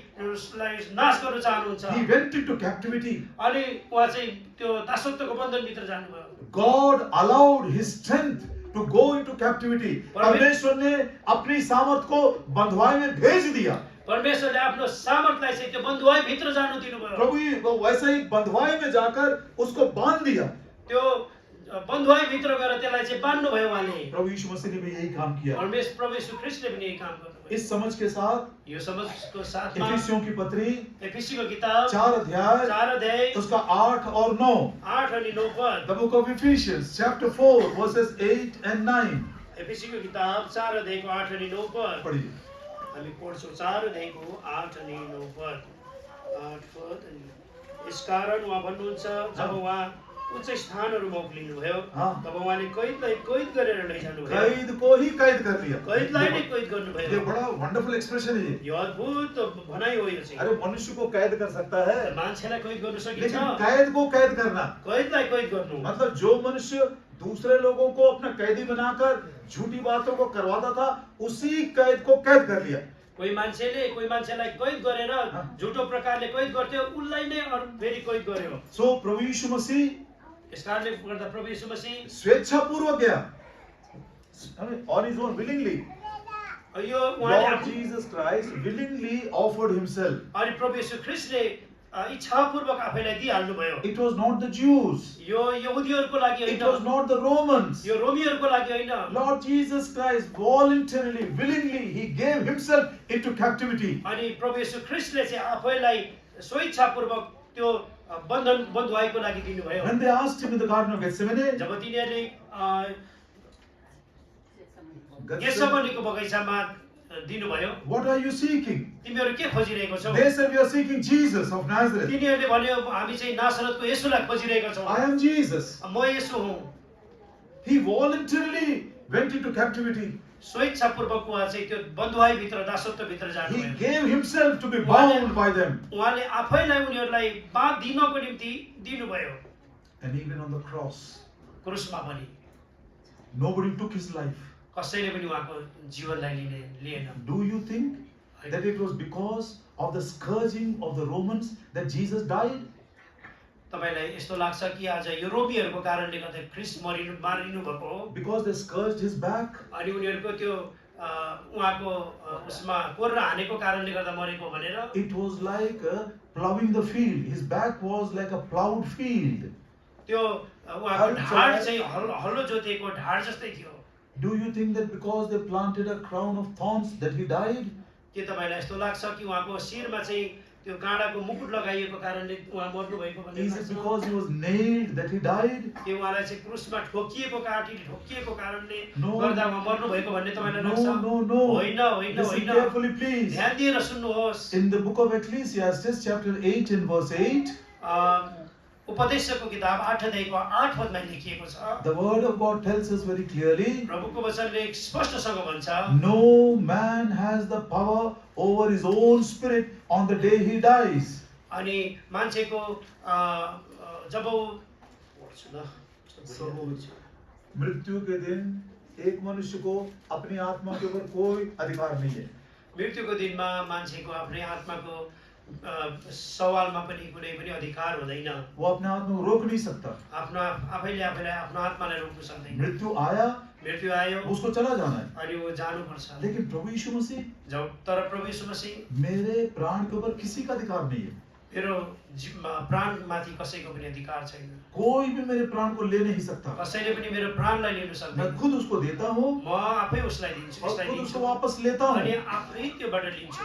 नाश गर्न चाहनुहुन्छ। He went into captivity. अनि उहाँ चाहिँ त्यो दासत्वको बन्धनभित्र जानुभयो। God allowed his strength to go into captivity. परमेश्वर ने अपनी सामर्थ को बंधुआई में भेज दिया। परमेश्वरले आफ्नो सामर्थ्यलाई चाहिँ त्यो बन्धुवाई भित्र जानु दिनुभयो। प्रभु वैसे ही बंधुआई में जाकर उसको बांध दिया। त्यो बन्धुवाई भित्र गएर त्यसलाई चाहिँ बान्नु भयो उहाँले। प्रभु यीशु मसीह ने भी यही काम किया। प्रभु यीशु ख्रीष्टले पनि यही काम गर्नुभयो। इस समझ के साथ यो समझको साथमा इफिसियों की पत्री एफिसीको किताब 4 अध्याय 4 अध्याय उसका 8 और 9, 8 अनि 9 पद, The book of Ephesians chapter 4 verses 8 and 9 एफिसीको किताब 4 अध्यायको 8 अनि 9 पद पढ़िए। हामी पढ्छौँ। 4 अध्यायको 8 अनि 9 पद, 8 पद। अनि यसकारण उहाँ भन्नुहुन्छ, जब उहाँ उच्च स्थानहरूमा उक्लिनुभयो, तब उहाँले कैदलाई कैद गरेर लैजानु भयो। कैद को ही कैद कर लिया। कैदलाई नै कैद गर्नुभयो। ये बड़ा वंडरफुल एक्सप्रेशन है ये। यो अद्भुत भनाइ हो यो चाहिँ। अरे मनुष्य को कैद कर सकता है, मान्छेलाई कैद गर्न सकिन्छ, लेकिन कैद को कैद करना कैदलाई कैद गर्नु मतलब जो मनुष्य दूसरे लोगों को अपना कैदी बनाकर झूठी बातों को करवाता था, उसी कैद को कैद कर लिया। कोही मान्छेलाई कैद गरेर झुटो प्रकारले कैद गर्थ्यो, उसलाई नै अरू फेरि कैद गर्यो। सो प्रभु यीशु मसीह यसकारणले गर्दा प्रभु यीशु मसीह स्वेच्छापूर्वक गया, on his own willingly. यो उहाँले Lord Jesus Christ willingly offered himself. अनि प्रभु यीशु ख्रीष्टले इच्छापूर्वक आफैलाई दिइहाल्नु भयो। It was not the Jews, यो यहुदीहरूको लागि it was होइन, not the Romans. यो रोमीहरूको लागि होइन। Lord Jesus Christ voluntarily, willingly, he gave himself into captivity. अनि प्रभु यीशु ख्रीष्टले चाहिँ आफैलाई स्वेच्छापूर्वक त्यो बन्धुवाईको लागि दिनुभयो। When they asked him in the Garden of Gethsemane, जब तिनीहरूले गेत्सेमनीको बगैँचामा दिनुभयो, what are you seeking? तिमीहरू के खोजिरहेको छौ? They said, we are seeking Jesus of Nazareth. तिनीहरूले भन्यो, हामी चाहिँ नासरतको येशूलाई खोजिरहेका छौँ। I am Jesus. म येशू हुँ। He voluntarily went into captivity. स्वेच्छापूर्वक उहाँ चाहिँ त्यो बन्धुवाई भित्र, दासत्व भित्र He जानुभयो। gave himself to be bound by them. उहाँले आफैलाई उनीहरूलाई बाँध दिनको निम्ति दिनुभयो। And even on the cross, क्रुसमा पनि nobody took his life. कसैले पनि उहाँको जीवनलाई लिएन। Do you think that it was because of the scourging of the Romans that Jesus died? तपाईलाई यस्तो लाग्छ कि आज यो रोमीहरूको कारणले गर्दा ख्रीष्ट मारिनु भएको हो? Because they scourged his back, अनि उनीहरूको त्यो उहाँको उसमा कोर्रा हानेको कारणले गर्दा मरेको भनेर It was like plowing the field. His back was like a plowed field. त्यो उहाँको हल ढाड चलाए- चाहिँ हल्लो जोतेको ढाड जस्तै थियो। Do you think that because they planted a crown of thorns that he died? के तपाईँलाई यस्तो लाग्छ कि उहाँको शिरमा चाहिँ त्यो काँडाको मुकुट लगाइएको कारणले उहाँ मर्नु भएको भन्ने Is it लाग्छ? because he was nailed that he died? के उहाँलाई चाहिँ क्रुसमा ठोकिएको काँटीले ठोकिएको कारणले No. गर्दा उहाँ मर्नु भएको भन्ने तपाईँलाई लाग्छ? No. होइन होइन Listen होइन। carefully, please. ध्यान दिएर सुन्नुहोस्। In the book of Ecclesiastes, chapter 8 and verse 8, उपदेशको किताब 8 अध्यायको 8 पदमा लेखिएको छ। the word of God tells us very clearly, प्रभुको वचनले स्पष्टसँग भन्छ, no man has the power over his own spirit on the day he dies. अनि मान्छेको जब ऊ- मृत्यु के दिन एक मनुष्य को अपनी आत्मा के ऊपर कोई अधिकार नहीं है। मृत्युको दिनमा मान्छेको आफ्नै आत्माको सवालमा पनि कुनै पनि अधिकार हुँदैन। वो अपने आत्मा को रोक नहीं सकता। आफ्नो आफैले आफैलाई आफ्नो आत्मालाई रोक्न सक्दैन। मृत्यु आया, मृत्यु आयो उसको चला जाना है। अनि ऊ जानुपर्छ। लेकिन प्रभु यीशु मसीह, तर प्रभु यीशु मसीह मेरे प्राण के ऊपर किसी का अधिकार नहीं है। मेरो प्राणमाथि कसैको पनि अधिकार छैन। कोई भी मेरे प्राण को ले नहीं सकता। कसैले पनि मेरो प्राणलाई लिन मैं सक्दैन। खुद उसको देता हूँ म आफै उसलाई दिन्छु, और उसलाई खुद दिन्छु उसको वापस लेता हूँ। अनि आफै त्योबाट लिन्छु।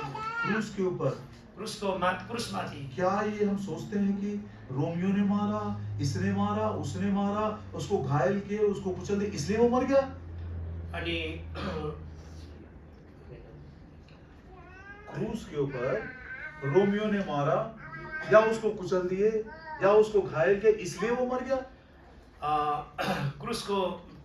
क्रूस के ऊपर क्रुसमाथि क्या ये हम सोचते हैं कि रोमियो ने मारा, इसने मारा, उसने मारा, उसको घायल किए, उसको कुचल दिया, इसलिए वो मर गया? अनि क्रूस के ऊपर रोमियो ने मारा या उसको कुचल दिए या उसको घायल किया, इसलिए वो मर गया?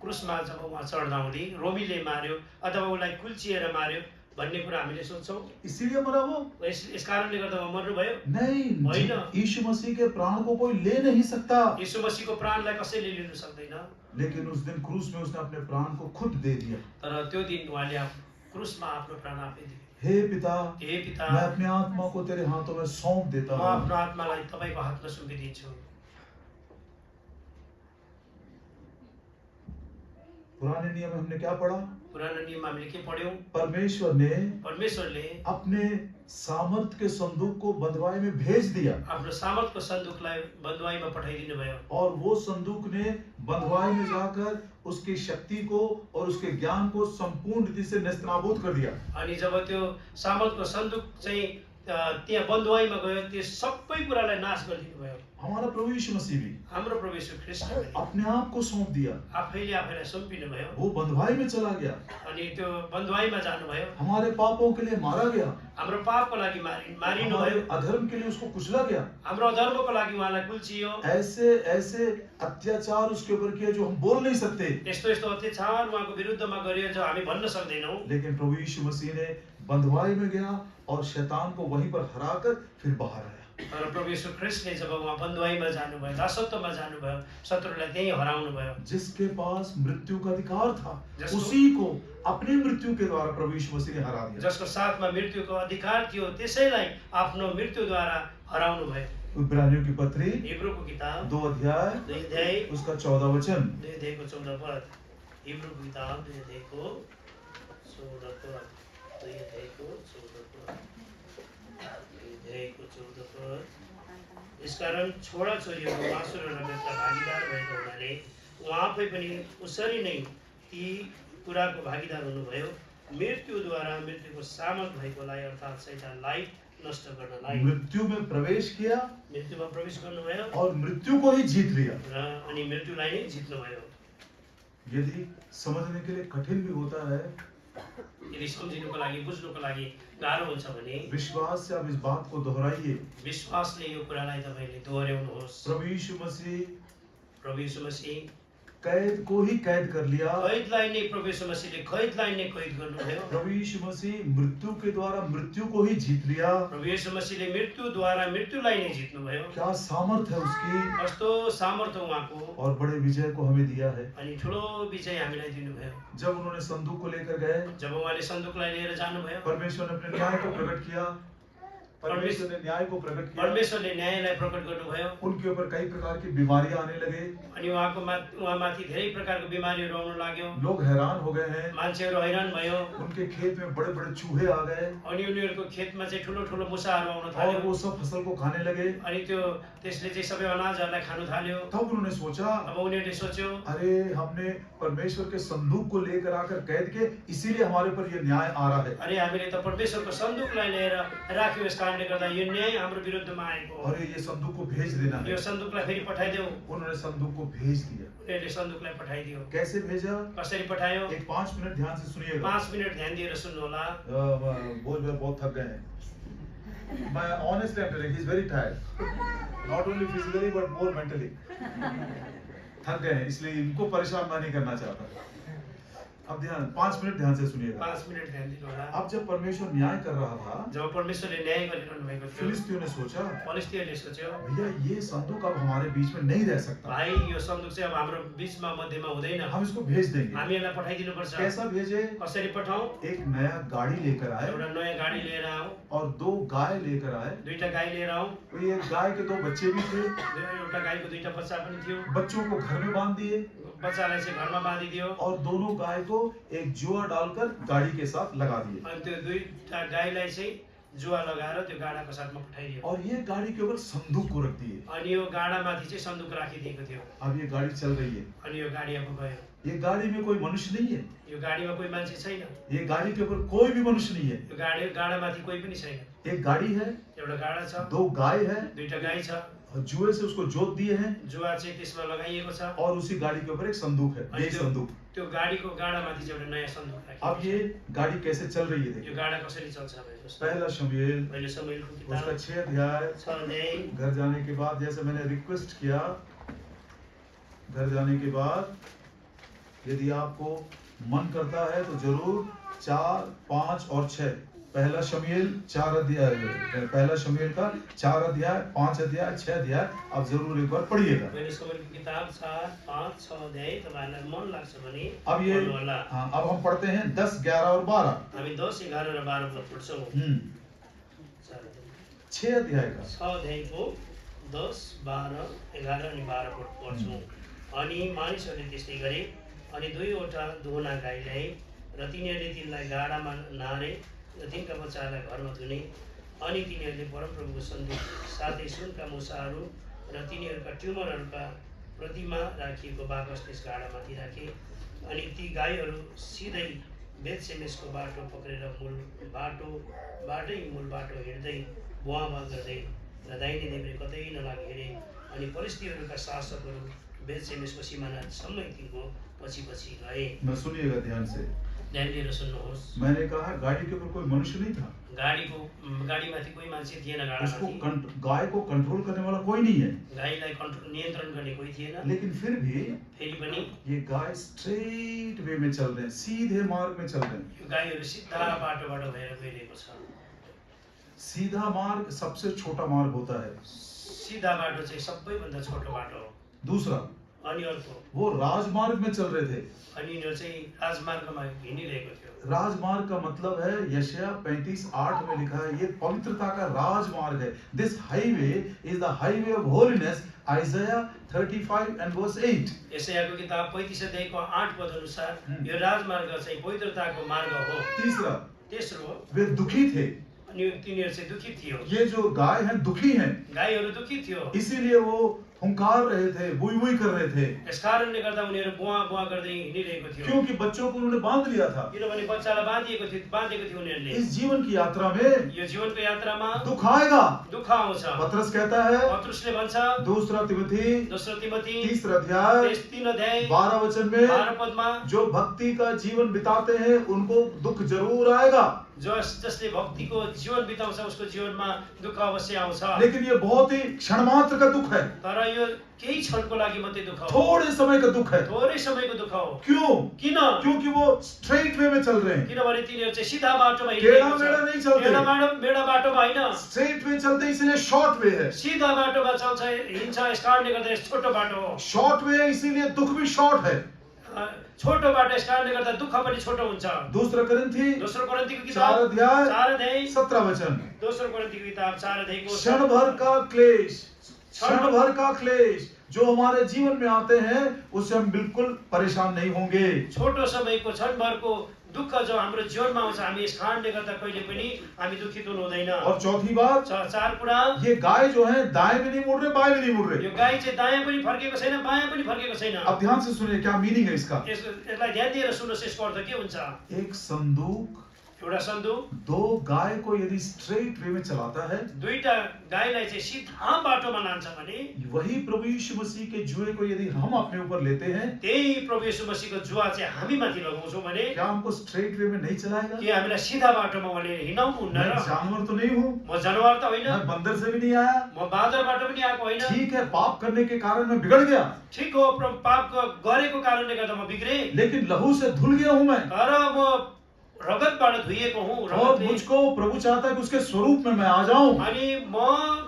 क्रुसमा जब उहाँ चढ्दा हुँदै रोमीले मार्यो अथवा उसलाई कुल्चिएर मार्यो भन्ने कुरा हामीले सोच्छौँ। इसीलिए मरा वो? यस कारणले गर्दा उहाँ मर्नुभयो? नहीं, होइन। यीशु मसीह के प्राण को कोई ले नहीं सकता। यीशु मसीहको प्राणलाई कसैले लिन सक्दैन। लेकिन उस दिन क्रूस में उसने अपने प्राण को खुद दे दिया। तर त्यो दिन उहाँले क्रुसमा आफ्नो प्राण आफै दिए। हे पिता, हे पिता, मैं अपने आत्मा को तेरे हाथों में सौंप देता म हूँ। आफ्नो आत्मालाई तपाईको हातमा सुम्पिदिन्छु। पुराने नियम में हमने क्या पढ़ा? पुरानो नियममा हामीले के पढ्यौँ? परमेश्वरले अपने सामर्थ के संदूक को बंधुआई में भेज दिया आफ्नो सामर्थको सन्दुकलाई बन्धुवाईमा पठाइदिनु भयो। और वो संदूक ने बंधुआई में जाकर उसकी शक्ति को और उसके ज्ञान को संपूर्ण रीति से नेस्तनाबूद कर दिया। अनि जब त्यो सामर्थको सन्दुक चाहिँ त्यहाँ बन्धुवाईमा गयो, त्यो सबै कुरालाई नाश गरिदिनु भयो। हमारा प्रभु यीशु मसीह भी हाम्रो प्रभु यीशु ख्रीष्टले अपने आप को सौंप दिया। आफैले आफैलाई सुम्पिनु भयो वो बंधुआई में चला गया, अनि त्यो बन्धुवाईमा जानुभयो। हमारे पापों के लिए मारा गया, हाम्रो पापको लागि मारिनु हमारे भयो, अधर्म के लिए उसको कुचला गया। हाम्रो अधर्मको लागि उहाँलाई कुल्चियो। ऐसे ऐसे अत्याचार उसके ऊपर किए जो हम बोल नहीं सकते। यस्तो यस्तो अत्याचार उहाँको विरुद्धमा गरियो जो हामी भन्न सक्दैनौँ। लेकिन प्रभु यीशु मसीह ने बंधुआई में गया और शैतान को वहीं पर हराकर फिर बाहर आया। तर प्रभु यीशु ख्रीष्टले जब उहाँ बन्धुवाईमा जानुभयो, दासत्वमा जानुभयो, शत्रुलाई त्यही हराउनु भयो। जिसके पास मृत्यु का अधिकार था, जिसको- उसी को अपनी मृत्यु के द्वारा प्रभु यीशु मसीह ने हरा दिया। जसको साथमा मृत्युको अधिकार थियो, त्यसैलाई आफ्नो मृत्युद्वारा हराउनु भयो। इब्रानियों की पत्री हिब्रूको किताब 2 अध्याय 2 अध्याय उसका 14 वचन। 2 अध्यायको 14 पद। हिब्रूको किताब 2 अध्यायको 14 पद। 2 अध्यायको 14 पद। 2 अध्यायको 14 पद। यसकारण छोरा छोरीहरू मासु र रगतका भागीदार भएको हुनाले उहाँ आफै पनि उसरी नै ती कुराको भागीदार हुनुभयो, मृत्युद्वारा मृत्युको सामर्थ भएकोलाई अर्थात् शैतानलाई नष्ट गर्नलाई। मृत्यु में प्रवेश किया मृत्युमा प्रवेश गर्नुभयो और मृत्यु को ही जीत लिया। र अनि मृत्युलाई नै जित्नुभयो। यदि समझने के लिए कठिन भी होता है, यदि सम्झिनुको लागि, बुझ्नुको लागि गाह्रो हुन्छ भने विश्वास से आप इस बात को दोहराइए। विश्वासले यो कुरालाई तपाईले दोहोर्याउनुहोस्। प्रभु यीशु मसीह प्रभु यीशु मसीह कैद को ही कैद कर लिया। कैदलाई नै प्रभु यीशु मसीहले कैदलाई नै कैद गर्नुभयो। प्रभु यीशु मसीह मृत्यु के द्वारा मृत्यु को ही जीत लिया। प्रभु यीशु मसीहले मृत्युद्वारा मृत्युलाई नै जित्नुभयो। क्या सामर्थ है उसकी, कस्तो सामर्थ्य उहाँको, और बड़े विजय को हमें दिया है। अनि ठुलो विजय हामीलाई दिनुभयो। जब उन्होंने संदूक को लेकर गए, जब उहाँले सन्दुकलाई लिएर जानुभयो, परमेश्वर ने अपने न्याय को प्रकट किया। परमेश्वर ने न्याय को प्रकट किया। परमेश्वरले न्यायलाई प्रकट गर्नुभयो उनके ऊपर कई प्रकार की बीमारियां आने लगे। अनि उहाँमाथि धेरै प्रकारको बिमारीहरू आउन लाग्यो। लोग हैरान हो गए हैं। मान्छेहरू हैरान भयो उनके खेत में बड़े बड़े चूहे आ गए अनि उनीहरूको खेतमा चाहिँ ठुलो ठुलो मुसाहरू आउन और थाल्यो वो सब फसल को खाने लगे। अनि त्यसले चाहिँ सबै अनाजहरूलाई खानु थाल्यो। तब उन्होंने सोचा, अब उनीहरूले सोच्यो अरे हमने परमेश्वर के संदूक को लेकर आकर कैद के, इसीलिए हमारे पर ये न्याय आ रहा है। अरे हामीले त परमेश्वरको सन्दुकलाई लिएर राख्यौँ, यस कारणले गर्दा यो न्याय हाम्रो विरुद्धमा आएको हो। अरे ये संदूक को भेज देना है। यो सन्दुकलाई फेरि पठाइदेऊ। उन्होंने संदूक को भेज दिया। उनीहरूले सन्दुकलाई पठाइदियो। कैसे भेजा? कसरी पठायो? एक 5 मिनट ध्यान से सुनिएगा। 5 मिनट ध्यान दिएर सुन्नुहोला। बोल बहुत थक गए हैं। मैं honestly I'm telling you, he's very tired. Not only physically but more mentally. थक गए हैं, इसलिए इनको परेशान मैं नहीं करना चाहता। अब 5 मिनट ध्यान से सुनिएगा। 5 मिनट ध्यान दिनुहोला। अब जब परमेश्वर न्याय कर रहा था, जब परमेश्वरले न्याय गरिरहनु भएको थियो, फिलिस्तीयों ने सोचा, फलिस्तीहरूले सोच्यो, भैया ये संदूक अब हमारे बीच में नहीं रह सकता। भाइ यो सन्दुक चाहिँ अब हाम्रो बीचमा मध्यमा हुँदैन, हम इसको भेज देंगे। हामी यसलाई पठाइदिनु पर्छ। कैसा भेजे? कसरी पठाऊ? एक नया गाड़ी लेकर आए एउटा नयाँ गाडी लिएर आऊ, और 2 गाय लेकर आए। 2टा गाई लिएर आऊ। तो ये गाय के 2 बच्चे भी थे। एउटा गाईको 2टा बच्चा पनि थियो। बच्चों को घर में बांध दिए बच्चालाई चाहिँ घरमा बाँधिदियो और दोनों गाय को एक जुआ डालकर गाड़ी के साथ लगा दिए। अनि त्यो 2टा गाईलाई चाहिँ जुवा लगाएर त्यो गाडाको साथमा पठाइदियो। और ये गाड़ी के ऊपर संदूक को रख दिए। अनि यो गाडामाथि चाहिँ सन्दुक राखिदिएको थियो। अब ये गाड़ी चल रही है। अनि यो गाडी अब गयो। ये गाड़ी में कोई मनुष्य नहीं है। यो गाडीमा कोही मान्छे छैन। ये गाड़ी के ऊपर कोई भी मनुष्य नहीं है। यो गाडामाथि कोही पनि छैन। एक गाड़ी है, एउटा गाडा छ, 2 गाय है, 2टा गाई छ, और जुए से उसको जोत दिए हैं जुवा चाहिँ त्यसमा लगाइएको छ। और उसी गाड़ी के ऊपर एक संदूक है। अनि ये संदूक। त्यो गाडीको गाडामाथि चाहिँ एउटा नयाँ सन्दुक राखिएको अब ये गाड़ी कैसे चल रही है? यो गाडा कसरी चल्छ भने पहला शमूएल पहिले शमूएलको उसका किताब 6 अध्याय। 6 अध्याय। घर जाने के बाद, जैसे मैंने रिक्वेस्ट किया, घर जाने के बाद यदि आपको मन करता है तो जरूर 4, 5 और 6 पहला शमूएल 4 अध्याय, पहला शमूएल का 4 अध्याय, 5 अध्याय, 6 अध्याय आप जरूर एक बार पढ़िएगा। पहिले शमूएलको किताब 4, 5, 6 अध्याय तपाईँहरूलाई मन लाग्छ भने अब ये पढ्नुहोला। हाँ, अब हम पढ़ते हैं 10, 11 और 12। हामी 10, 11 र 12 पद पढ्छौँ। 6 अध्याय का 6 अध्यायको 10, 12, 11 अनि 12 पद पढ्छौँ। अनि मानिसहरूले त्यस्तै गरे अनि 2वटा दुहुना गाई ल्याए र तिनीहरूले तिनलाई गाडामा नारे र तिनका बच्चाहरूलाई घरमा धुने। अनि तिनीहरूले परमप्रभुको सन्दुक साथै सुनका मुसाहरू र तिनीहरूका ट्युमरहरूका प्रतिमा राखिएको बाकस त्यस गाडामाथि राखे। अनि ती गाईहरू सिधै बेतसेमेसको बाटो पक्रेर मूल बाटो हिँड्दै बुवाबा गर्दै र दाहिने देब्रे कतै नलागी हिँडे। अनि फलिस्तीहरूका शासकहरू बेतसेमेसको सिमानासम्मै तिनको पछि पछि गए। मैं सुनिएगा ध्यान से। ध्यान दिएर सुन्नुहोस्। मैंने कहा गाड़ी के ऊपर कोई मनुष्य नहीं था। गाडीमाथि कोही मान्छे थिएन। उसको गाडामाथि गाय को कंट्रोल करने वाला कोई नहीं है। गाईलाई नियन्त्रण गर्ने कोही थिएन। लेकिन फिर भी फेरि पनि ये गाय स्ट्रेट वे में चल रहे हैं, सीधे मार्ग में चल रहे हैं। यो गाईहरू सिधा बाटोबाट भएर गइरहेको छ। सीधा मार्ग सबसे छोटा मार्ग होता है। सिधा बाटो चाहिँ सबैभन्दा छोटो बाटो हो। दूसरा, अनि अर्को वो राजमार्ग में चल रहे थे। अनि यिनीहरू चाहिँ राजमार्गमा हिँडिरहेको थियो। राजमार्ग का मतलब है, यशायाह 35:8 में लिखा है, ये पवित्रता का राजमार्ग है। This highway is the highway of holiness. आइजाया 35 and verse 8। यशायाहको किताब 35 अध्यायको 8 पद अनुसार यो राजमार्ग चाहिँ पवित्रताको मार्ग हो। तीसरा, तेस्रो, वे दुखी थे। अनि तिनीहरू चाहिँ दुखित थियो। ये जो गाय हैं दुखी हैं, गाईहरू दुखित थियो। इसीलिए वो हुंकार रहे थे, बुई बुई कर रहे थे। यस कारणले गर्दा उनीहरू बुवा बुवा गर्दै हिँडिरहेको थियो। क्योंकि बच्चों को उन्होंने बांध लिया था। किनभने बच्चालाई बाँधेको थियो उनीहरूले। इस जीवन की यात्रा में यो जीवनको यात्रामा दुख आएगा। दुःख आउँछ। पतरस कहता है, पत्रुसले भन्छ, दूसरा तिमोथी दोस्रो तिमोथी 3 अध्याय 3 अध्याय 12 वचन में, 12 पदमा, जो भक्ति का जीवन बिताते हैं उनको दुख जरूर आएगा। जसले भक्तिको जीवन बिताउँछ उसको जीवनमा दुःख अवश्य आउँछ। लेकिन ये बहुत ही क्षण मात्र का दुख है। तर यो केही क्षणको लागि मात्रै दुःख हो। थोड़े समय का दुख है। थोरै समयको दुःख हो। क्यों? किन? क्योंकि वो स्ट्रेट वे में चल रहे हैं। किनभने तिनीहरू चाहिँ सिधा बाटोमा टेढ़ा मेढ़ा नहीं चलते। मेढा बाटोमा होइन, स्ट्रेट वे चलते इसलिए शॉर्ट वे है। सिधा बाटोमा चल्छ हिँड्छ। यस कारणले गर्दा यस छोटो बाटो हो। शॉर्ट वे है इसीलिए दुख भी शॉर्ट है। छोटो बाटो यस कारणले गर्दा दुःख पनि छोटो हुन्छ। दूसरा कोरिन्थी दोस्रो कोरिन्थीको 4 किताब अध्याय 4 अध्याय 17 वचन। दोस्रो कोरिन्थीको किताब 4 अध्यायको क्षण भर का क्लेश, क्षण भर का क्लेश जो हमारे जीवन में आते हैं उससे हम बिल्कुल परेशान नहीं होंगे। छोटो समयको क्षणभरको दुःख जो हाम्रो जीवनमा आउँछ हामी यस कारणले गर्दा कहिले पनि हामी दुखित हुनु हुँदैन। और चौथी बात, चार कुरा, ये गाय जो है दाएं भी नहीं मुड़ रहे, बाएं भी नहीं मुड़ रहे। यो गाई चाहिँ दायाँ पनि फर्केको छैन, बायाँ पनि फर्केको छैन। अब ध्यान से सुनिए क्या मीनिंग है इसका। यसलाई ध्यान दिएर सुन्नुहोस् यसको अर्थ के हुन्छ। एक संदूक एउटा सन्दुक दो गाय को यदि स्ट्रेट वे में चलाता है, दुईटा गाईलाई चाहिँ सिधा बाटोमा लान्छ भने वही प्रभु यीशु मसीह के जुए को यदि हम अपने ऊपर लेते हैं, त्यही प्रभु येशू मसीहको जुवा चाहिँ हामी माथि लगाउँछौँ भने क्या हमको स्ट्रेट वे में नहीं चलाएगा? के हामीलाई सिधा बाटोमा उहाँले हिँडाउनु हुन्न मैं र? जानवर तो नहीं हूँ, म जनावर त होइन, मैं बंदर से भी नहीं आया। म बाँदरबाट पनि आएको होइन। ठीक है, पाप करने के कारण मैं बिगड़ गया, ठिक हो, पाप गरेको कारणले गर्दा म बिग्रे, लेकिन लहू से धुल गया हूँ मैं। तर म रगतबाट धोइएको हुँ। और रगतले मुझको प्रभु चाहता है कि उसके स्वरूप में मैं आ जाऊं। अनि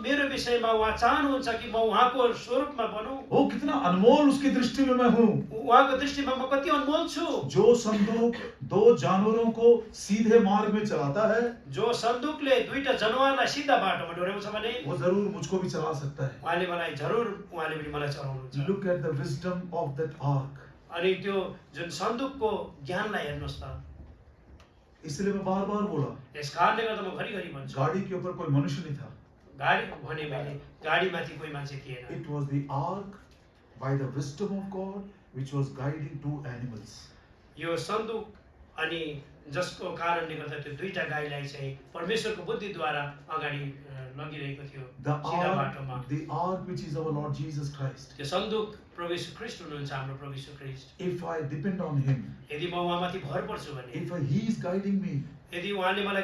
मेरो विषयमा उहाँ चाहनुहुन्छ कि म उहाँको स्वरूपमा बनूं। वो कितना अनमोल उसकी दृष्टि में मैं हूँ। उहाँको दृष्टिमा म कति अनमोल छु। जो संदूक दो जानवरों को सीधे मार्ग में चलाता है, जो सन्दुकले दुईटा जनावरलाई सिधा बाटोमा डोर्याउँछ भने वो जरूर मुझको भी चला सकता है। उहाँले मलाई जरुर उहाँले पनि मलाई चलाउनुहुन्छ। Look at the wisdom of that ark. अनि त्यो जुन सन्दुकको ज्ञानलाई हेर्नुहोस् त। इसलिए मैं बार बार बोला, यस कारणले गर्दा म घरिघरि भन्छु, गाड़ी के ऊपर कोई मनुष्य नहीं था। गाडी भने मैले गाडीमाथि कोही मान्छे थिएन। It was the ark by the wisdom of God which was guiding two animals. यो सन्दुक अनि जसको कारणले गर्दा त्यो दुईटा गाईलाई चाहिँ परमेश्वरको बुद्धिद्वारा अगाडि लगिरहेको थियो सिधा बाटोमा। The ark which is our Lord Jesus Christ. त्यो सन्दुक प्रभु येशू ख्रीष्ट हुनुहुन्छ, हाम्रो प्रभु येशू ख्रीष्ट। If I depend on Him, यदि म उहाँमाथि भर पर्छु भने, if He is guiding me, यदि उहाँले मलाई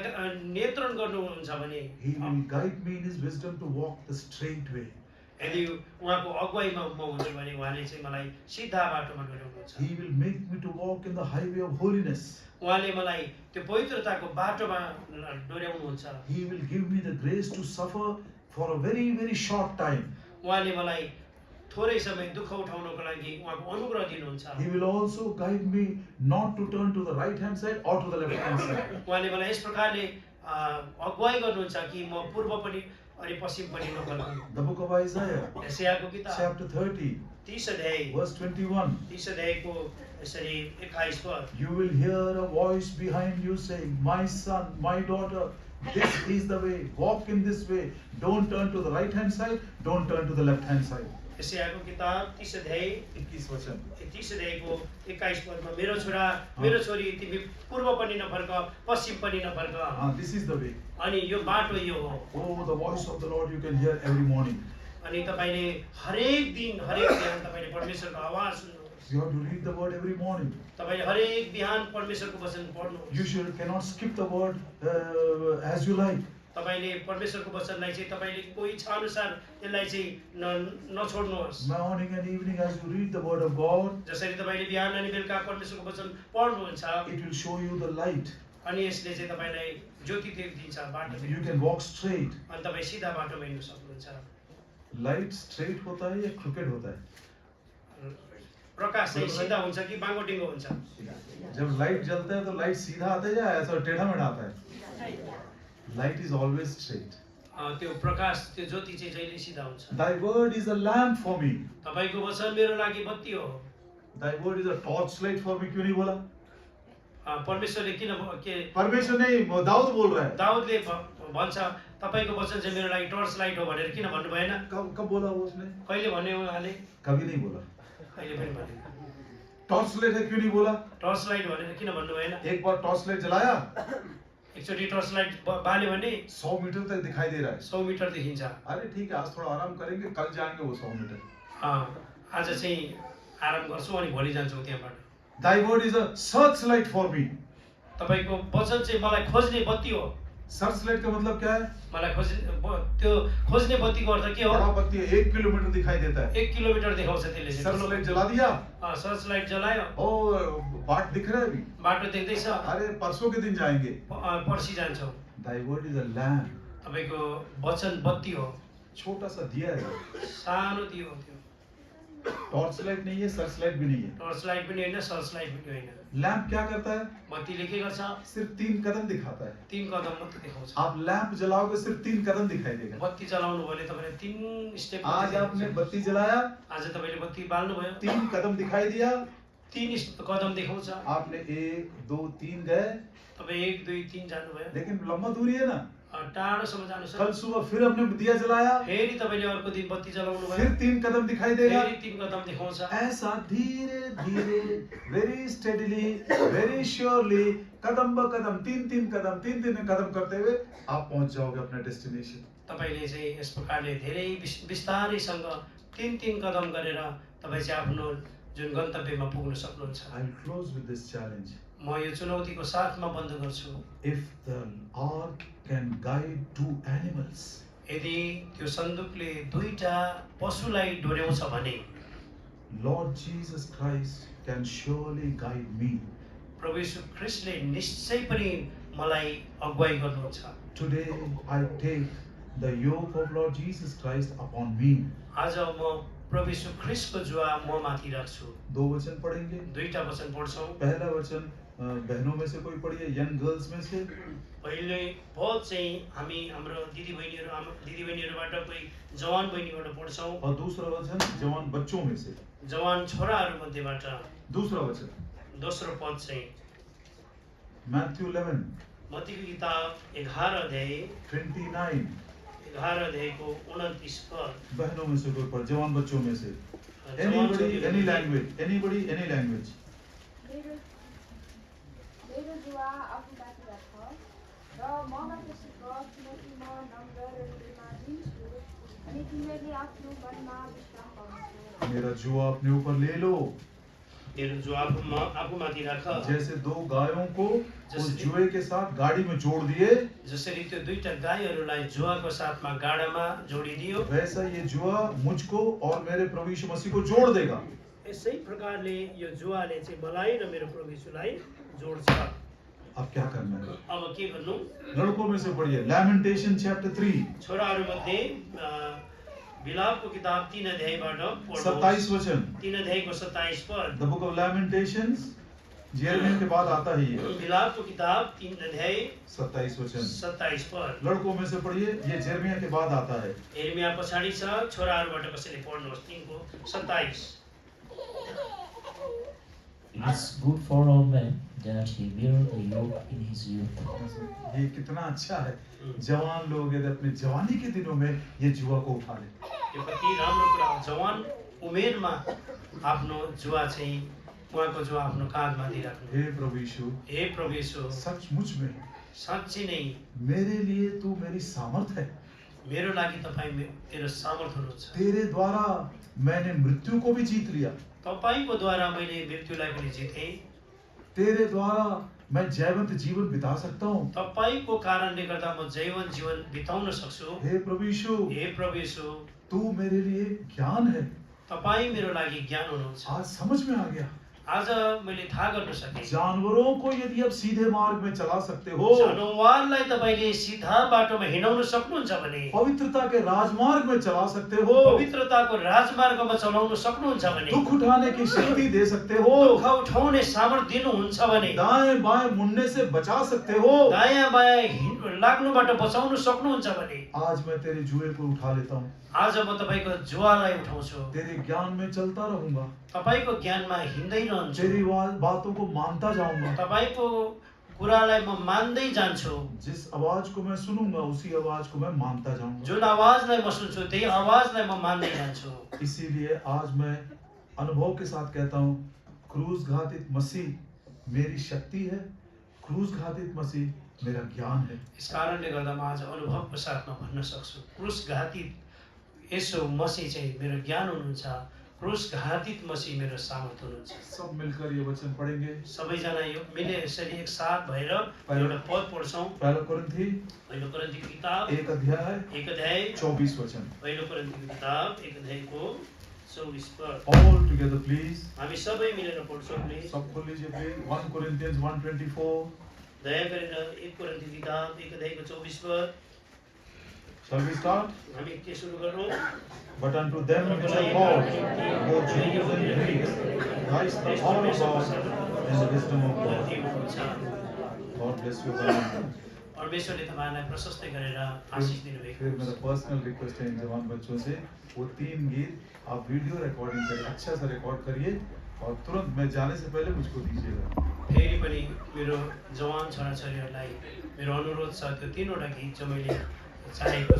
नियन्त्रण गर्नुहुन्छ भने, He will guide me in His wisdom to walk the straight way. यदि उहाँको अगुवाईमा म हुन्छु भने उहाँले चाहिँ मलाई सिधा बाटोमा डोर्याउनुहुन्छ। He will make me to walk in the highway of holiness. उहाँले मलाई त्यो पवित्रताको बाटोमा डोर्याउनुहुन्छ। He will give me the grace to suffer for a very, very short time. उहाँले मलाई थोरै समय दुःख उठाउनको लागि उहाँको अनुग्रह दिनुहुन्छ। He will also guide me not to turn to the right hand side or to the left hand side. उहाँले मलाई यस प्रकारले अगुवाई गर्नुहुन्छ कि म पूर्व पनि अनि पश्चिम पनि नफर्कौँ। The book of Isaiah, यशायाको किताब chapter 30, 30 अध्याय verse 21. 30 अध्यायको यसरी 21 पद। You will hear a voice behind you saying, My son, my daughter, this is the way, walk in this way. Don't turn to the right hand side, don't turn to the left hand side. यशायाको किताब 30 अध्याय 21 वचन। 30 अध्यायको 21 पदमा मेरो छोरा मेरो छोरी तिमी पूर्व पनि नफर्क पश्चिम पनि नफर्क। This is the way. अनि यो बाटो यो हो। Oh, the voice of the Lord you can hear every morning. अनि तपाईले हरेक दिन हरेक बिहान तपाईले परमेश्वरको आवाज सुन्नुहोस्। You have to read the word every morning. तपाईले हरेक बिहान परमेश्वरको वचन पढ्नुहोस्। You cannot skip the word as you like. तपाईले परमेश्वरको वचनलाई चाहिँ तपाईले कोही इच्छा अनुसार त्यसलाई चाहिँ नछोड्नुहोस्। Morning and evening as you read the word of God, जसरी तपाईले बिहान अनि बेलुका परमेश्वरको वचन पढ्नुहुन्छ, it will show you the light. अनि यसले चाहिँ तपाईलाई ज्योति दिन्छ, बाटो You दिन्छ, can walk straight. अनि तपाईँ सिधा बाटोमा हिँड्न सक्नुहुन्छ। Light straight होता है या crooked होता है? प्रकाश चाहिँ सिधा हुन्छ कि बाङ्गोटिङ्गो हुन्छ? जब लाइट जलता है तो लाइट सीधा आता है या ऐसा टेढ़ा मेढ़ा आता है? Light is always straight. त्यो प्रकाश त्यो ज्योति चाहिँ जहिले सिधा हुन्छ। Thy word is a lamp for me. तपाईको वचन मेरो लागि बत्ती हो। Thy word is a torchlight for me. क्यों नहीं बोला? परमेश्वरले किन के परमेश्वर नहीं, दाऊद बोल रहा है। दाऊदले भन्छ तपाईको वचन चाहिँ मेरो लागि टर्च लाइट हो भनेर किन भन्नु भएन? कब बोला वो उसने? कहिले भन्यो उहाँले? कभी नहीं बोला। कहिले पनि भनेन। टॉर्च लाइट है क्यों नहीं बोला? टर्च लाइट भनेर किन भन्नु भएन? एक बार टॉर्च लाइट जलाया, एकचोटि टर्च लाइट बाल्यो भने 100 मीटर तक दिखाई दे रहा है। 100 मिटर देखिन्छ। अरे ठीक है, आज थोड़ा आराम करेंगे, कल जाएंगे वो 100 मीटर। आज चाहिँ आराम गर्छु अनि भोलि जान्छु त्यहाँबाट। Thy word is a searchlight for me. तपाईको वचन चाहिँ मलाई खोज्ने बत्ती हो। सर्चलाइट का मतलब क्या है? मलाई त्यो खोज्ने बत्तीको अर्थ के हो? बड़ा बत्ती 1 किलोमीटर दिखाई देता है। 1 किलोमिटर देखाउँछ त्यसले चाहिँ। सर्चलाइट जला दिया, सर्च लाइट जलायो, ओ बाट दिख रहा है अभी, बाटो देख्दैछ, अरे परसों के दिन जाएंगे। पर्सि जान्छौँ। Thy word is a lamp. तपाईको वचन बत्ती हो, छोटा सा दिया है, सानो दियो हो त्यो। टॉर्च लाइट नहीं है, सर्च लाइट भी नहीं है। टर्च लाइट पनि होइन, सर्च लाइट पनि होइन। लैंप क्या करता है? बत्तीले के गर्छ? सिर्फ 3 कदम दिखाता है। 3 कदम मात्रै देखाउँछ। आप लैंप जलाओगे सिर्फ 3 कदम दिखाई देगा। बत्ती जलाउनु भने तपाईले 3 स्टेप आज आपने बत्ती जलाया, आज तपाईले बत्ती बाल्नु भयो, 3 कदम दिखाई दिया, 3 कदम देखाउँछ। आपने 1 2 3 गए, तपाई 1 2 3 जानुभयो, लेकिन लंबा दूरी है ना। टाढोसम्म जानु छ। कल सुबह फिर हमने दिया जलाया, फेरि तपाईले अर्को दिन बत्ती जलाउनु भयो, फिर 3 कदम दिखाई देगा। फेरि 3 कदम देखाउँछ। ऐसा धीरे धीरे, वेरी स्टेडीली, वेरी श्योरली, कदम ब कदम, 3 कदम करते हुए आप पहुंच जाओगे अपने डेस्टिनेशन। तपाईले चाहिँ यस प्रकारले धेरै बिस्तारैसँग 3 कदम गरेर तपाई चाहिँ आफ्नो जुन गन्तव्यमा पुग्न सक्नुहुन्छ। I will close with this challenge. म यो चुनौतीको साथमा बन्द गर्छु। If the ark can guide 2 animals, यदि त्यो सन्दुकले 2टा पशुलाई डोर्याउँछ भने Lord Jesus Christ can surely guide me. प्रभु यीशु ख्रीष्टले निश्चय पनि मलाई अगुवाई गर्नुहुन्छ। Today I take the yoke of Lord Jesus Christ upon me. आज म प्रभु यीशु ख्रीष्टको जुवा म माथि राख्छु। 2 वचन पढ़ेंगे। 2टा वचन पढ्छौँ। पहला वचन बहनों में से कोई पढ़िए, यंग गर्ल्स में से। पहिले पद चाहिँ हामी हाम्रो दिदीबहिनीहरूबाट कोही जवान बहिनीबाट पढ्छौँ। और दूसरा वचन जवान बच्चों में से। जवान छोराहरू मध्येबाट दूसरा वचन दोस्रो पद चाहिँ मैथ्यू 11 मत्तीको किताब 11 अध्याय 29। 11 अध्यायको 29 पद। बहनों में से कोई पढ़, जवान बच्चों में से। जवान Anybody, any छोरीहरू language, anybody, any language. मेरो जुवा आफूमाथि राख र मबाट सिक, किनकि म नम्र र हृदयमानी छु, अनि तिमीहरूले आफ्नो मनमा विश्राम पाउनेछौ। मेरा जुआ अपने ऊपर ले लो। मेरो जुवा आफूमाथि राख। जैसे 2 गायों को उस जैसे- जुए के साथ गाड़ी में जोड़ दिए, जसरी त्यो 2टा गाईहरूलाई जुवाको साथमा गाडामा जोडिदियो, वैसा ये जुआ मुझको और मेरे प्रभु यीशु मसीह को जोड़ देगा। यसै प्रकारले यो जुवाले चाहिँ मलाई र मेरो प्रभु यीशुलाई जोड्छ। अब क्या करना है? अब के गर्नु? लड़कों में से पढ़िए, लैमेंटेशन चैप्टर 3 छोराहरू मध्ये विलापको किताब 3 अध्यायबाट 27 वचन। 3 अध्यायको 27 पद। द बुक ऑफ लैमेंटेशंस, यिर्मयाह के बाद आता है ये। विलापको किताब 3 अध्याय 27 वचन। 27 पद। लड़कों में से पढ़िए, ये यिर्मयाह के बाद आता है। यिर्मयाह पछाडि छ, छोराहरूबाट कसैले पढ्नुहोस् 3 को 27। It is good for a man that he bear the yoke in his youth. ये कितना अच्छा है, जवान लोग यदि अपने जवानी के दिनों में ये जुआ को उठा ले। यो कति राम्रो कुरा हो। जवान उमेरमा आफ्नो जुवा चाहिँ उहाँको जुवा आफ्नो काँधमाथि राख्नु। हे प्रभु यीशु, हे प्रभु यीशु, सचमुच में साँच्चै नै मेरे लिए तू मेरी सामर्थ है। मेरो लागि तपाईँ मेरो सामर्थ हुनुहुन्छ। तेरे द्वारा मैंने मृत्यु को भी जीत लिया। तपाईको द्वारा मैले मृत्युलाई पनि जितेँ। तेरे द्वारा मैं जयवंत जीवन बिता सकता हूँ। तपाईको कारणले गर्दा म जीवन बिताउन सक्छु। हे प्रभु यीशु, हे प्रभु यीशु, तू मेरे लिए ज्ञान है। तपाईँ मेरो लागि ज्ञान हुनुहुन्छ। आज समझ में आ गया। आज मैले थाहा गर्न सकेँ। जानवरों को यदि अब सीधे मार्ग में चला सकते हो, जनावरलाई तपाईले सिधा बाटोमा हिँडाउन सक्नुहुन्छ भने, पवित्रता के राजमार्ग में चला सकते हो, पवित्रताको राजमार्गमा चलाउन सक्नुहुन्छ भने, दुख उठाने की शक्ति दे सकते हो, दुःख उठाउने सामर्थ्य दिनुहुन्छ भने, दाएं बाएं मुड़ने से बचा सकते हो, दायाँ बायाँ लाग्नुबाट बचाउन सक्नुहुन्छ भने, आज मैं तेरे जुए को उठा लेता हूँ। आज म तपाईको जुवालाई उठाउँछु। तेरे ज्ञान में चलता रहूंगा। तपाईको ज्ञानमा हिँड्दै रहन्छु। तेरी बातों को मानता जाऊंगा। तपाईको कुरालाई म मान्दै जान्छु। जिस आवाज को मैं सुनूंगा उसी आवाज को मैं मानता जाऊंगा। जुन आवाजलाई म सुन्छु त्यही आवाजलाई म मान्दै जान्छु। इसीलिए आज मैं अनुभव के साथ कहता हूँ, क्रूस घातित मसीह मेरी शक्ति है, क्रूस घातित मसीह मेरा ज्ञान है। इस कारणले गर्दा म आज अनुभवको साथमा भन्न सक्छु, क्रूस घातित यसो मसीह चाहिँ मेरो ज्ञान हुनुहुन्छ, क्रूस घातित मसीह मेरो सामर्थ हुनुहुन्छ। सब मिलकर ये वचन पढ़ेंगे। सबैजना यो मिले यसरी एक साथ भएर एउटा पद पढ्छौं। पहला कुरिन्थी पहिलो कोरिन्थीको किताब 1 अध्याय 1 अध्याय 24 वचन। पहिलो कोरिन्थीको किताब 1 अध्यायको 24 पद। All together please. हामी सबै मिलेर पढ्छौं प्लिज। सब खोल लीजिए प्लीज। 1 कोरिन्थियंस 1:24। दया गरेर 1 कोरिन्थी किताब 1 अध्यायको 24 पद। Shall we start? हामी के सुरु गरौँ? But unto them which are called, both Jews and Greeks, Christ the power of God and the wisdom of God. God bless you all. परमेश्वरले तपाईँलाई प्रशस्त गरेर आशिष दिनुभएको फिर मेरा पर्सनल रिक्वेस्ट है इन जवान बच्चों से, वो 3 गीत आप वीडियो रिकॉर्डिंग करिए, अच्छा सा रिकॉर्ड करिए और तुरंत मैं जाने से पहले मुझको दीजिएगा। फेरि पनि मेरो जवान छोराछोरीहरूलाई मेरो अनुरोध छ, त्यो 3 वटा गीत जो मैले चाहेको